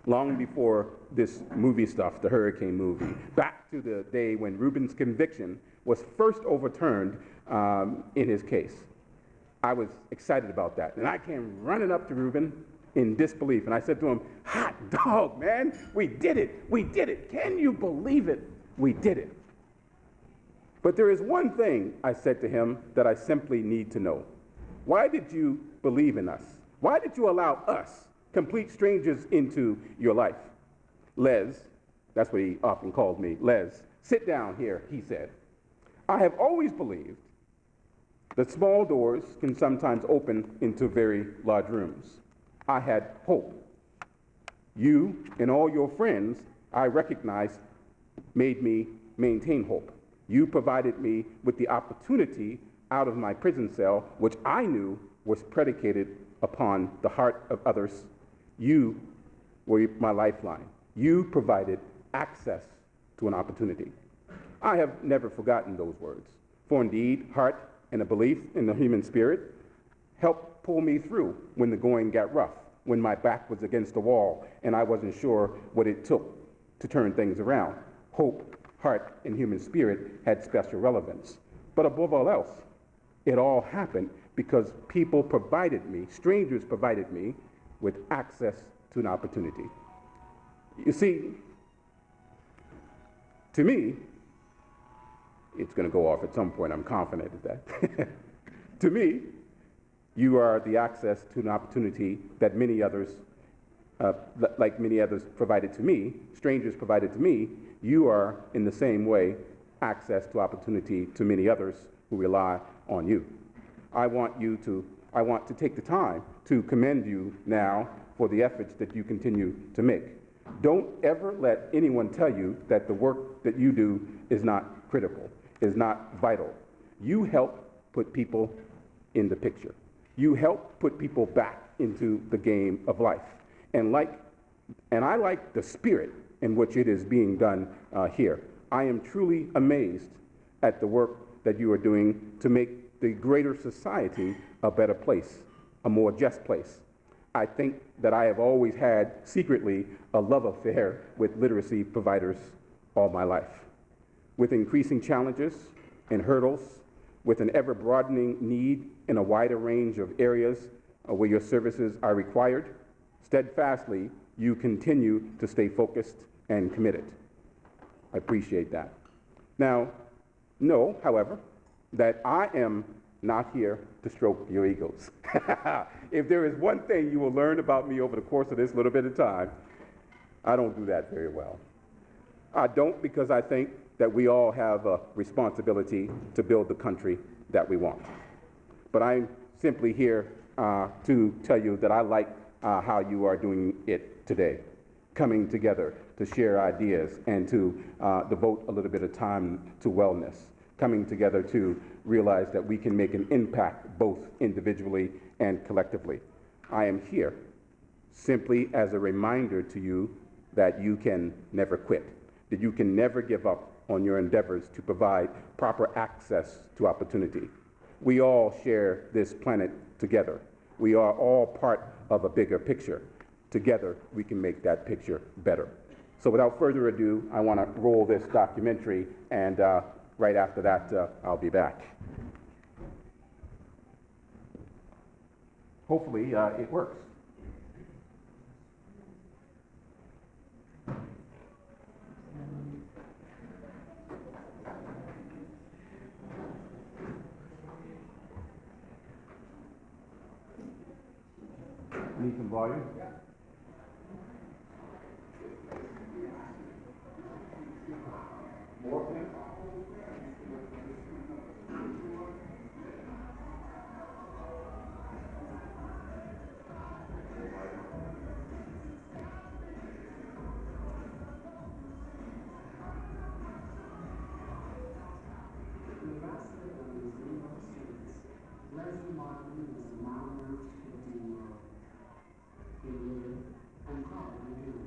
long before this movie stuff, the Hurricane movie, back to the day when Reuben's conviction was first overturned in his case, I was excited about that. And I came running up to Reuben in disbelief, and I said to him, "Hot dog, man, we did it, we did it. Can you believe it? We did it." But there is one thing, I said to him, that I simply need to know. Why did you believe in us? Why did you allow us, complete strangers, into your life? Les, that's what he often called me, Les, sit down here, he said. I have always believed that small doors can sometimes open into very large rooms. I had hope. You and all your friends, I recognized, made me maintain hope. You provided me with the opportunity out of my prison cell, which I knew was predicated upon the heart of others. You were my lifeline. You provided access to an opportunity. I have never forgotten those words, for indeed, heart and a belief in the human spirit helped pull me through when the going got rough, when my back was against the wall and I wasn't sure what it took to turn things around. Hope, heart, and human spirit had special relevance. But above all else, it all happened because people provided me, strangers provided me, with access to an opportunity. You see, to me, it's going to go off at some point, I'm confident of that. To me, you are the access to an opportunity that many others, like many others provided to me, strangers provided to me. You are, in the same way, access to opportunity to many others who rely on you. I want to take the time to commend you now for the efforts that you continue to make. Don't ever let anyone tell you that the work that you do is not critical, is not vital. You help put people in the picture. You help put people back into the game of life. And I like the spirit in which it is being done here. I am truly amazed at the work that you are doing to make the greater society a better place, a more just place. I think that I have always had secretly a love affair with literacy providers all my life. With increasing challenges and hurdles, with an ever-broadening need in a wider range of areas where your services are required, steadfastly, you continue to stay focused and committed. I appreciate that. Now, know, however, that I am not here to stroke your egos. If there is one thing you will learn about me over the course of this little bit of time, I don't do that very well. I don't, because I think that we all have a responsibility to build the country that we want. But I'm simply here to tell you that I like how you are doing it today, coming together to share ideas and to devote a little bit of time to wellness, coming together to realize that we can make an impact both individually and collectively. I am here simply as a reminder to you that you can never quit, that you can never give up on your endeavors to provide proper access to opportunity. We all share this planet together. We are all part of a bigger picture. Together, we can make that picture better. So without further ado, I want to roll this documentary, and right after that, I'll be back. Hopefully, it works. Need some volume? More, please. Leslie Martin was a Mount 15-year-old. He lived and probably knew.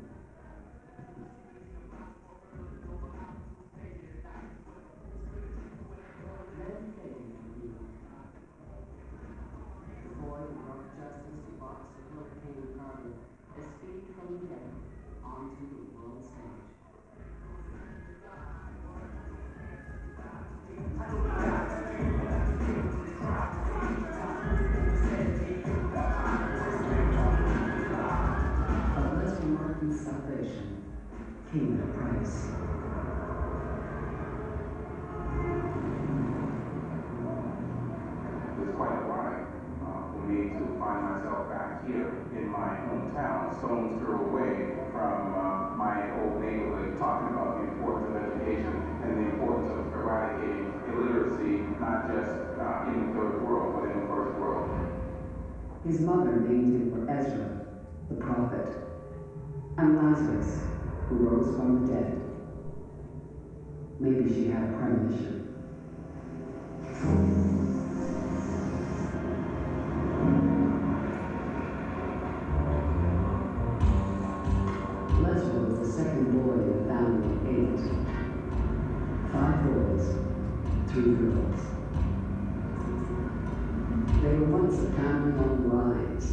Then came the boy who brought justice to Boxer Hurricane Carter escaped from death onto the world stage. Salvation came at a price. It's quite ironic for me to find myself back here in my hometown, stone's throw away from my old neighborhood, talking about the importance of education and the importance of eradicating illiteracy, not just in the third world, but in the first world. His mother named him for Ezra, the prophet, and Lazarus, who rose from the dead. Maybe she had a premonition. Leslie was the second boy in a family of 8. 5 boys, 3 girls. They were once a family on the rise.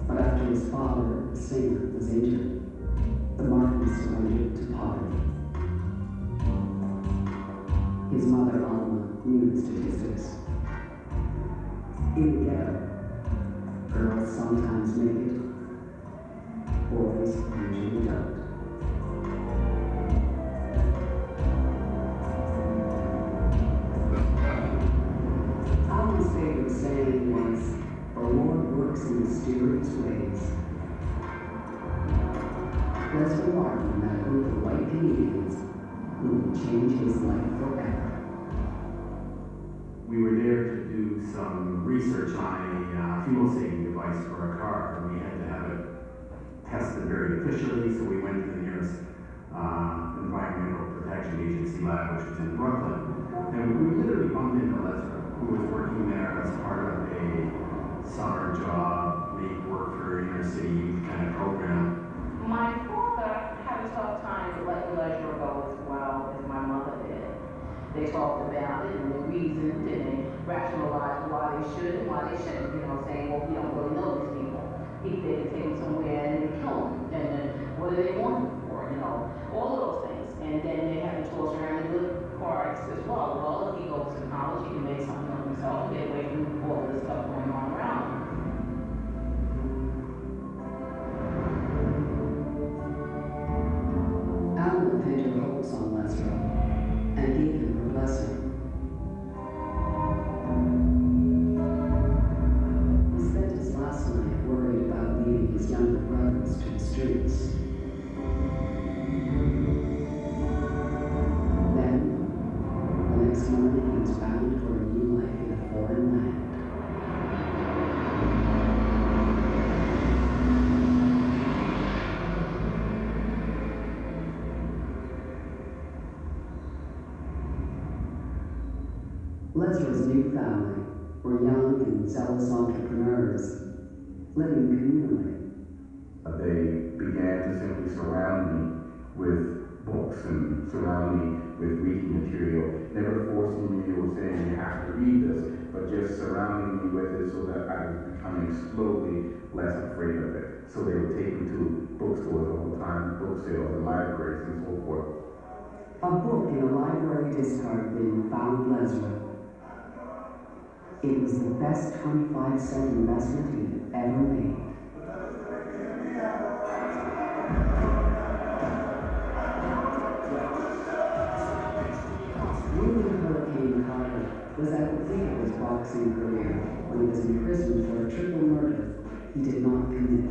But after his father, the singer, was injured, the Martins surrendered to poverty. His mother, Alma, knew the statistics. In the ghetto, girls sometimes make it, boys usually don't. Alma's favorite saying was, "The Lord works in mysterious ways." Leslie Martin met a group of white Canadians who would change his life forever. We were there to do some research on a fuel saving device for a car, and we had to have it tested very officially, so we went to the nearest Environmental Protection Agency lab, which was in Brooklyn. And we literally bumped into Leslie, who was working there as part of a summer job, make work for inner city youth kind of program. My father had a tough time letting leisure go as well as my mother did. They talked about it and they reasoned and they rationalized why they should and why they shouldn't, saying, well, we don't really know these people. They could take them somewhere and they kill them. And then what do they want them for, all of those things. And then they had to toss around the good parts as well. Well, if he goes to college, he can make something of himself and get away from all of the stuff going on around him. Alma pinned her hopes on Leslie and gave him her blessing. He spent his last night worried about leaving his younger brothers to the streets. Then, the next morning, he was bound for a new life in a foreign land. Leslie's new family were young and zealous entrepreneurs living communally. They began to simply surround me with books and surround me with reading material, never forcing me or saying you have to read this, but just surrounding me with it it so that I was becoming slowly less afraid of it. So they would take me to bookstores all the time, book sales and libraries and so forth. A book in a library discard bin found Lesra. It was the best 25-cent investment he'd ever made. William Hurricane Carter was at the peak of his boxing career when he was imprisoned for a triple murder he did not commit.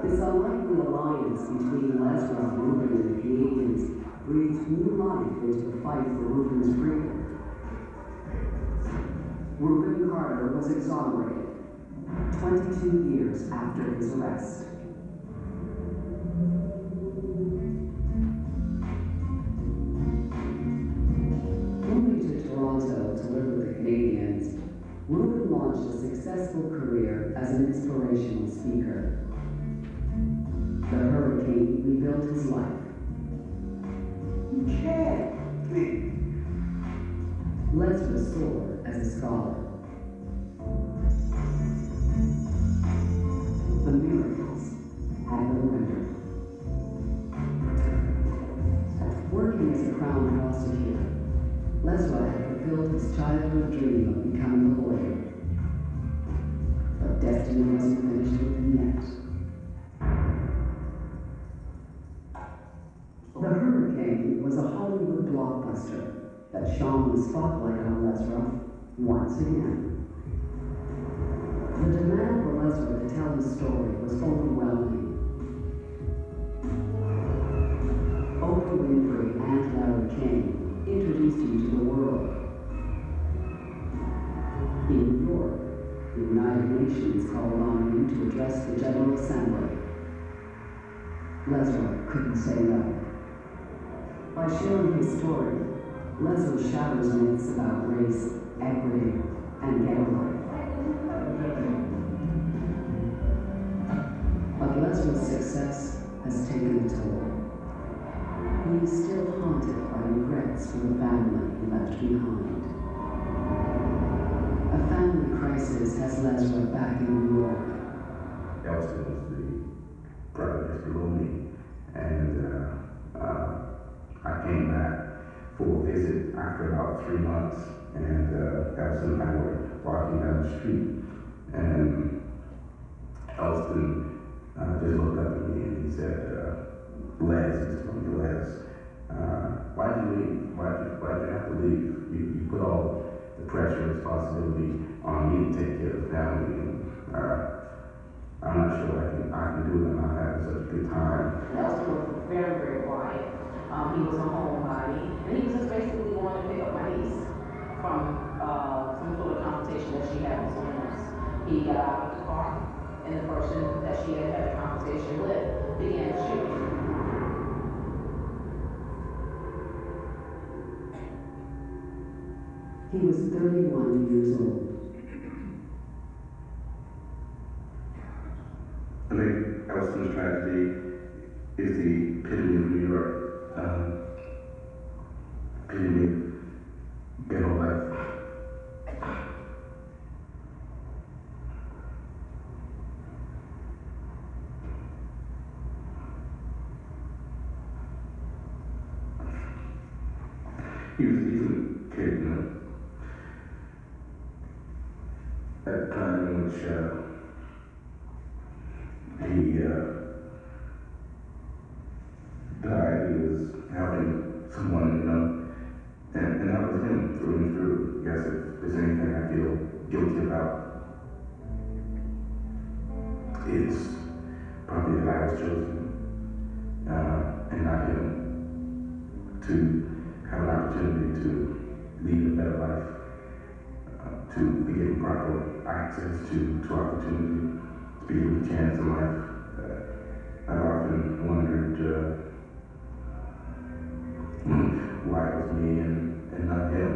This unlikely alliance between Lesra, Reuben, and the Canadians breathed new life into the fight for Reuben's freedom. Reuben Carter was exonerated 22 years after his arrest. Moving to Toronto to live with the Canadians, Reuben launched a successful career as an inspirational speaker. The hurricane rebuilt his life. You can't be. Lesra soared as a scholar. The miracles had been rendered. Working as a crown prosecutor, Lesra had fulfilled his childhood dream of becoming a lawyer. But destiny wasn't finished with him yet. The Hurricane was a Hollywood blockbuster that shone the spotlight on Lesra once again. The demand for Lesra to tell his story was overwhelming. Oprah Winfrey and Larry King introduced him to the world. In New York, the United Nations called on him to address the General Assembly. Lesra couldn't say no. By sharing his story, Lesra shatters myths about race, equity, and ghetto life. But Lesra's success has taken a toll. He is still haunted by regrets for the family he left behind. A family crisis has Lesra back in New York. Elston was the brother just below me, and I came back for a visit after about 3 months, and Elston and I were walking down the street, and Elston just looked up at me and he said, Les, he told me, Les, why'd you leave? Why'd you have to leave? You put all the pressure and responsibility on me to take care of the family, and I'm not sure I can do it and not having such a good time. Elston was very, very quiet. He was a homebody, and he was just basically going to pick up my niece from some sort of conversation that she had with someone else. He got out of the car, and the person that she had had a conversation with began to shoot him. He was 31 years old. I think Elston's tragedy is the epitome of New York. Epitome of ghetto life. He was a decent kid, you know. At the time in which he died, he was helping someone, you know, and that was him through and through. I guess if there's anything I feel guilty about, it's probably that I was chosen, and not him, to have an opportunity to lead a better life, to be given proper access to opportunity, to be given a chance in life. I've often wondered why it was me and not him.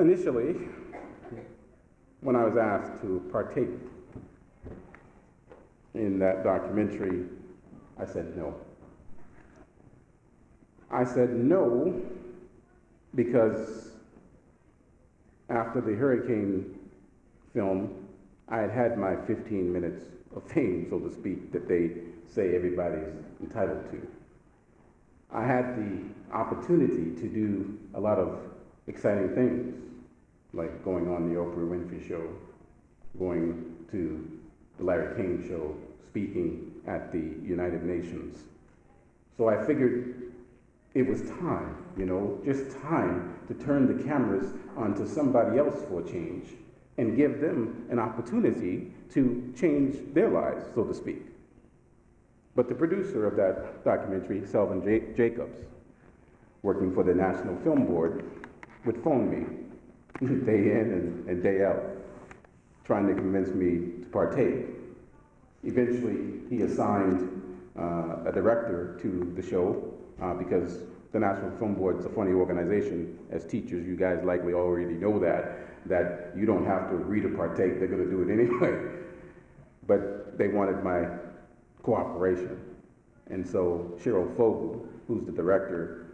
Initially, when I was asked to partake in that documentary, I said no. I said no because after the hurricane film, I had had my 15 minutes of fame, so to speak, that they say everybody's entitled to. I had the opportunity to do a lot of exciting things, like going on the Oprah Winfrey Show, going to the Larry King Show, speaking at the United Nations. So I figured it was time, just time to turn the cameras onto somebody else for a change and give them an opportunity to change their lives, so to speak. But the producer of that documentary, Selvin Jacobs, working for the National Film Board, would phone me day in and day out, trying to convince me to partake. Eventually, he assigned a director to the show because the National Film Board is a funny organization. As teachers, you guys likely already know that you don't have to agree to partake, they're going to do it anyway. But they wanted my cooperation. And so Cheryl Fogle, who's the director,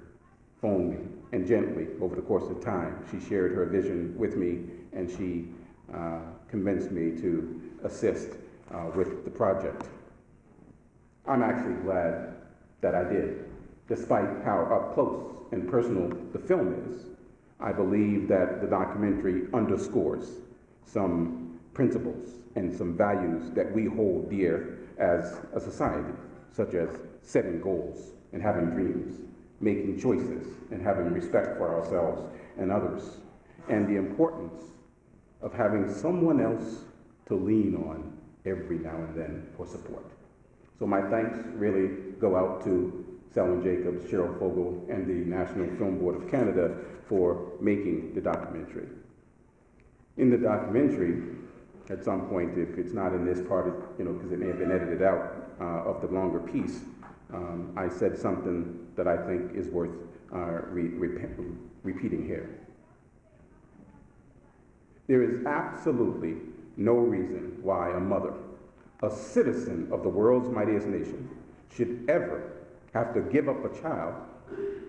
phoned me, and gently, over the course of time, she shared her vision with me, and she convinced me to assist with the project. I'm actually glad that I did. Despite how up close and personal the film is, I believe that the documentary underscores some principles and some values that we hold dear as a society, such as setting goals and having dreams, making choices and having respect for ourselves and others, and the importance of having someone else to lean on every now and then for support. So my thanks really go out to Selvin Jacobs, Cheryl Fogle, and the National Film Board of Canada for making the documentary. In the documentary, at some point, if it's not in this part, because it may have been edited out of the longer piece, I said something that I think is worth repeating here. There is absolutely no reason why a mother, a citizen of the world's mightiest nation, should ever have to give up a child,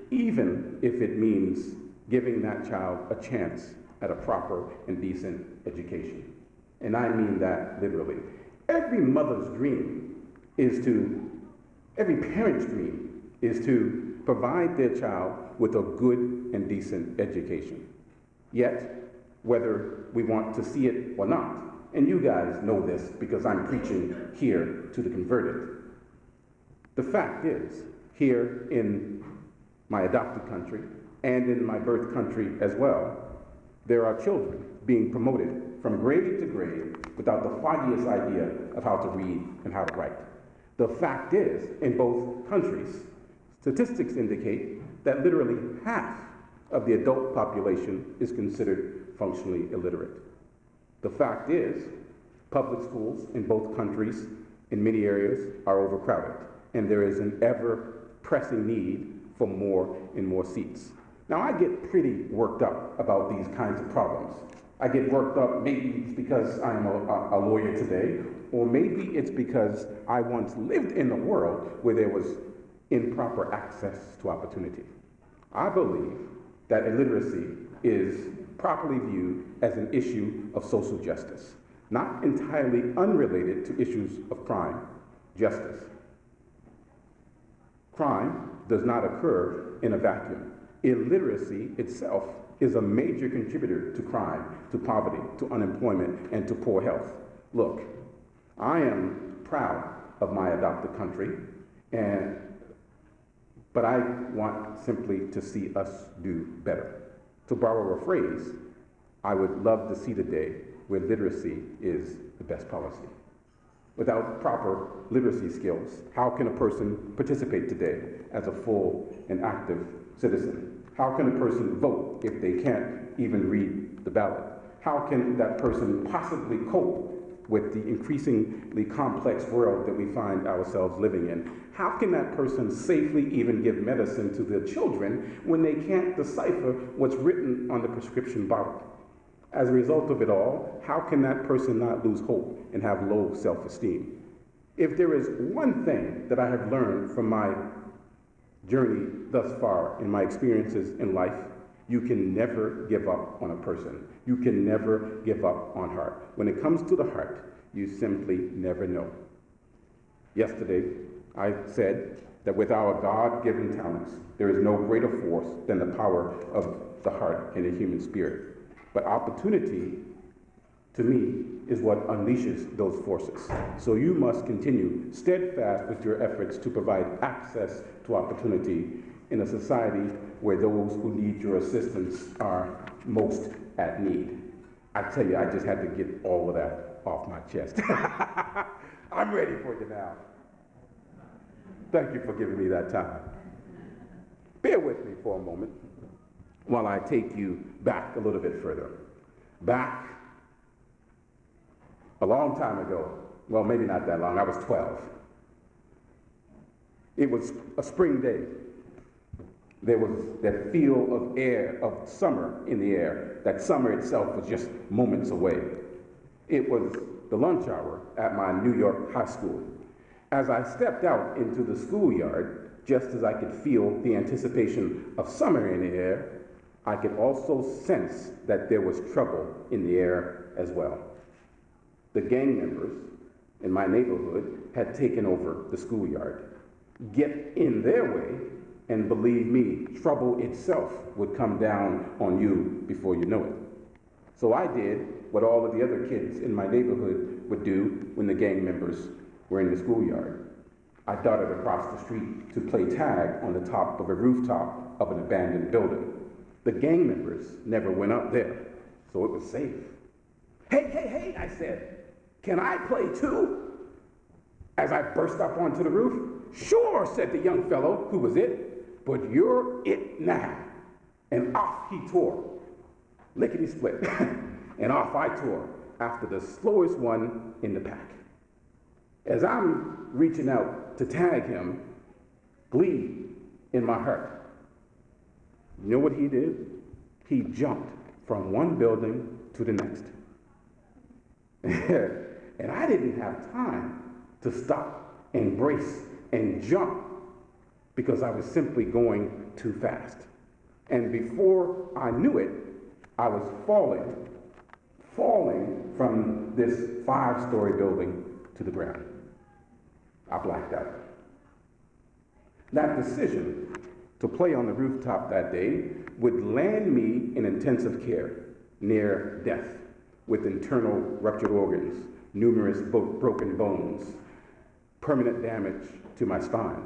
even if it means giving that child a chance at a proper and decent education. And I mean that literally. Every mother's dream every parent's dream is to provide their child with a good and decent education. Yet, whether we want to see it or not, and you guys know this because I'm preaching here to the converted, the fact is, here in my adopted country and in my birth country as well, there are children being promoted from grade to grade without the foggiest idea of how to read and how to write. The fact is, in both countries, statistics indicate that literally half of the adult population is considered functionally illiterate. The fact is, public schools in both countries in many areas are overcrowded, and there is an ever-pressing need for more and more seats. Now, I get pretty worked up about these kinds of problems. I get worked up, maybe it's because I'm a lawyer today, or maybe it's because I once lived in a world where there was improper access to opportunity. I believe that illiteracy is properly viewed as an issue of social justice, not entirely unrelated to issues of crime, justice. Crime does not occur in a vacuum. Illiteracy itself is a major contributor to crime, to poverty, to unemployment, and to poor health. Look, I am proud of my adopted country, but I want simply to see us do better. To borrow a phrase, I would love to see the day where literacy is the best policy. Without proper literacy skills, how can a person participate today as a full and active citizen? How can a person vote if they can't even read the ballot? How can that person possibly cope with the increasingly complex world that we find ourselves living in? How can that person safely even give medicine to their children when they can't decipher what's written on the prescription bottle? As a result of it all, how can that person not lose hope and have low self-esteem? If there is one thing that I have learned from my journey thus far in my experiences in life, you can never give up on a person. You can never give up on heart. When it comes to the heart, you simply never know. Yesterday, I said that with our God-given talents, there is no greater force than the power of the heart and the human spirit. But opportunity, to me, is what unleashes those forces. So you must continue steadfast with your efforts to provide access to opportunity in a society where those who need your assistance are most at need. I tell you, I just had to get all of that off my chest. I'm ready for you now. Thank you for giving me that time. Bear with me for a moment while I take you back a little bit further. Back a long time ago, well, maybe not that long, I was 12. It was a spring day. There was that feel of air, of summer in the air. That summer itself was just moments away. It was the lunch hour at my New York high school. As I stepped out into the schoolyard, just as I could feel the anticipation of summer in the air, I could also sense that there was trouble in the air as well. The gang members in my neighborhood had taken over the schoolyard. Get in their way, and believe me, trouble itself would come down on you before you know it. So I did what all of the other kids in my neighborhood would do when the gang members were in the schoolyard. I darted across the street to play tag on the top of a rooftop of an abandoned building. The gang members never went up there, so it was safe. Hey, I said, can I play too? As I burst up onto the roof, sure, said the young fellow who was it, but you're it now. And off he tore, lickety-split, and off I tore after the slowest one in the pack. As I'm reaching out to tag him, glee in my heart, you know what he did? He jumped from one building to the next. And I didn't have time to stop and brace and jump because I was simply going too fast. And before I knew it, I was falling from this 5-story building to the ground. I blacked out. That decision to play on the rooftop that day would land me in intensive care near death with internal ruptured organs, numerous broken bones, permanent damage to my spine.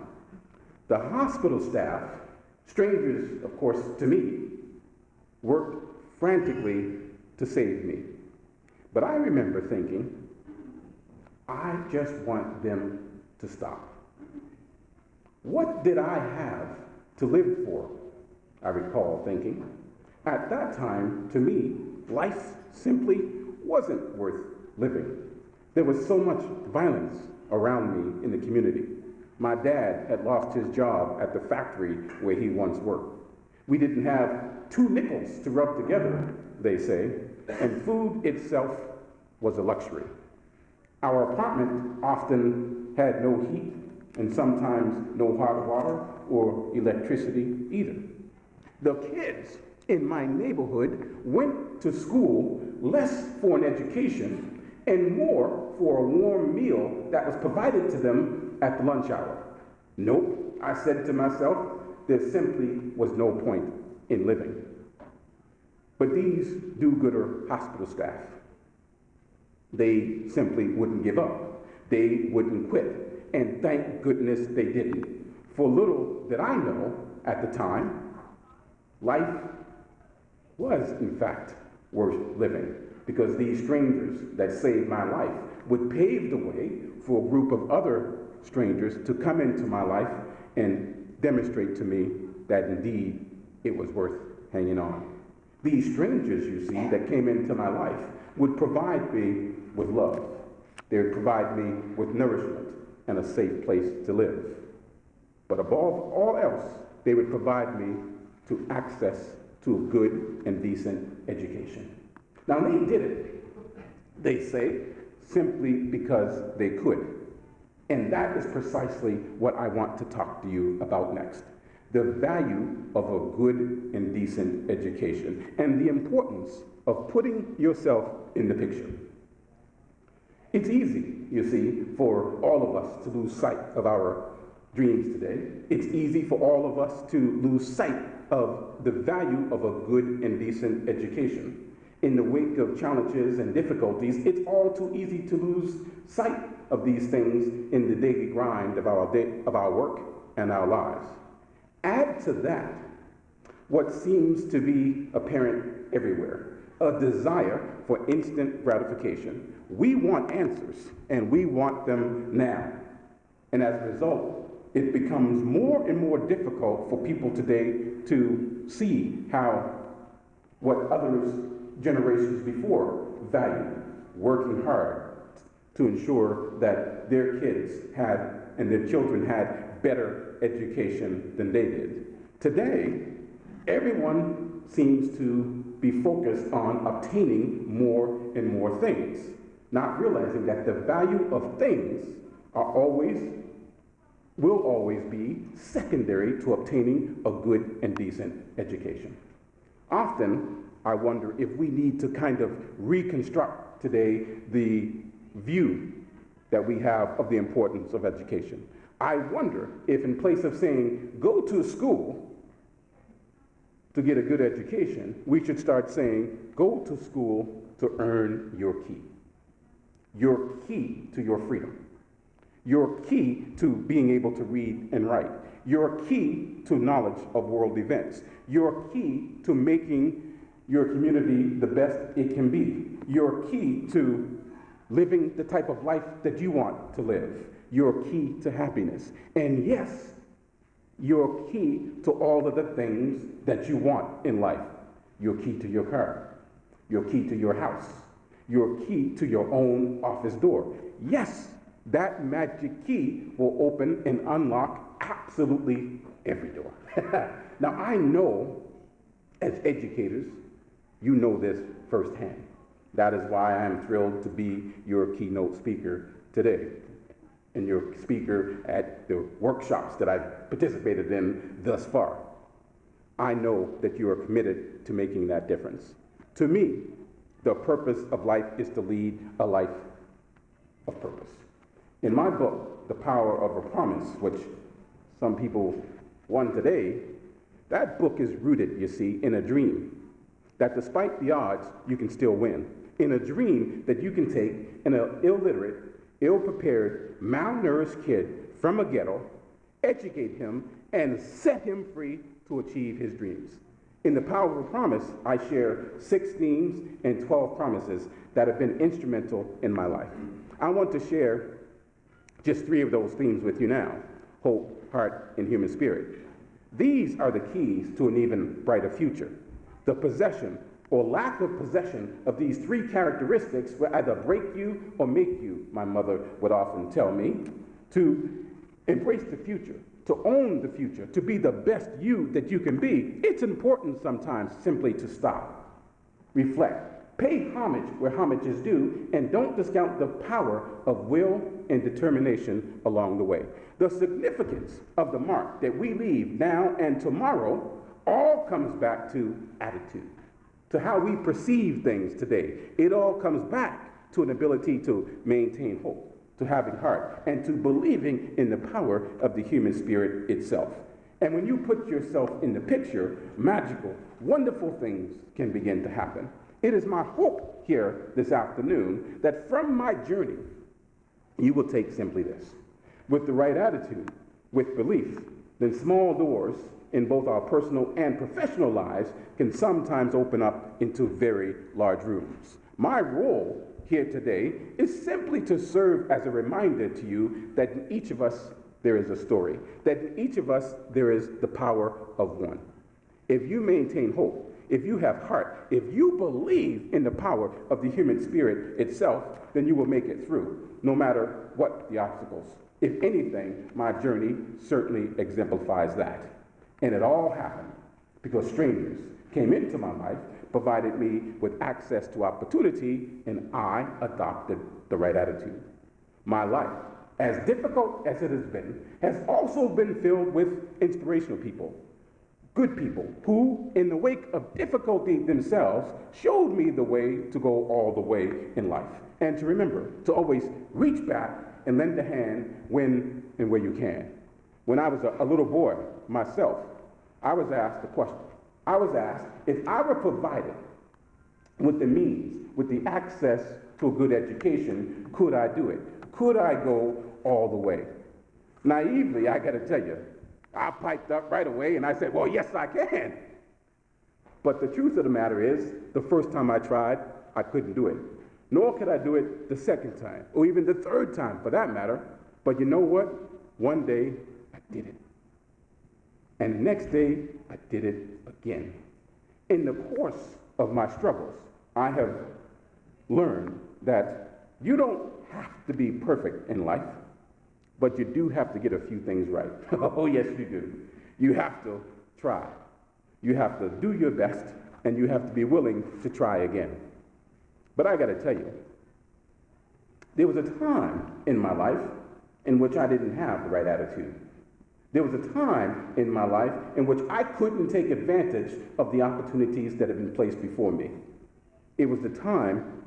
The hospital staff, strangers of course to me, worked frantically to save me. But I remember thinking, I just want them to stop. What did I have to live for? I recall thinking. At that time, to me, life simply wasn't worth living. There was so much violence around me in the community. My dad had lost his job at the factory where he once worked. We didn't have 2 nickels to rub together, they say, and food itself was a luxury. Our apartment often had no heat and sometimes no hot water or electricity either. The kids in my neighborhood went to school less for an education and more for a warm meal that was provided to them at the lunch hour. Nope, I said to myself, there simply was no point in living. But these do-gooder hospital staff, they simply wouldn't give up. They wouldn't quit. And thank goodness they didn't. For little did I know at the time, life was in fact worth living, because these strangers that saved my life would pave the way for a group of other strangers to come into my life and demonstrate to me that indeed it was worth hanging on. These strangers, you see, that came into my life would provide me with love, They would provide me with nourishment and a safe place to live. But above all else, they would provide me to access to a good and decent education. Now, they did it, they say, simply because they could. And that is precisely what I want to talk to you about next. The value of a good and decent education and the importance of putting yourself in the picture. It's easy, you see, for all of us to lose sight of our dreams today. It's easy for all of us to lose sight of the value of a good and decent education. In the wake of challenges and difficulties, it's all too easy to lose sight of these things in the daily grind of our work and our lives. Add to that what seems to be apparent everywhere, a desire for instant gratification. We want answers, and we want them now. And as a result, it becomes more and more difficult for people today to see what others, generations before, valued, working hard to ensure that their kids had and their children had better education than they did. Today, everyone seems to be focused on obtaining more and more things, not realizing that the value of things will always be secondary to obtaining a good and decent education. Often, I wonder if we need to kind of reconstruct today the view that we have of the importance of education. I wonder if in place of saying, go to school to get a good education, we should start saying, go to school to earn your key to your freedom, your key to being able to read and write, your key to knowledge of world events, your key to making your community the best it can be, your key to living the type of life that you want to live, your key to happiness, and yes, your key to all of the things that you want in life, your key to your car, your key to your house, your key to your own office door. Yes, that magic key will open and unlock absolutely every door. Now, I know as educators, you know this firsthand. That is why I'm thrilled to be your keynote speaker today and your speaker at the workshops that I've participated in thus far. I know that you are committed to making that difference. To me, the purpose of life is to lead a life of purpose. In my book, The Power of a Promise, which some people won today, that book is rooted, you see, in a dream that despite the odds, you can still win. In a dream that you can take an illiterate, ill-prepared, malnourished kid from a ghetto, educate him, and set him free to achieve his dreams. In The Power of a Promise, I share 6 themes and 12 promises that have been instrumental in my life. I want to share just 3 of those themes with you now: hope, heart, and human spirit. These are the keys to an even brighter future. The possession or lack of possession of these 3 characteristics will either break you or make you, my mother would often tell me, to embrace the future, to own the future, to be the best you that you can be. It's important sometimes simply to stop, reflect, pay homage where homage is due, and don't discount the power of will and determination along the way. The significance of the mark that we leave now and tomorrow all comes back to attitude, to how we perceive things today. It all comes back to an ability to maintain hope, to having heart, and to believing in the power of the human spirit itself. And when you put yourself in the picture, magical, wonderful things can begin to happen. It is my hope here this afternoon that from my journey, you will take simply this. With the right attitude, with belief, then small doors in both our personal and professional lives can sometimes open up into very large rooms. My role here today is simply to serve as a reminder to you that in each of us there is a story, that in each of us there is the power of one. If you maintain hope, if you have heart, if you believe in the power of the human spirit itself, then you will make it through, no matter what the obstacles. If anything, my journey certainly exemplifies that. And it all happened because strangers came into my life, provided me with access to opportunity, and I adopted the right attitude. My life, as difficult as it has also been filled with inspirational people, good people who, in the wake of difficulty themselves, showed me the way to go all the way in life. And to remember to always reach back and lend a hand when and where you can. When I was a little boy myself, I was asked a question. I was asked if I were provided with the means, with the access to a good education, could I do it? Could I go all the way? Naively, I gotta tell you, I piped up right away and I said, well, yes, I can. But the truth of the matter is, the first time I tried, I couldn't do it. Nor could I do it the second time, or even the third time for that matter. But you know what? One day, I did it. And the next day, I did it again. In the course of my struggles, I have learned that you don't have to be perfect in life, but you do have to get a few things right. Oh, yes, you do. You have to try. You have to do your best, and you have to be willing to try again. But I got to tell you, there was a time in my life in which I didn't have the right attitude. There was a time in my life in which I couldn't take advantage of the opportunities that had been placed before me. It was the time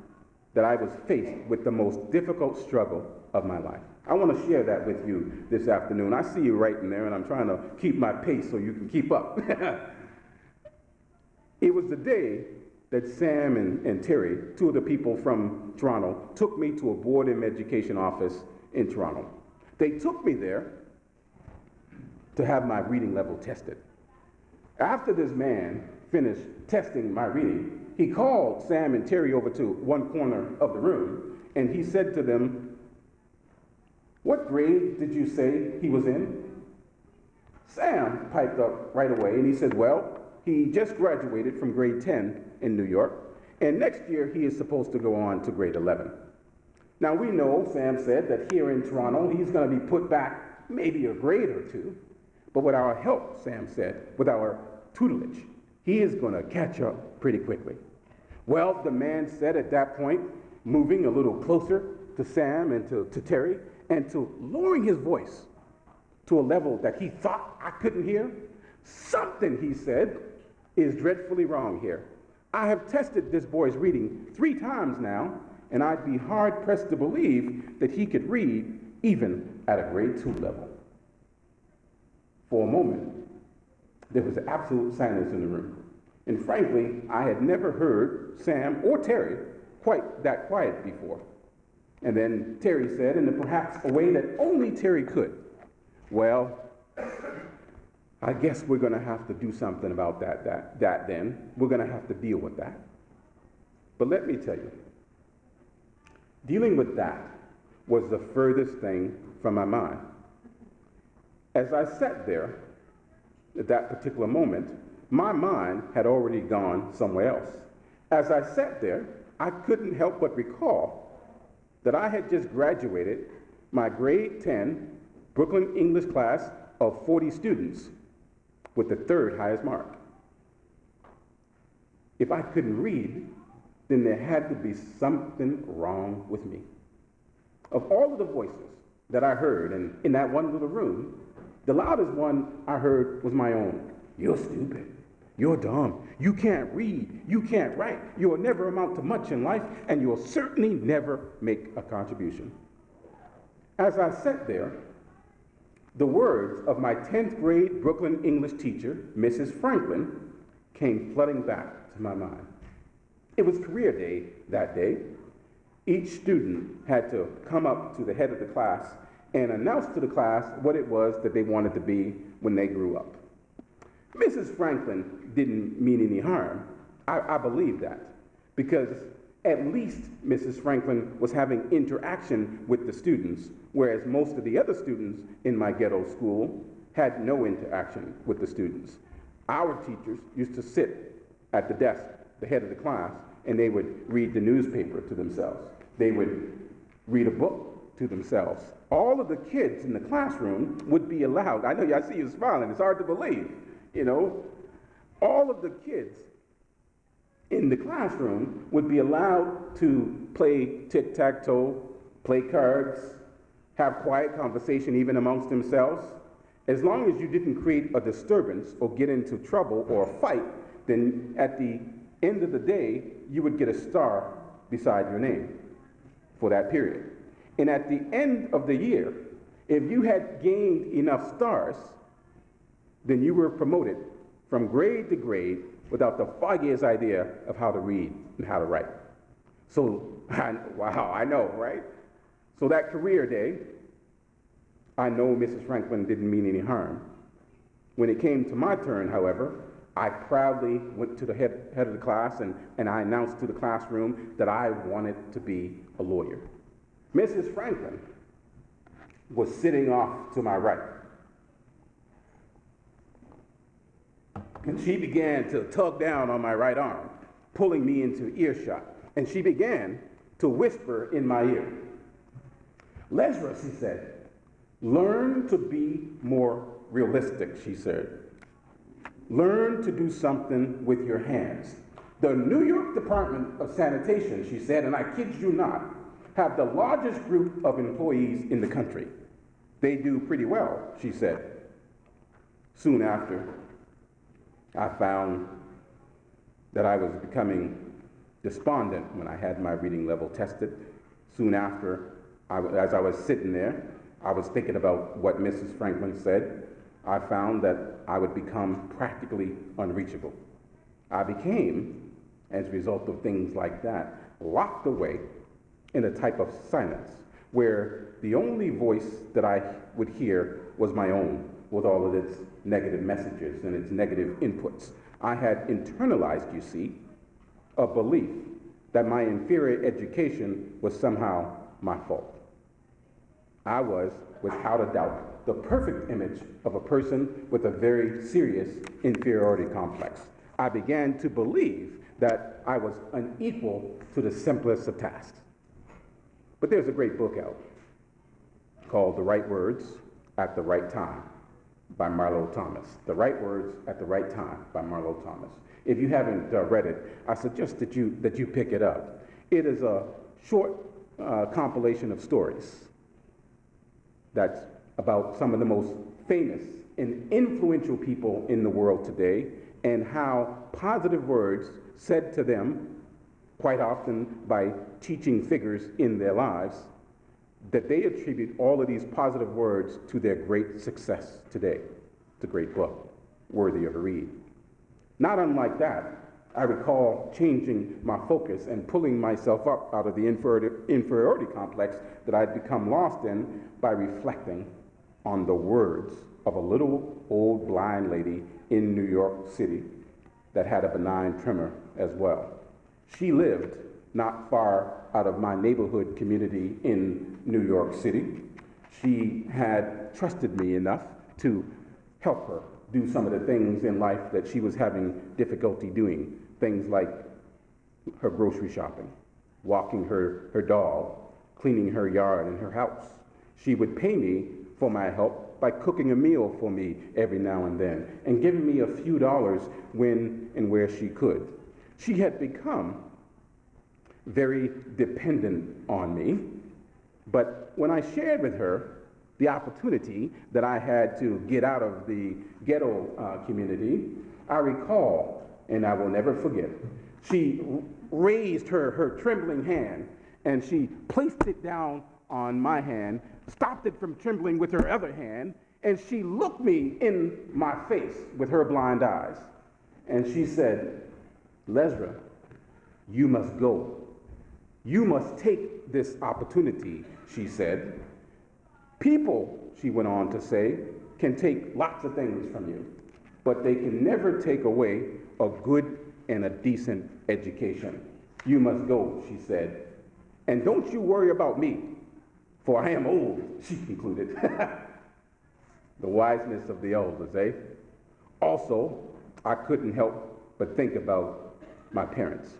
that I was faced with the most difficult struggle of my life. I want to share that with you this afternoon. I see you right in there, and I'm trying to keep my pace so you can keep up. It was the day that Sam and Terry, two of the people from Toronto, took me to a board of education office in Toronto. They took me there to have my reading level tested. After this man finished testing my reading, he called Sam and Terry over to one corner of the room, and he said to them, "What grade did you say he was in?" Sam piped up right away, and he said, "Well, he just graduated from grade 10 in New York, and next year he is supposed to go on to grade 11. Now we know, Sam said, that here in Toronto he's going to be put back maybe a grade or two, but with our help, Sam said, with our tutelage, he is going to catch up pretty quickly." Well, the man said at that point, moving a little closer to Sam and to Terry, and to lowering his voice to a level that he thought I couldn't hear, "Something," he said, "is dreadfully wrong here. I have tested this boy's reading 3 times now, and I'd be hard-pressed to believe that he could read even at a grade 2 level." For a moment, there was absolute silence in the room. And frankly, I had never heard Sam or Terry quite that quiet before. And then Terry said, in perhaps a way that only Terry could, "Well, I guess we're going to have to do something about that then. We're going to have to deal with that." But let me tell you, dealing with that was the furthest thing from my mind. As I sat there at that particular moment, my mind had already gone somewhere else. As I sat there, I couldn't help but recall that I had just graduated my grade 10 Brooklyn English class of 40 students with the 3rd highest mark. If I couldn't read, then there had to be something wrong with me. Of all of the voices that I heard in that one little room, the loudest one I heard was my own. "You're stupid. You're dumb. You can't read. You can't write. You'll never amount to much in life, and you'll certainly never make a contribution." As I sat there, the words of my 10th grade Brooklyn English teacher, Mrs. Franklin, came flooding back to my mind. It was career day that day. Each student had to come up to the head of the class and announce to the class what it was that they wanted to be when they grew up. Mrs. Franklin didn't mean any harm. I believe that, because at least Mrs. Franklin was having interaction with the students, whereas most of the other students in my ghetto school had no interaction with the students. Our teachers used to sit at the desk, the head of the class, and they would read the newspaper to themselves. They would read a book to themselves. All of the kids in the classroom would be allowed. I know, I see you smiling. It's hard to believe, you know. All of the kids in the classroom would be allowed to play tic-tac-toe, play cards, have quiet conversation even amongst themselves. As long as you didn't create a disturbance or get into trouble or a fight, then at the end of the day, you would get a star beside your name for that period. And at the end of the year, if you had gained enough stars, then you were promoted from grade to grade without the foggiest idea of how to read and how to write. So, wow, I know, right? So that career day, I know Mrs. Franklin didn't mean any harm. When it came to my turn, however, I proudly went to the head of the class and I announced to the classroom that I wanted to be a lawyer. Mrs. Franklin was sitting off to my right. And she began to tug down on my right arm, pulling me into earshot. And she began to whisper in my ear. Lesra, she said, learn to be more realistic, she said. Learn to do something with your hands. The New York Department of Sanitation, she said, and I kid you not, have the largest group of employees in the country. They do pretty well, she said. Soon after, I found that I was becoming despondent when I had my reading level tested. Soon after, as I was sitting there, I was thinking about what Mrs. Franklin said. I found that I would become practically unreachable. I became, as a result of things like that, locked away in a type of silence where the only voice that I would hear was my own, with all of its negative messages and its negative inputs. I had internalized, you see, a belief that my inferior education was somehow my fault. I was, without a doubt, the perfect image of a person with a very serious inferiority complex. I began to believe that I was unequal to the simplest of tasks. But there's a great book out called The Right Words at the Right Time by Marlo Thomas. The Right Words at the Right Time by Marlo Thomas. If you haven't read it, I suggest that you pick it up. It is a short compilation of stories that's about some of the most famous and influential people in the world today and how positive words said to them, quite often by teaching figures in their lives, that they attribute all of these positive words to their great success today. It's a great book, worthy of a read. Not unlike that, I recall changing my focus and pulling myself up out of the inferiority complex that I'd become lost in by reflecting on the words of a little old blind lady in New York City that had a benign tremor as well. She lived not far out of my neighborhood community in New York City. She had trusted me enough to help her do some of the things in life that she was having difficulty doing. Things like her grocery shopping, walking her dog, cleaning her yard and her house. She would pay me for my help by cooking a meal for me every now and then and giving me a few dollars when and where she could. She had become very dependent on me, but when I shared with her the opportunity that I had to get out of the ghetto community, I recall, and I will never forget, she raised her trembling hand and she placed it down on my hand, stopped it from trembling with her other hand, and she looked me in my face with her blind eyes. And she said, Lesra, you must go. You must take this opportunity, she said. People, she went on to say, can take lots of things from you, but they can never take away a good and a decent education. You must go, she said. And don't you worry about me, for I am old, she concluded. The wiseness of the elders, eh? Also, I couldn't help but think about my parents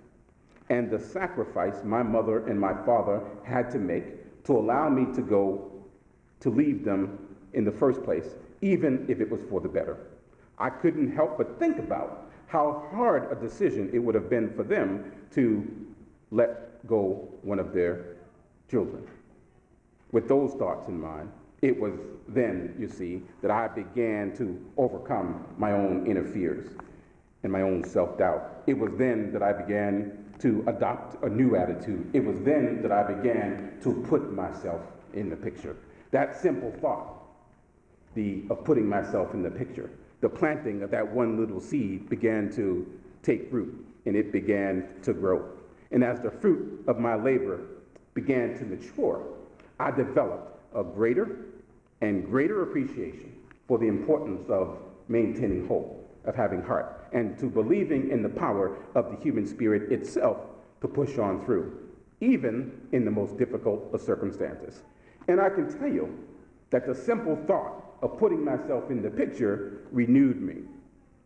and the sacrifice my mother and my father had to make to allow me to leave them in the first place, even if it was for the better. I couldn't help but think about how hard a decision it would have been for them to let go one of their children. With those thoughts in mind, it was then, you see, that I began to overcome my own inner fears and my own self-doubt. It was then that I began to adopt a new attitude. It was then that I began to put myself in the picture. That simple thought, of putting myself in the picture, the planting of that one little seed began to take root, and it began to grow. And as the fruit of my labor began to mature, I developed a greater and greater appreciation for the importance of maintaining hope, of having heart, and to believing in the power of the human spirit itself to push on through, even in the most difficult of circumstances. And I can tell you that the simple thought of putting myself in the picture renewed me,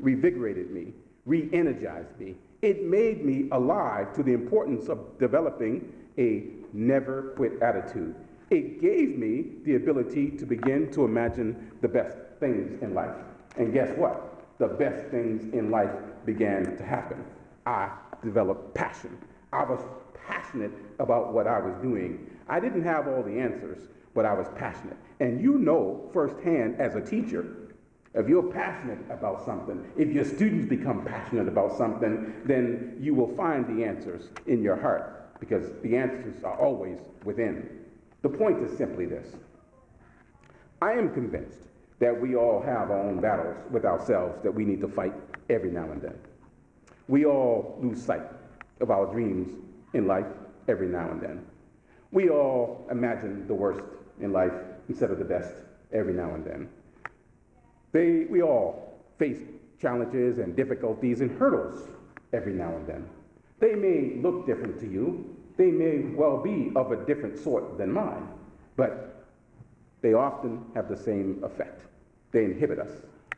revigorated me, re-energized me. It made me alive to the importance of developing a never quit attitude. It gave me the ability to begin to imagine the best things in life. And guess what? The best things in life began to happen. I developed passion. I was passionate about what I was doing. I didn't have all the answers, but I was passionate. And you know firsthand as a teacher, if you're passionate about something, if your students become passionate about something, then you will find the answers in your heart, because the answers are always within. The point is simply this. I am convinced that we all have our own battles with ourselves that we need to fight every now and then. We all lose sight of our dreams in life every now and then. We all imagine the worst in life instead of the best every now and then. We all face challenges and difficulties and hurdles every now and then. They may look different to you. They may well be of a different sort than mine, but they often have the same effect. They inhibit us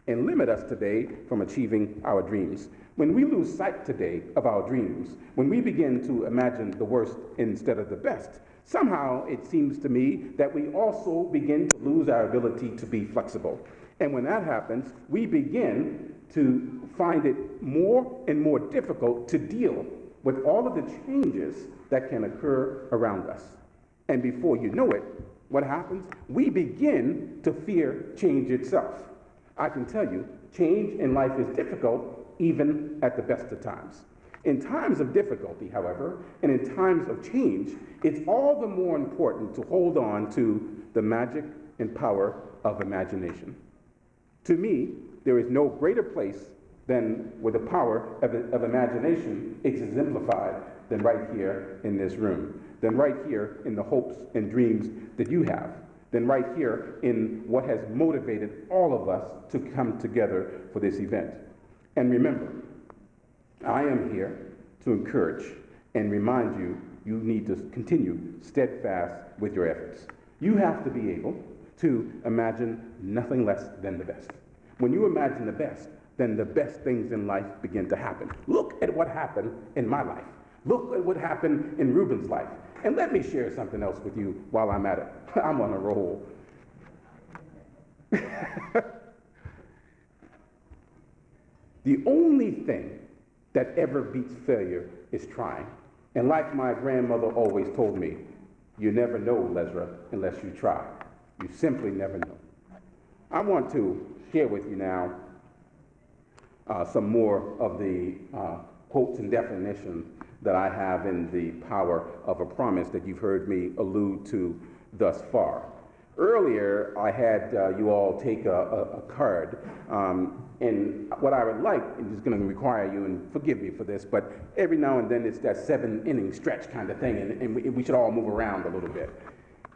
and limit us today from achieving our dreams. When we lose sight today of our dreams, when we begin to imagine the worst instead of the best, somehow it seems to me that we also begin to lose our ability to be flexible. And when that happens, we begin to find it more and more difficult to deal with all of the changes that can occur around us. And before you know it, what happens? We begin to fear change itself. I can tell you, change in life is difficult even at the best of times. In times of difficulty, however, and in times of change, it's all the more important to hold on to the magic and power of imagination. To me, there is no greater place than where the power of imagination is exemplified than right here in this room, than right here in the hopes and dreams that you have, than right here in what has motivated all of us to come together for this event. And remember, I am here to encourage and remind you, you need to continue steadfast with your efforts. You have to be able to imagine nothing less than the best. When you imagine the best, then the best things in life begin to happen. Look at what happened in my life. Look at what happened in Ruben's life. And let me share something else with you while I'm at it. I'm on a roll. The only thing that ever beats failure is trying. And like my grandmother always told me, you never know, Lesra, unless you try. You simply never know. I want to share with you now some more of the quotes and definitions that I have in the power of a promise that you've heard me allude to thus far. Earlier, I had you all take a card, and what I would like, and it's going to require you, and forgive me for this, but every now and then it's that 7-inning stretch kind of thing, and we should all move around a little bit.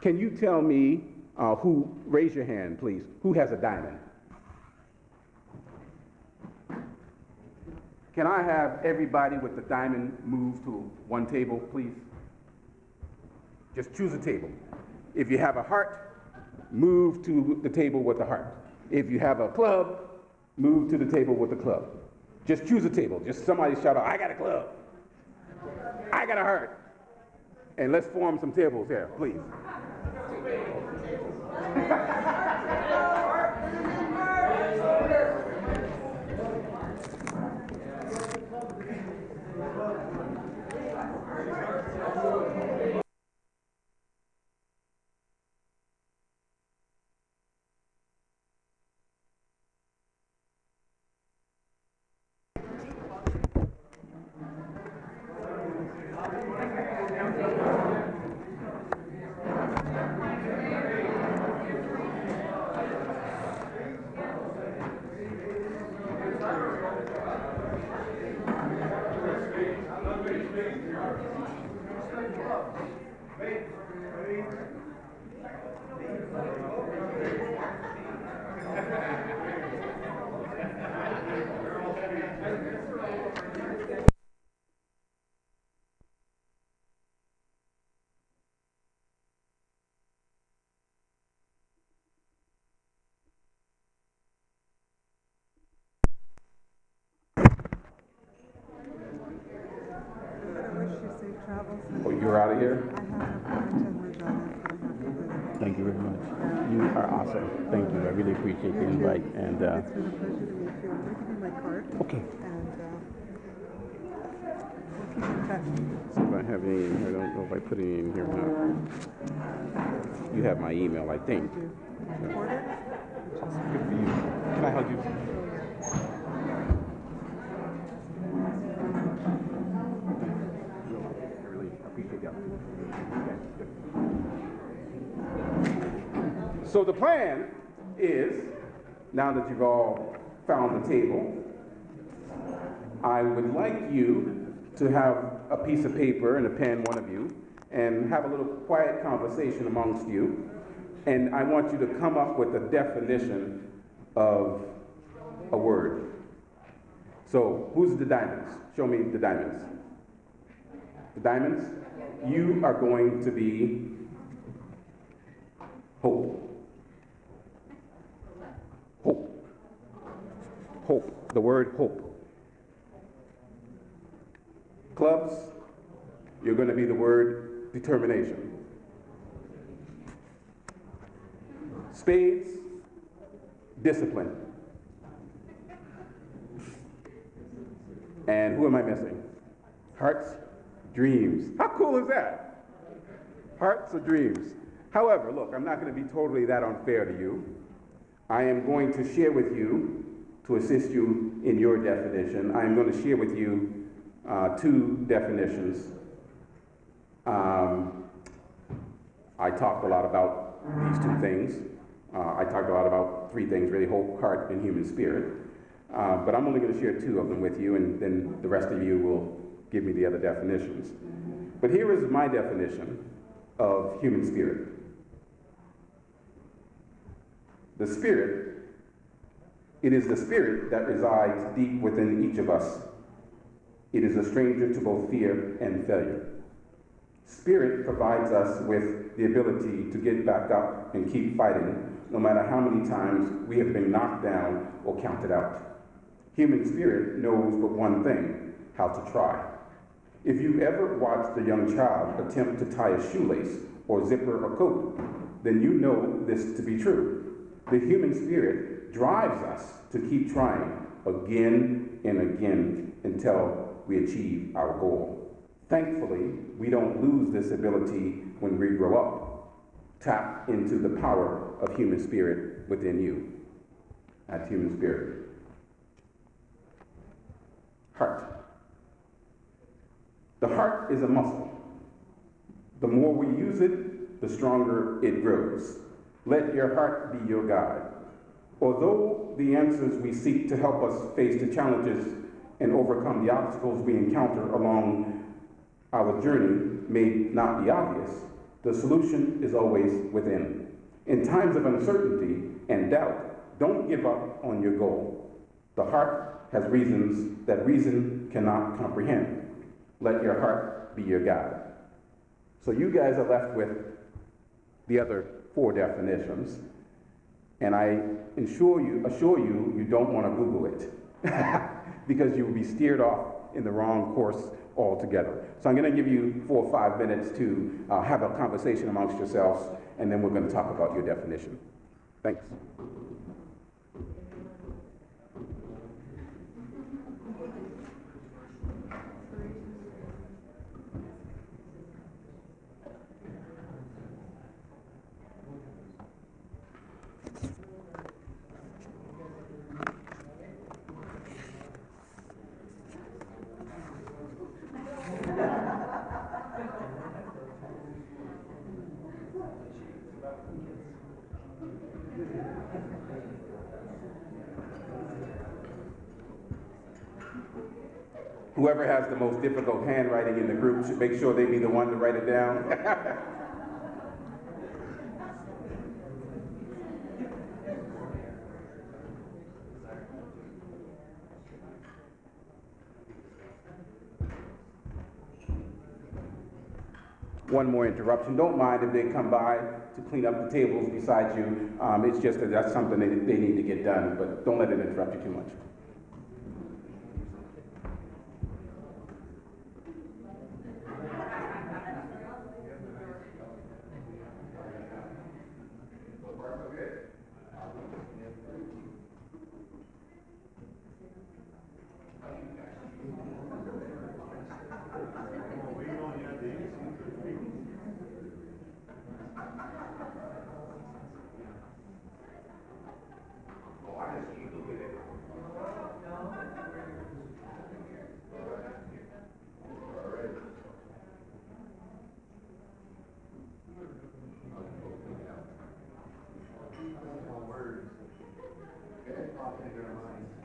Can you tell me raise your hand, please, who has a diamond? Can I have everybody with the diamond move to one table, please? Just choose a table. If you have a heart, move to the table with the heart. If you have a club, move to the table with the club. Just choose a table. Just somebody shout out, I got a club. I got a heart. And let's form some tables here, please. Oh, you're out of here? Thank you very much. You are awesome. Thank you. I really appreciate the invite. And It's been a pleasure to meet you. I'm going to give you my card. Okay. And we'll keep in touch. See if I have any in here. I don't know if I put any in here or not. You have my email, I think. Good for you. Can I hug you? So the plan is, now that you've all found the table, I would like you to have a piece of paper and a pen, one of you, and have a little quiet conversation amongst you. And I want you to come up with a definition of a word. So who's the diamonds? Show me the diamonds. The diamonds? You are going to be hope. Hope. Hope. The word hope. Clubs, you're going to be the word determination. Spades, discipline. And who am I missing? Hearts, dreams. How cool is that? Hearts or dreams. However, look, I'm not going to be totally that unfair to you. I am going to share with you, to assist you in your definition, I am going to share with you two definitions. I talked a lot about these two things. I talked a lot about three things, really: hope, heart, and human spirit. But I'm only going to share two of them with you, and then the rest of you will give me the other definitions. But here is my definition of human spirit. The spirit, it is the spirit that resides deep within each of us. It is a stranger to both fear and failure. Spirit provides us with the ability to get back up and keep fighting, no matter how many times we have been knocked down or counted out. Human spirit knows but one thing: how to try. If you ever watched a young child attempt to tie a shoelace or zipper a coat, then you know this to be true. The human spirit drives us to keep trying again and again until we achieve our goal. Thankfully, we don't lose this ability when we grow up. Tap into the power of human spirit within you. That's human spirit. Heart. The heart is a muscle. The more we use it, the stronger it grows. Let your heart be your guide. Although the answers we seek to help us face the challenges and overcome the obstacles we encounter along our journey may not be obvious, the solution is always within. In times of uncertainty and doubt, don't give up on your goal. The heart has reasons that reason cannot comprehend. Let your heart be your guide. So you guys are left with the other four definitions, and I assure you, you don't want to Google it. because you will be steered off in the wrong course altogether. So I'm going to give you 4 or 5 minutes to have a conversation amongst yourselves, and then we're going to talk about your definition. Thanks. Whoever has the most difficult handwriting in the group should make sure they be the one to write it down. One more interruption. Don't mind if they come by to clean up the tables beside you. It's just that that's something they need to get done, but don't let it interrupt you too much.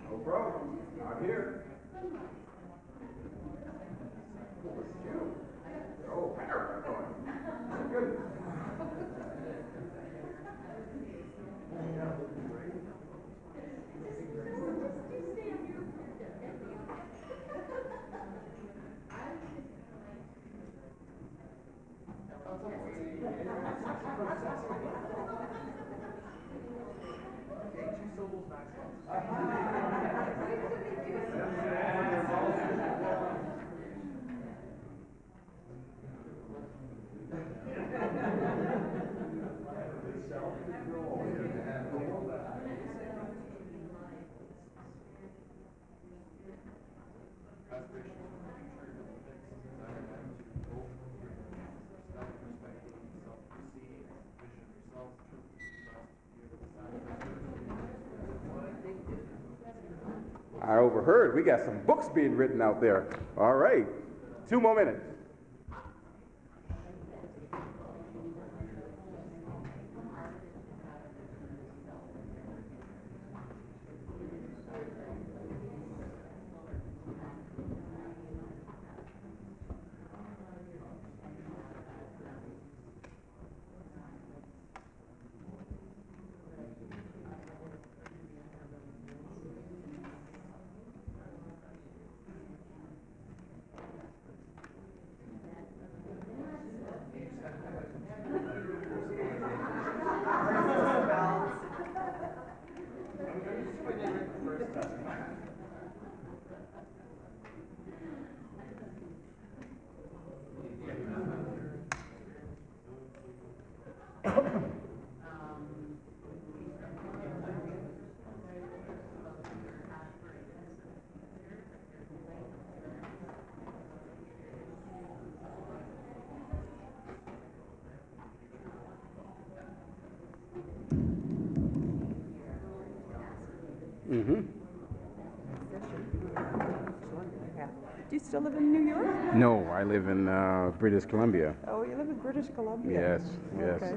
No problem. I'm here. Oh, good. I overheard. We got some books being written out there. All right. 2 more minutes. Mm-hmm. Do you still live in New York? No, I live in British Columbia. Oh, you live in British Columbia? Yes, yes. Okay.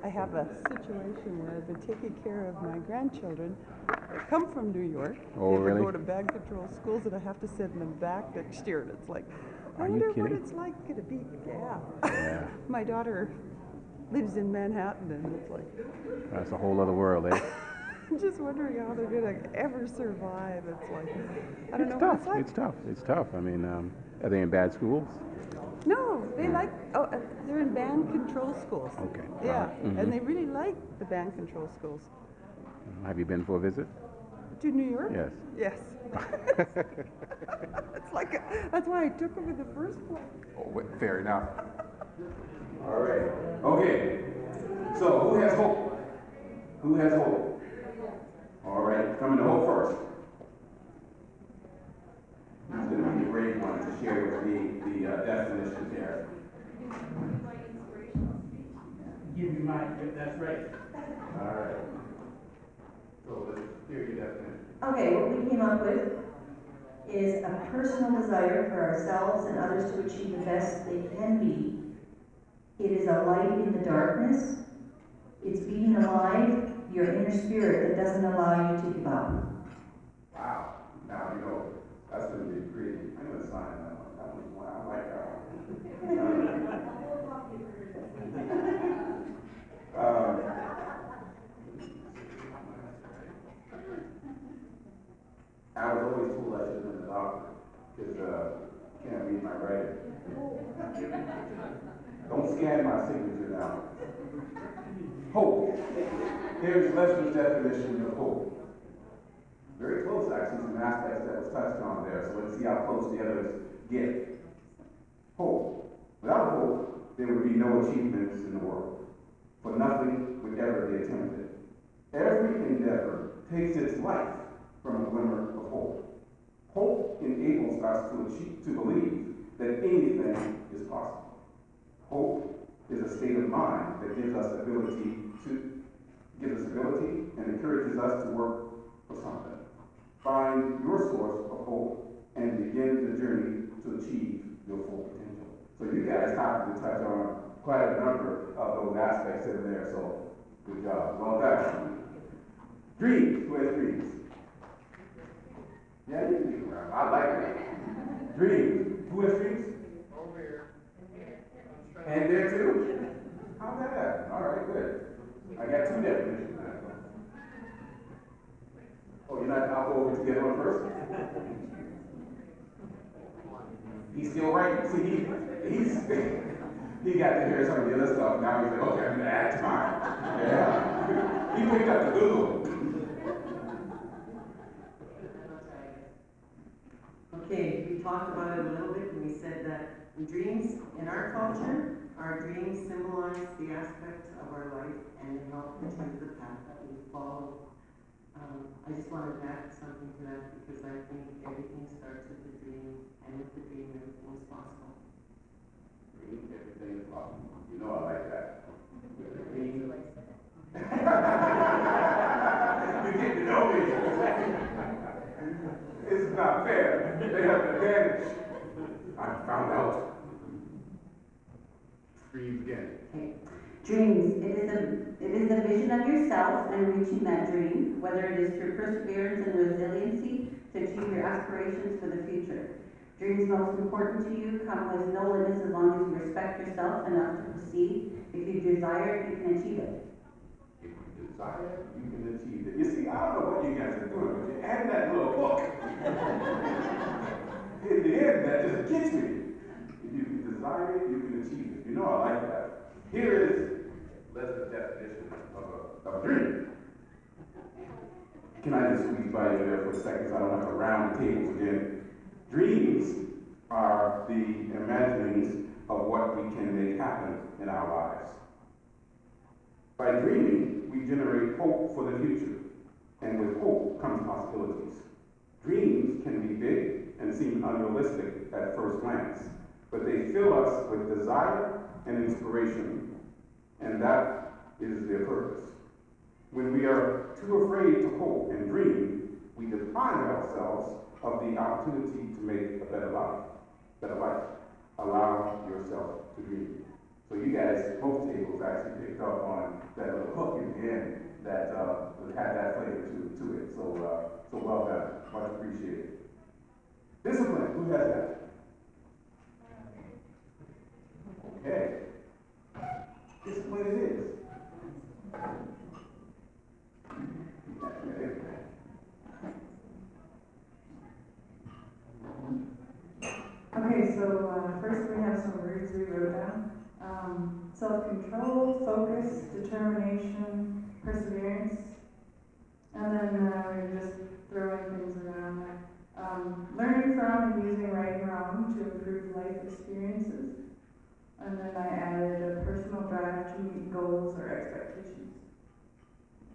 I have a situation where I've been taking care of my grandchildren that come from New York. Oh, they really? go to band control schools, and I have to send them back next year. And it's like, I Are you wonder what kidding? it's like to be. Yeah. Yeah. My daughter lives in Manhattan, and it's like, That's a whole other world, eh? I'm just wondering how they're going to ever survive. It's like, I don't It's know tough. what it's like. It's tough. It's tough. I mean, are they in bad schools? No, they like, they're in band control schools. Okay. Yeah, Mhm. and they really like the band control schools. Have you been for a visit? To New York? Yes. Yes. It's like, that's why I took him in the first place. Oh, fair enough. All right. Okay. So, who has hope? Who has hope? All right. Coming to hope first. Who's going to be the brave one to share with me the definition here? Give me mine. That's right. All right. So let's hear your definition. Okay, what we came up with is a personal desire for ourselves and others to achieve the best they can be. It is a light in the darkness. It's being alive, your inner spirit that doesn't allow you to give up. Wow. Now, you know, that's going to be pretty. I'm going to sign that one. That was one. I like that one. I was always told I should have been a doctor because can't read my writing. Don't scan my signature now. Hope. Here's Leslie's definition of hope. Very close, actually, some aspects that was touched on there. So let's see how close the others get. Hope. Without hope, there would be no achievements in the world, for nothing would ever be attempted. Every endeavor takes its life from a glimmer of hope. Hope enables us to believe that anything is possible. Hope is a state of mind that gives us ability and encourages us to work for something. Find your source of hope and begin the journey to achieve your full potential. So you guys happened to touch on quite a number of those aspects in there, so good job. Well done. Dreams. Who has dreams? Yeah, you can be around. I like it. Dreams. Who has dreams? Over here. And there too? How's that happen? All right, good. I got two definitions now. Oh, you're not, I'll go over to the other one first? He's still writing. See, he got to hear some of the other stuff. Now he's like, okay, I'm going to add to mine. Yeah. He picked up the good one. Okay, we talked about it a little bit, and we said that dreams in our culture, our dreams symbolize the aspect of our life and they help achieve the path that we follow. I just wanted to add something to that because I think everything starts with the dream, and with the dream, everything is possible. Dream, everything is possible. You know I like that. With the dream. You get to know me. This is not fair. They have an advantage. I found out. Dreams again. Okay. Dreams. It is a vision of yourself and reaching that dream, whether it is through perseverance and resiliency to achieve your aspirations for the future. Dreams most important to you come with no limits as long as you respect yourself enough to proceed. If you desire it, you can achieve it. If you desire it, you can achieve it. You see, I don't know what you guys are doing, but you add that little book. In the end, that just gets me. If you desire it, you can achieve it. You know I like that. Here is Leslie's definition of a dream. Can I just squeeze by you there for a second so I don't have to round the tables again? Dreams are the imaginings of what we can make happen in our lives. By dreaming, we generate hope for the future, and with hope comes possibilities. Dreams can be big and seem unrealistic at first glance, but they fill us with desire and inspiration, and that is their purpose. When we are too afraid to hope and dream, we deprive ourselves of the opportunity to make a better life. Allow yourself to dream. So you guys, both tables actually picked up on that little hook in the end that had that flavor to it. So well done. Much appreciated. Discipline. Who has that? Okay. Discipline it is. Okay, so first we have some words we wrote down. Self-control, focus, determination, perseverance. And then just life experiences. And then I added a personal drive to meet goals or expectations.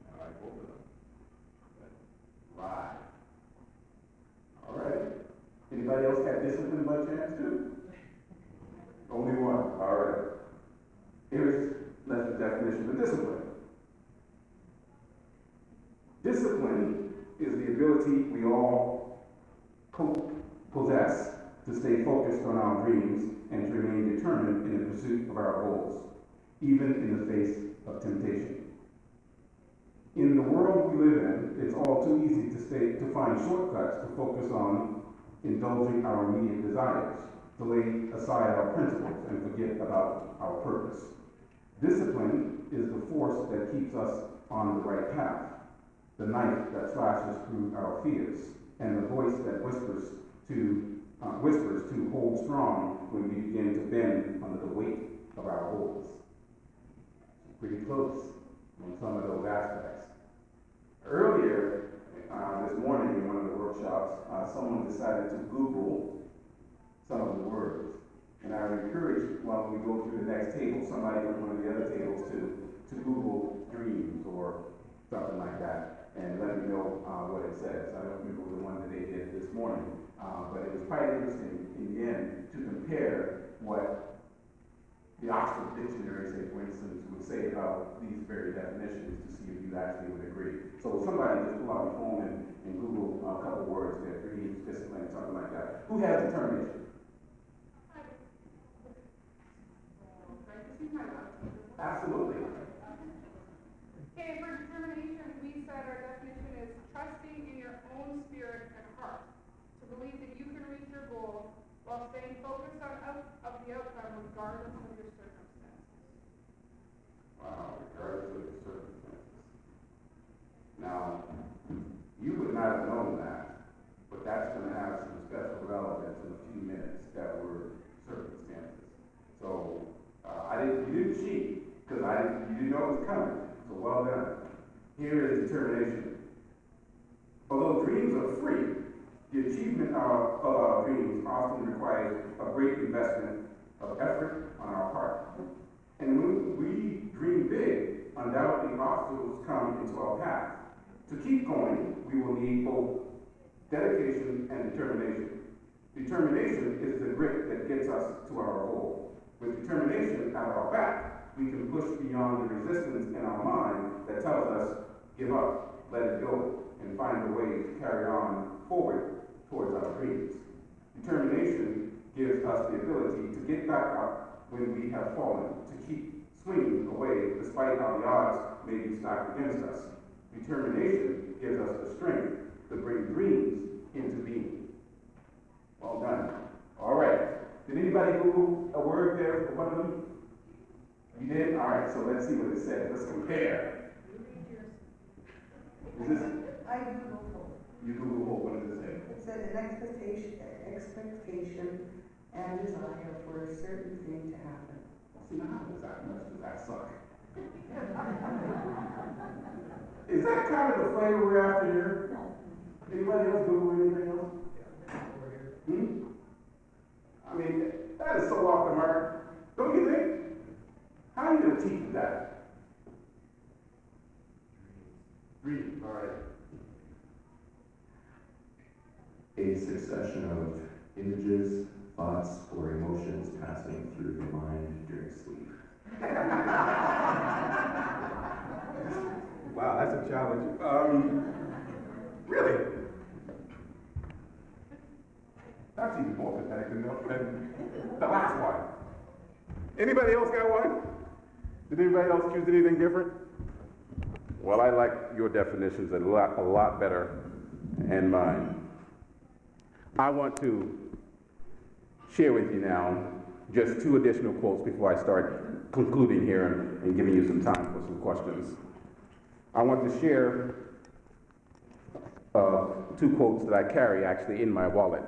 I like both of them. Right. All right. Anybody else got discipline by chance too? Only one. All right. Here's the definition of discipline. Discipline is the ability we all possess to stay focused on our dreams and to remain determined in the pursuit of our goals, even in the face of temptation. In the world we live in, it's all too easy to find shortcuts to focus on indulging our immediate desires, to lay aside our principles and forget about our purpose. Discipline is the force that keeps us on the right path, the knife that slashes through our fears, and the voice that whispers to hold strong when we begin to bend under the weight of our goals. Pretty close on some of those aspects. Earlier this morning in one of the workshops, someone decided to Google some of the words. And I would encourage, while we go through the next table, somebody on one of the other tables to Google dreams or something like that, and let me know what it says. I don't remember the one that they did this morning, but it was quite interesting in the end to compare what the Oxford Dictionary, say, for instance, would say about these very definitions to see if you actually would agree. So somebody just pull out your phone and Google a couple words there, dreams, discipline, something like that. Who has determination? Absolutely. Okay, for determination, we said our definition is trusting in your own spirit and heart, to believe that you can reach your goal while staying focused on the outcome regardless of your circumstances. Wow, regardless of your circumstances. Now, you would not have known that, but that's going to have some special relevance in a few minutes that were circumstances. So, you didn't cheat, because you didn't know it was coming. So well done. Here is determination. Although dreams are free, the achievement of our dreams often requires a great investment of effort on our part. And when we dream big, undoubtedly obstacles come into our path. To keep going, we will need both dedication and determination. Determination is the grit that gets us to our goal. With determination at our back, we can push beyond the resistance in our mind that tells us, give up, let it go, and find a way to carry on forward towards our dreams. Determination gives us the ability to get back up when we have fallen, to keep swinging away despite how the odds may be stacked against us. Determination gives us the strength to bring dreams into being. Well done. All right. Did anybody Google a word there for one of them? You did? All right, so let's see what it says. Let's compare. Is this? I Googled hope. You Google hope. What does it say? It said an expectation and desire for a certain thing to happen. See, now how does that suck? Is that kind of the flavor we're after here? Anybody else Google anything else? I mean, that is so off the mark. Don't you think? How are you going to teach that? Dream, all right. A succession of images, thoughts, or emotions passing through the mind during sleep. Wow, that's a challenge. Really? That's even more pathetic than the last one. Anybody else got one? Did anybody else choose anything different? Well, I like your definitions a lot better and mine. I want to share with you now just 2 additional quotes before I start concluding here and giving you some time for some questions. I want to share 2 quotes that I carry actually in my wallet.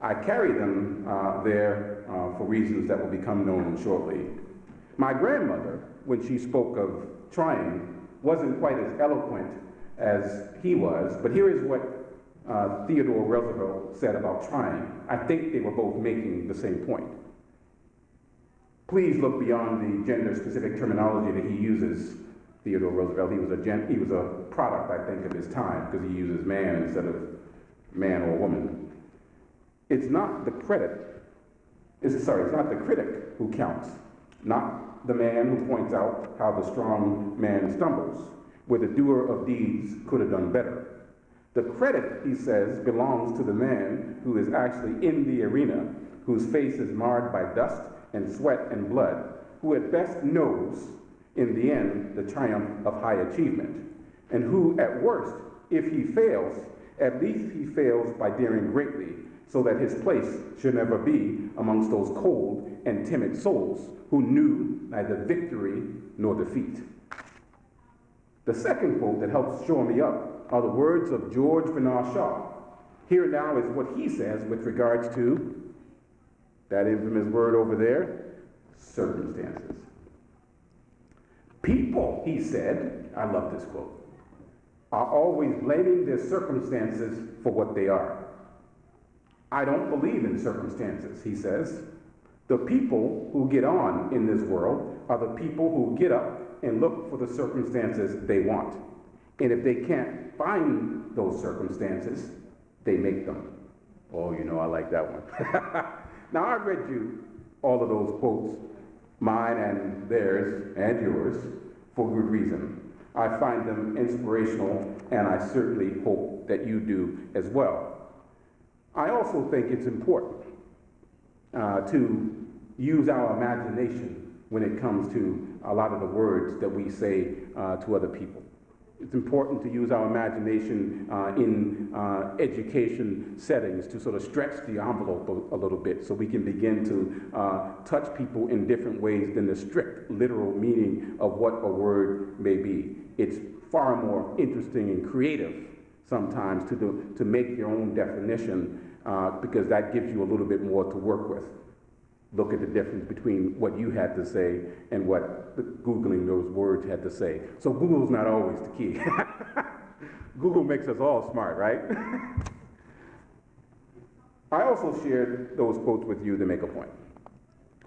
I carry them there for reasons that will become known shortly. My grandmother, when she spoke of trying, wasn't quite as eloquent as he was, but here is what Theodore Roosevelt said about trying, I think they were both making the same point. Please look beyond the gender-specific terminology that he uses. Theodore Roosevelt, he was a product, I think, of his time, because he uses man instead of man or woman. It's not the critic who counts, not the man who points out how the strong man stumbles, where the doer of deeds could have done better. The credit, he says, belongs to the man who is actually in the arena, whose face is marred by dust and sweat and blood, who at best knows, in the end, the triumph of high achievement, and who, at worst, if he fails, at least he fails by daring greatly, so that his place should never be amongst those cold and timid souls who knew neither victory nor defeat. The second quote that helps shore me up are the words of George Bernard Shaw. Here now is what he says with regards to that infamous word over there, circumstances. People, he said, I love this quote, are always blaming their circumstances for what they are. I don't believe in circumstances, he says. The people who get on in this world are the people who get up and look for the circumstances they want. And if they can't find those circumstances, they make them. Oh, you know, I like that one. Now, I read you all of those quotes, mine and theirs and yours, for good reason. I find them inspirational, and I certainly hope that you do as well. I also think it's important to use our imagination when it comes to a lot of the words that we say to other people. It's important to use our imagination in education settings to sort of stretch the envelope a little bit so we can begin to touch people in different ways than the strict literal meaning of what a word may be. It's far more interesting and creative sometimes to make your own definition because that gives you a little bit more to work with. Look at the difference between what you had to say and what Googling those words had to say. So Google's not always the key. Google makes us all smart, right? I also shared those quotes with you to make a point.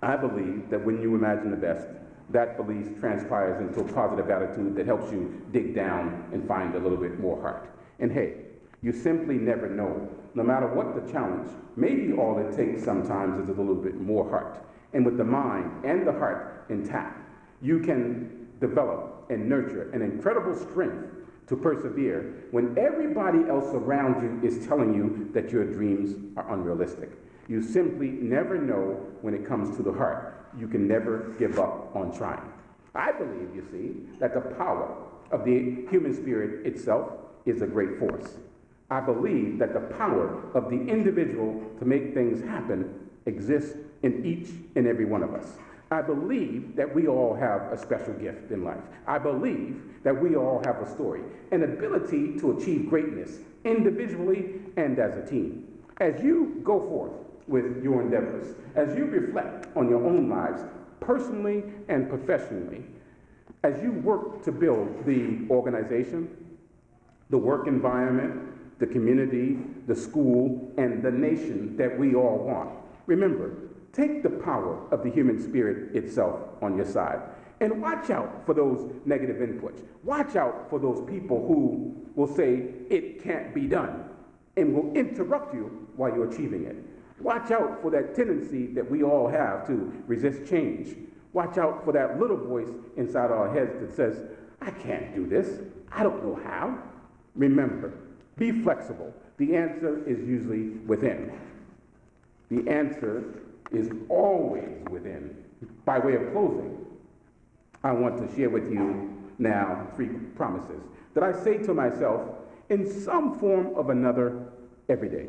I believe that when you imagine the best, that belief transpires into a positive attitude that helps you dig down and find a little bit more heart. And hey, you simply never know. No matter what the challenge, maybe all it takes sometimes is a little bit more heart. And with the mind and the heart intact, you can develop and nurture an incredible strength to persevere when everybody else around you is telling you that your dreams are unrealistic. You simply never know when it comes to the heart. You can never give up on trying. I believe, you see, that the power of the human spirit itself is a great force. I believe that the power of the individual to make things happen exists in each and every one of us. I believe that we all have a special gift in life. I believe that we all have a story, an ability to achieve greatness individually and as a team. As you go forth with your endeavors, as you reflect on your own lives, personally and professionally, as you work to build the organization, the work environment, the community, the school, and the nation that we all want. Remember, take the power of the human spirit itself on your side. And watch out for those negative inputs. Watch out for those people who will say, it can't be done, and will interrupt you while you're achieving it. Watch out for that tendency that we all have to resist change. Watch out for that little voice inside our heads that says, I can't do this. I don't know how. Remember, be flexible. The answer is usually within. The answer is always within. By way of closing, I want to share with you now 3 promises that I say to myself in some form of another every day.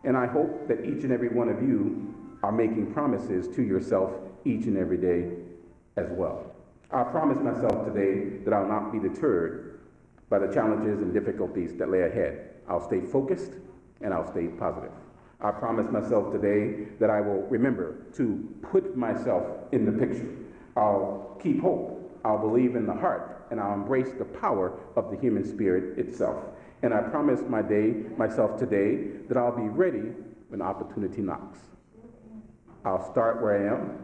And I hope that each and every one of you are making promises to yourself each and every day as well. I promise myself today that I'll not be deterred by the challenges and difficulties that lay ahead. I'll stay focused and I'll stay positive. I promise myself today that I will remember to put myself in the picture. I'll keep hope. I'll believe in the heart, and I'll embrace the power of the human spirit itself. And I promise myself today that I'll be ready when opportunity knocks. I'll start where I am,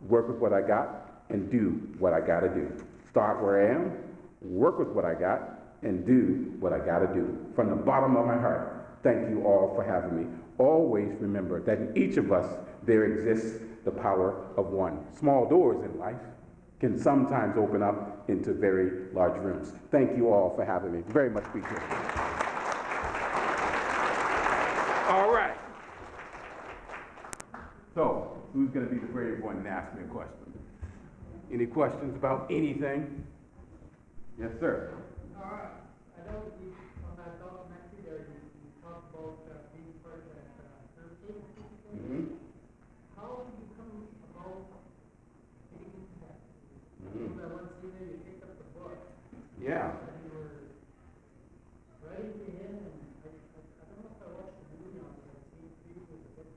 work with what I got, and do what I gotta do. Start where I am, work with what I got, and do what I gotta do. From the bottom of my heart, thank you all for having me. Always remember that in each of us, there exists the power of one. Small doors in life can sometimes open up into very large rooms. Thank you all for having me. Very much appreciated. All right. So, who's going to be the brave one and ask me a question? Any questions about anything? Yes, sir. All right. I know on that documentary there, you talked about being part of that 13. Mm-hmm. How did you come about getting into that? Mm-hmm. I once seen there, you picked up the book. Yeah. And you were writing to him, and I don't know if I watched the movie on it, but it seemed to was a bit.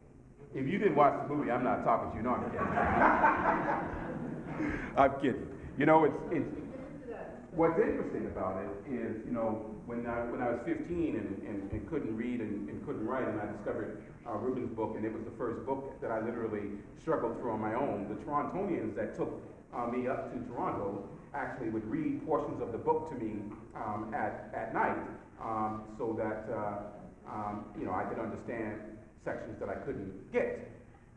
If you didn't watch the movie, I'm not talking to you. No, I'm kidding. I'm kidding. You know, it's what's interesting about it is, you know, when I was 15 and couldn't read and couldn't write, and I discovered Reuben's book, and it was the first book that I literally struggled through on my own. The Torontonians that took me up to Toronto actually would read portions of the book to me at night, so that you know, I could understand sections that I couldn't get.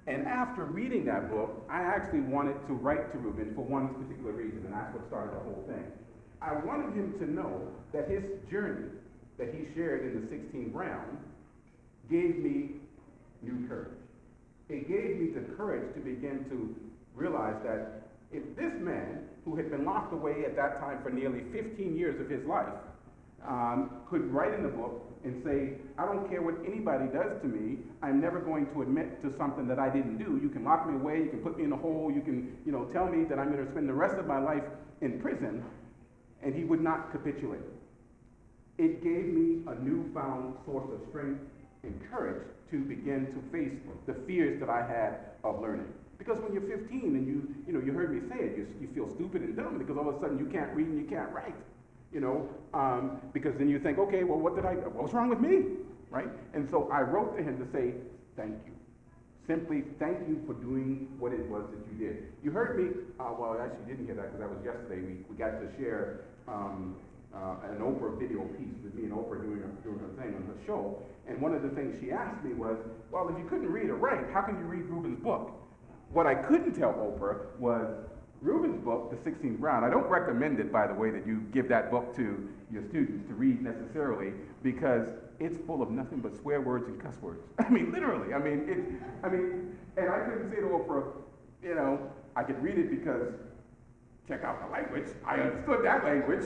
And after reading that book, I actually wanted to write to Reuben for one particular reason, and that's what started the whole thing. I wanted him to know that his journey that he shared in the 16 Brown gave me new courage. It gave me the courage to begin to realize that if this man, who had been locked away at that time for nearly 15 years of his life, could write in the book and say, I don't care what anybody does to me, I'm never going to admit to something that I didn't do. You can lock me away, you can put me in a hole, you can, you know, tell me that I'm going to spend the rest of my life in prison, and he would not capitulate. It gave me a newfound source of strength and courage to begin to face the fears that I had of learning. Because when you're 15 and you heard me say it, you feel stupid and dumb because all of a sudden you can't read and you can't write. You know, because then you think, okay, well, what's wrong with me, right? And so I wrote to him to say, thank you. Simply, thank you for doing what it was that you did. You heard me, well, I actually didn't hear that because that was yesterday. We got to share an Oprah video piece with me and Oprah doing her thing on her show. And one of the things she asked me was, well, if you couldn't read or write, how can you read Reuben's book? What I couldn't tell Oprah was, Reuben's book, The 16th Brown, I don't recommend it, by the way, that you give that book to your students to read necessarily, because it's full of nothing but swear words and cuss words. I mean, literally. and I couldn't say to Oprah, you know, I could read it because, check out the language. I understood that language.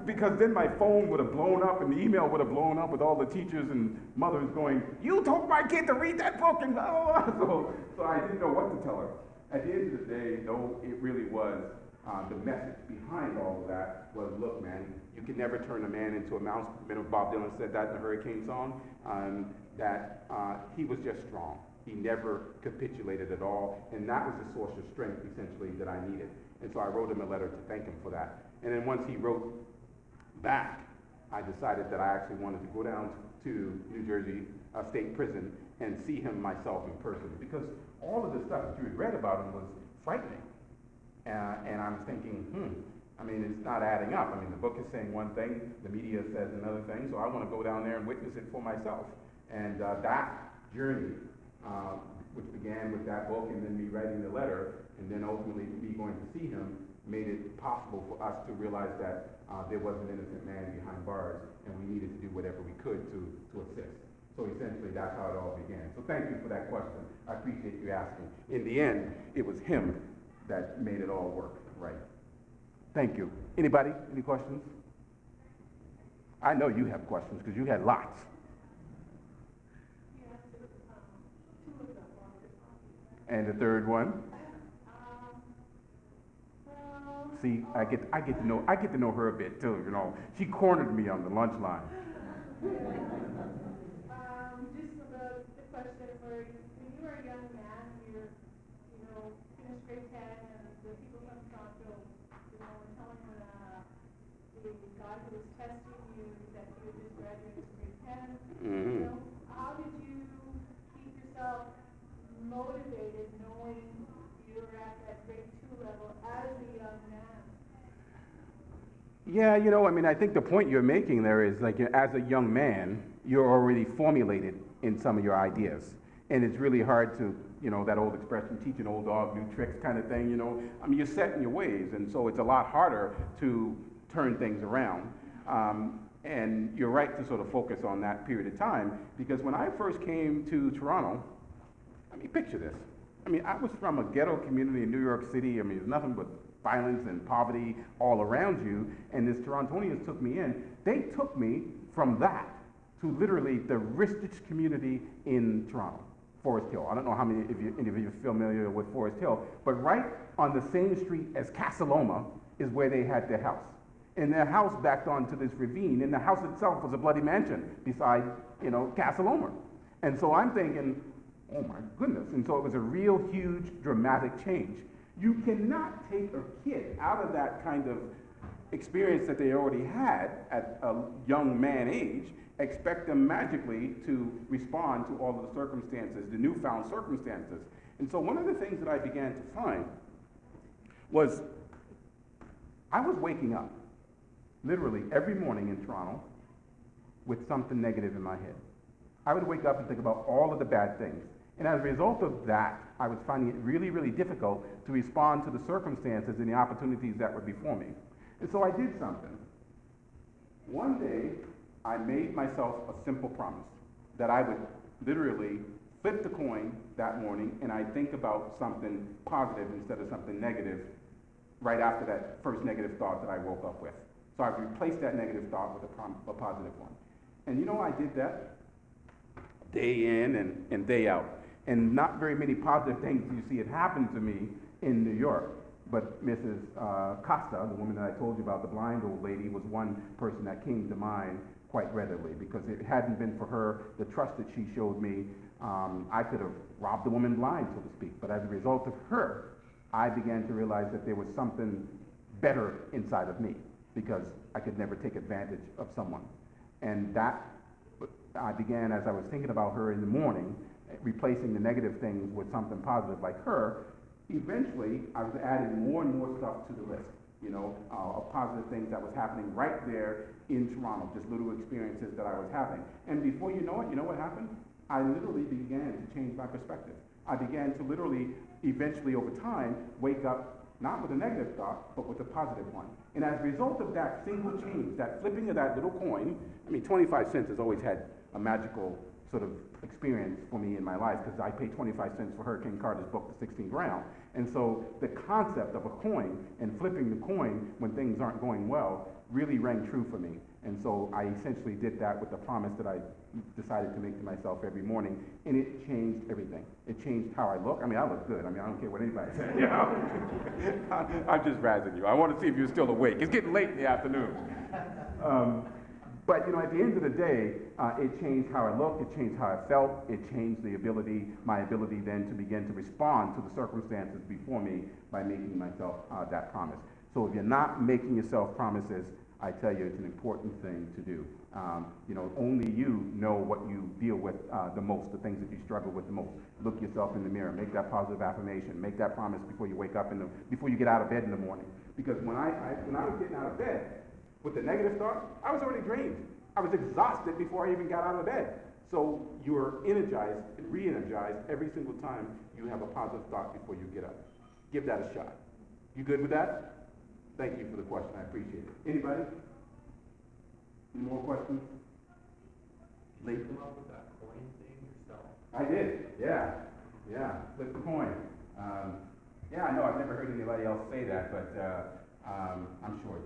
Because then my phone would have blown up and the email would have blown up with all the teachers and mothers going, you told my kid to read that book, and blah, blah, blah. So I didn't know what to tell her. At the end of the day, though, it really was, the message behind all of that was, look, man, you can never turn a man into a mouse. Bob Dylan said that in the Hurricane song, that he was just strong. He never capitulated at all, and that was the source of strength, essentially, that I needed. And so I wrote him a letter to thank him for that. And then once he wrote back, I decided that I actually wanted to go down to New Jersey State Prison and see him myself in person, because all of the stuff that you had read about him was frightening. And I was thinking, I mean, it's not adding up. I mean, the book is saying one thing, the media says another thing, so I want to go down there and witness it for myself. And that journey, which began with that book and then me writing the letter, and then ultimately me going to see him, made it possible for us to realize that there was an innocent man behind bars, and we needed to do whatever we could to assist. So essentially, that's how it all began. So thank you for that question. I appreciate you asking. In the end, it was him that made it all work right. Thank you. Anybody? Any questions? I know you have questions because you had lots. And the third one? See, I get to know her a bit too, you know. She cornered me on the lunch line. Just about the question where when you were a young man, you're, finished grade 10, and the people from Toronto, were telling you a guy who was testing you that you had just graduated from grade 10. Mhm. You know, how did you keep yourself motivated knowing you were at that grade 2 level as a young man? Yeah, you know, I mean, I think the point you're making there is like, as a young man, you're already formulated in some of your ideas. And it's really hard to, you know, that old expression, teach an old dog new tricks kind of thing, you know. I mean, you're set in your ways, and so it's a lot harder to turn things around. And you're right to sort of focus on that period of time, because when I first came to Toronto, I mean, picture this. I mean, I was from a ghetto community in New York City. I mean, there's nothing but violence and poverty all around you, and this Torontonians took me in. They took me from that to literally the richest community in Toronto, Forest Hill. I don't know how many of you are familiar with Forest Hill, but right on the same street as Casa Loma is where they had their house. And their house backed onto this ravine, and the house itself was a bloody mansion beside, you know, Casa Loma. And so I'm thinking, oh my goodness. And so it was a real huge dramatic change. You cannot take a kid out of that kind of experience that they already had at a young man age, expect them magically to respond to all of the circumstances, the newfound circumstances. And so one of the things that I began to find was I was waking up literally every morning in Toronto with something negative in my head. I would wake up and think about all of the bad things. And as a result of that, I was finding it really, really difficult to respond to the circumstances and the opportunities that were before me. And so I did something. One day, I made myself a simple promise that I would literally flip the coin that morning and I'd think about something positive instead of something negative right after that first negative thought that I woke up with. So I replaced that negative thought with a positive one. And you know, I did that day in and day out. And not very many positive things you see it happen to me in New York. But Mrs. Costa, the woman that I told you about, the blind old lady, was one person that came to mind quite readily, because it hadn't been for her, the trust that she showed me, I could have robbed the woman blind, so to speak. But as a result of her, I began to realize that there was something better inside of me, because I could never take advantage of someone. And that I began, as I was thinking about her in the morning, replacing the negative things with something positive like her. Eventually, I was adding more and more stuff to the list, you know, of positive things that was happening right there in Toronto, just little experiences that I was having. And before you know it, you know what happened? I literally began to change my perspective. I began to literally, eventually over time, wake up not with a negative thought, but with a positive one. And as a result of that single change, that flipping of that little coin, I mean, 25 cents has always had a magical sort of experience for me in my life, because I paid 25 cents for Hurricane Carter's book, The 16th Round. And so the concept of a coin and flipping the coin when things aren't going well really rang true for me. And so I essentially did that with the promise that I decided to make to myself every morning, and it changed everything. It changed how I look. I mean, I look good. I mean, I don't care what anybody says. You know? I'm just razzing you. I want to see if you're still awake. It's getting late in the afternoon. But, you know, at the end of the day, it changed how I looked, it changed how I felt, it changed my ability then to begin to respond to the circumstances before me by making myself that promise. So if you're not making yourself promises, I tell you it's an important thing to do. You know, only you know what you deal with the most, the things that you struggle with the most. Look yourself in the mirror, make that positive affirmation, make that promise before you wake up, before you get out of bed in the morning. Because when I was getting out of bed, with the negative thought, I was already drained. I was exhausted before I even got out of bed. So you're energized, re-energized every single time you have a positive thought before you get up. Give that a shot. You good with that? Thank you for the question. I appreciate it. Anybody? Any more questions? Late? Did you come up with that coin thing yourself? I did. Yeah. Flip the coin. Yeah, I know. I've never heard anybody else say that, but I'm sure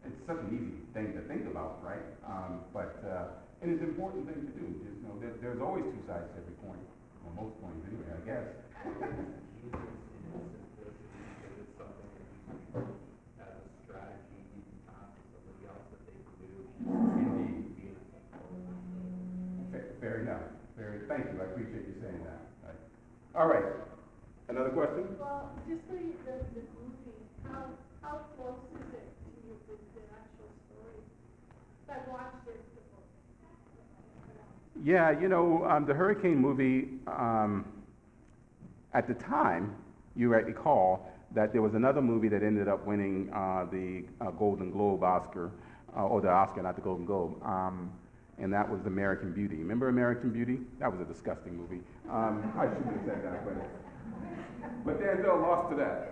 it's such an easy thing to think about, right? And it's an important thing to do. Just, you know, there's always two sides to every coin. Well, most coins anyway, I guess. Indeed. Fair enough. Thank you. I appreciate you saying that. Right. All right. Another question? Well, just the movie, how close is it to your the actual story. I watched it before. Yeah, you know, the Hurricane movie, at the time, you might recall that there was another movie that ended up winning the Golden Globe Oscar, or the Oscar, not the Golden Globe, and that was American Beauty. Remember American Beauty? That was a disgusting movie. I shouldn't have said that, but there's no loss to that.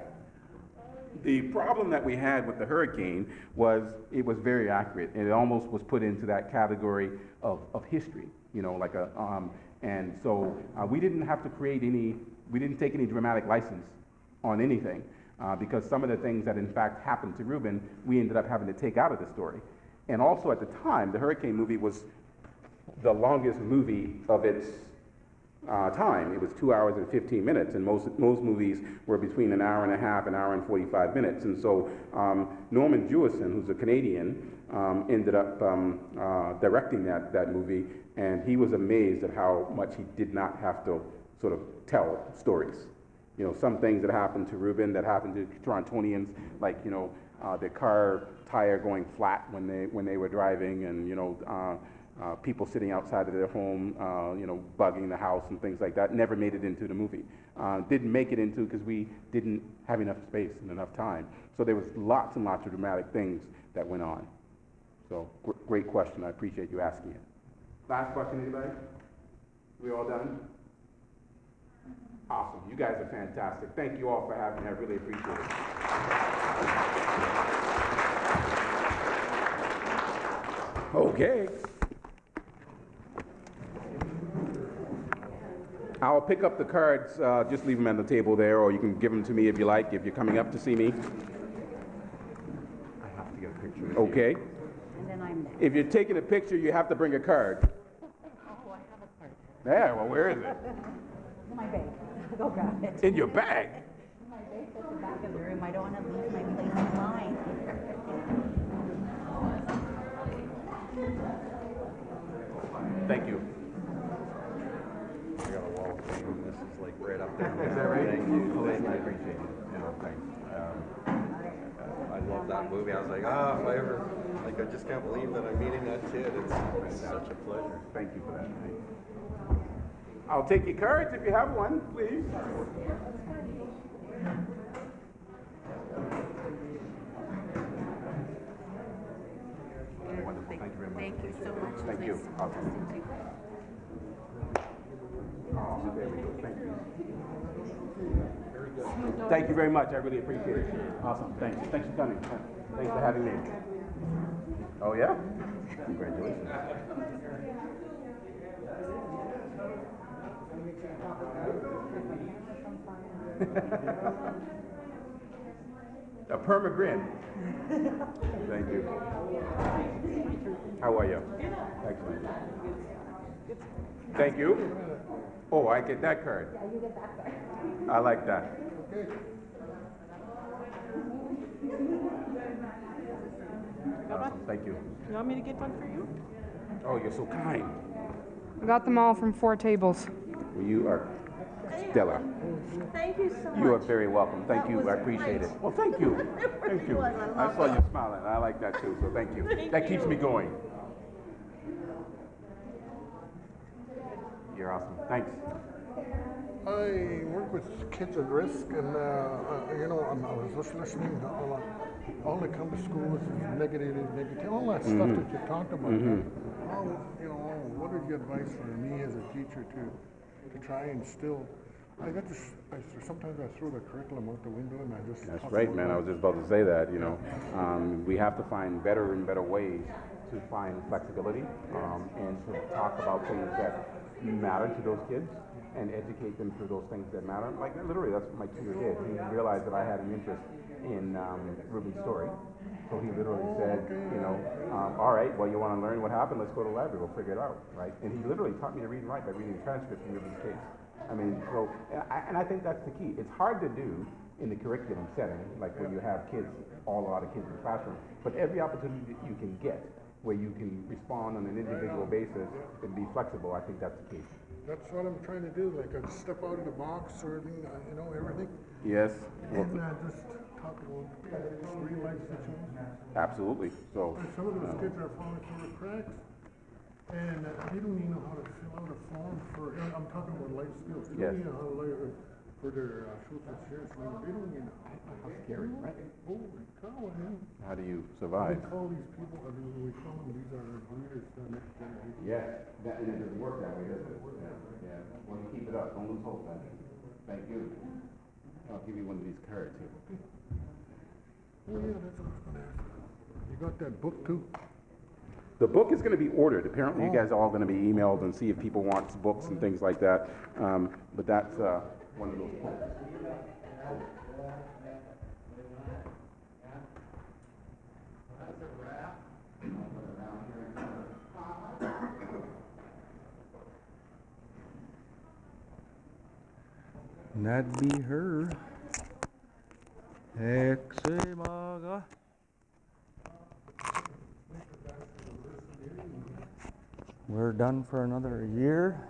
The problem that we had with the Hurricane was it was very accurate, and it almost was put into that category of history, you know, like and so we didn't have to we didn't take any dramatic license on anything, because some of the things that in fact happened to Reuben, we ended up having to take out of the story. And also at the time, the Hurricane movie was the longest movie of its time. It was 2 hours and 15 minutes, and most movies were between an hour and a half, an hour and 45 minutes. And so Norman Jewison, who's a Canadian, ended up directing that movie, and he was amazed at how much he did not have to sort of tell stories. You know, some things that happened to Reuben, that happened to Torontonians, like, you know, their car tire going flat when they were driving, and, you know, people sitting outside of their home, you know, bugging the house and things like that, never made it into the movie. Didn't make it into because we didn't have enough space and enough time. So there was lots and lots of dramatic things that went on. So great question. I appreciate you asking it. Last question, anybody? We all done? Awesome. You guys are fantastic. Thank you all for having me. I really appreciate it. Okay. I'll pick up the cards, just leave them on the table there, or you can give them to me if you like, if you're coming up to see me. I have to get a picture. Okay. And then I'm next. If you're taking a picture, you have to bring a card. Oh, I have a card. Yeah, well, where is it? In my bag. Go grab it. In your bag? My bag's at the back of the room. I don't want to lose my place in line. Thank you. I got a wall of fame. This is like right up there. Is that right? Thank you. I appreciate it. Yeah, thanks. I love that movie. I was like, if I ever, like, I just can't believe that I'm meeting that kid. It's such a pleasure. Thank you for that. I'll take your cards if you have one, please. Wonderful. Thank you very much. Thank you so much. Thank you. Awesome. Oh, there we go. Thank you. Thank you very much. I really appreciate it. Awesome. Thanks. Thanks for coming. Thanks for having me. Oh, yeah? Congratulations. A perma-grin. Thank you. How are you? Excellent. Thank you. Oh, I get that card. Yeah, you get that card. I like that. Awesome. Thank you. You want me to get one for you? Oh, you're so kind. I got them all from 4 tables. Well, you are stellar. Thank you so much. You are very welcome. Thank That you. was I appreciate great. it. Well, thank you. It Thank really you. was. I I love saw it. you smiling. I like that too. So thank you. Thank That keeps you. me going. You're awesome. Thanks. I work with kids at risk, and you know, I was just listening to all that come to school with negative, all that stuff that you talked about. How, you know, what is your advice for me as a teacher to try and still? Sometimes I throw the curriculum out the window and I just. That's right, man. I was just about to say that. You know, we have to find better and better ways to find flexibility and to talk about things that matter to those kids and educate them through those things that matter. Like literally, that's what my tutor did. He realized that I had an interest in Reuben's story. So he literally said, you know, all right, well, you want to learn what happened? Let's go to the library. We'll figure it out, right? And he literally taught me to read and write by reading the transcript from Reuben's case. I mean, so, and I think that's the key. It's hard to do in the curriculum setting, like where you have kids, a lot of kids in the classroom, but every opportunity that you can get where you can respond on an individual basis and be flexible, I think that's the key. That's what I'm trying to do, like I step out of the box or, you know, everything. Yes. And just talk about real life situations. Absolutely. So, And some of those kids are falling through the cracks, and they don't even know how to fill out a form for, and I'm talking about life skills. They Yes. don't even know how to for their social insurance number. They don't even know. How scary, right? Holy cow, man. how do you survive? We call these people, I mean, we call them, these are leaders, the next generation. Yeah, and it doesn't work that way, does it? Yeah. Well, you keep it up. Don't lose hope, man. Thank you. I'll give you one of these cards here. Oh, yeah, that's what I was gonna ask. You got that book too? The book is going to be ordered. Apparently, you guys are all going to be emailed and see if people want books and things like that. But that's one of those books. That'd be her. Exemaga. We're done for another year.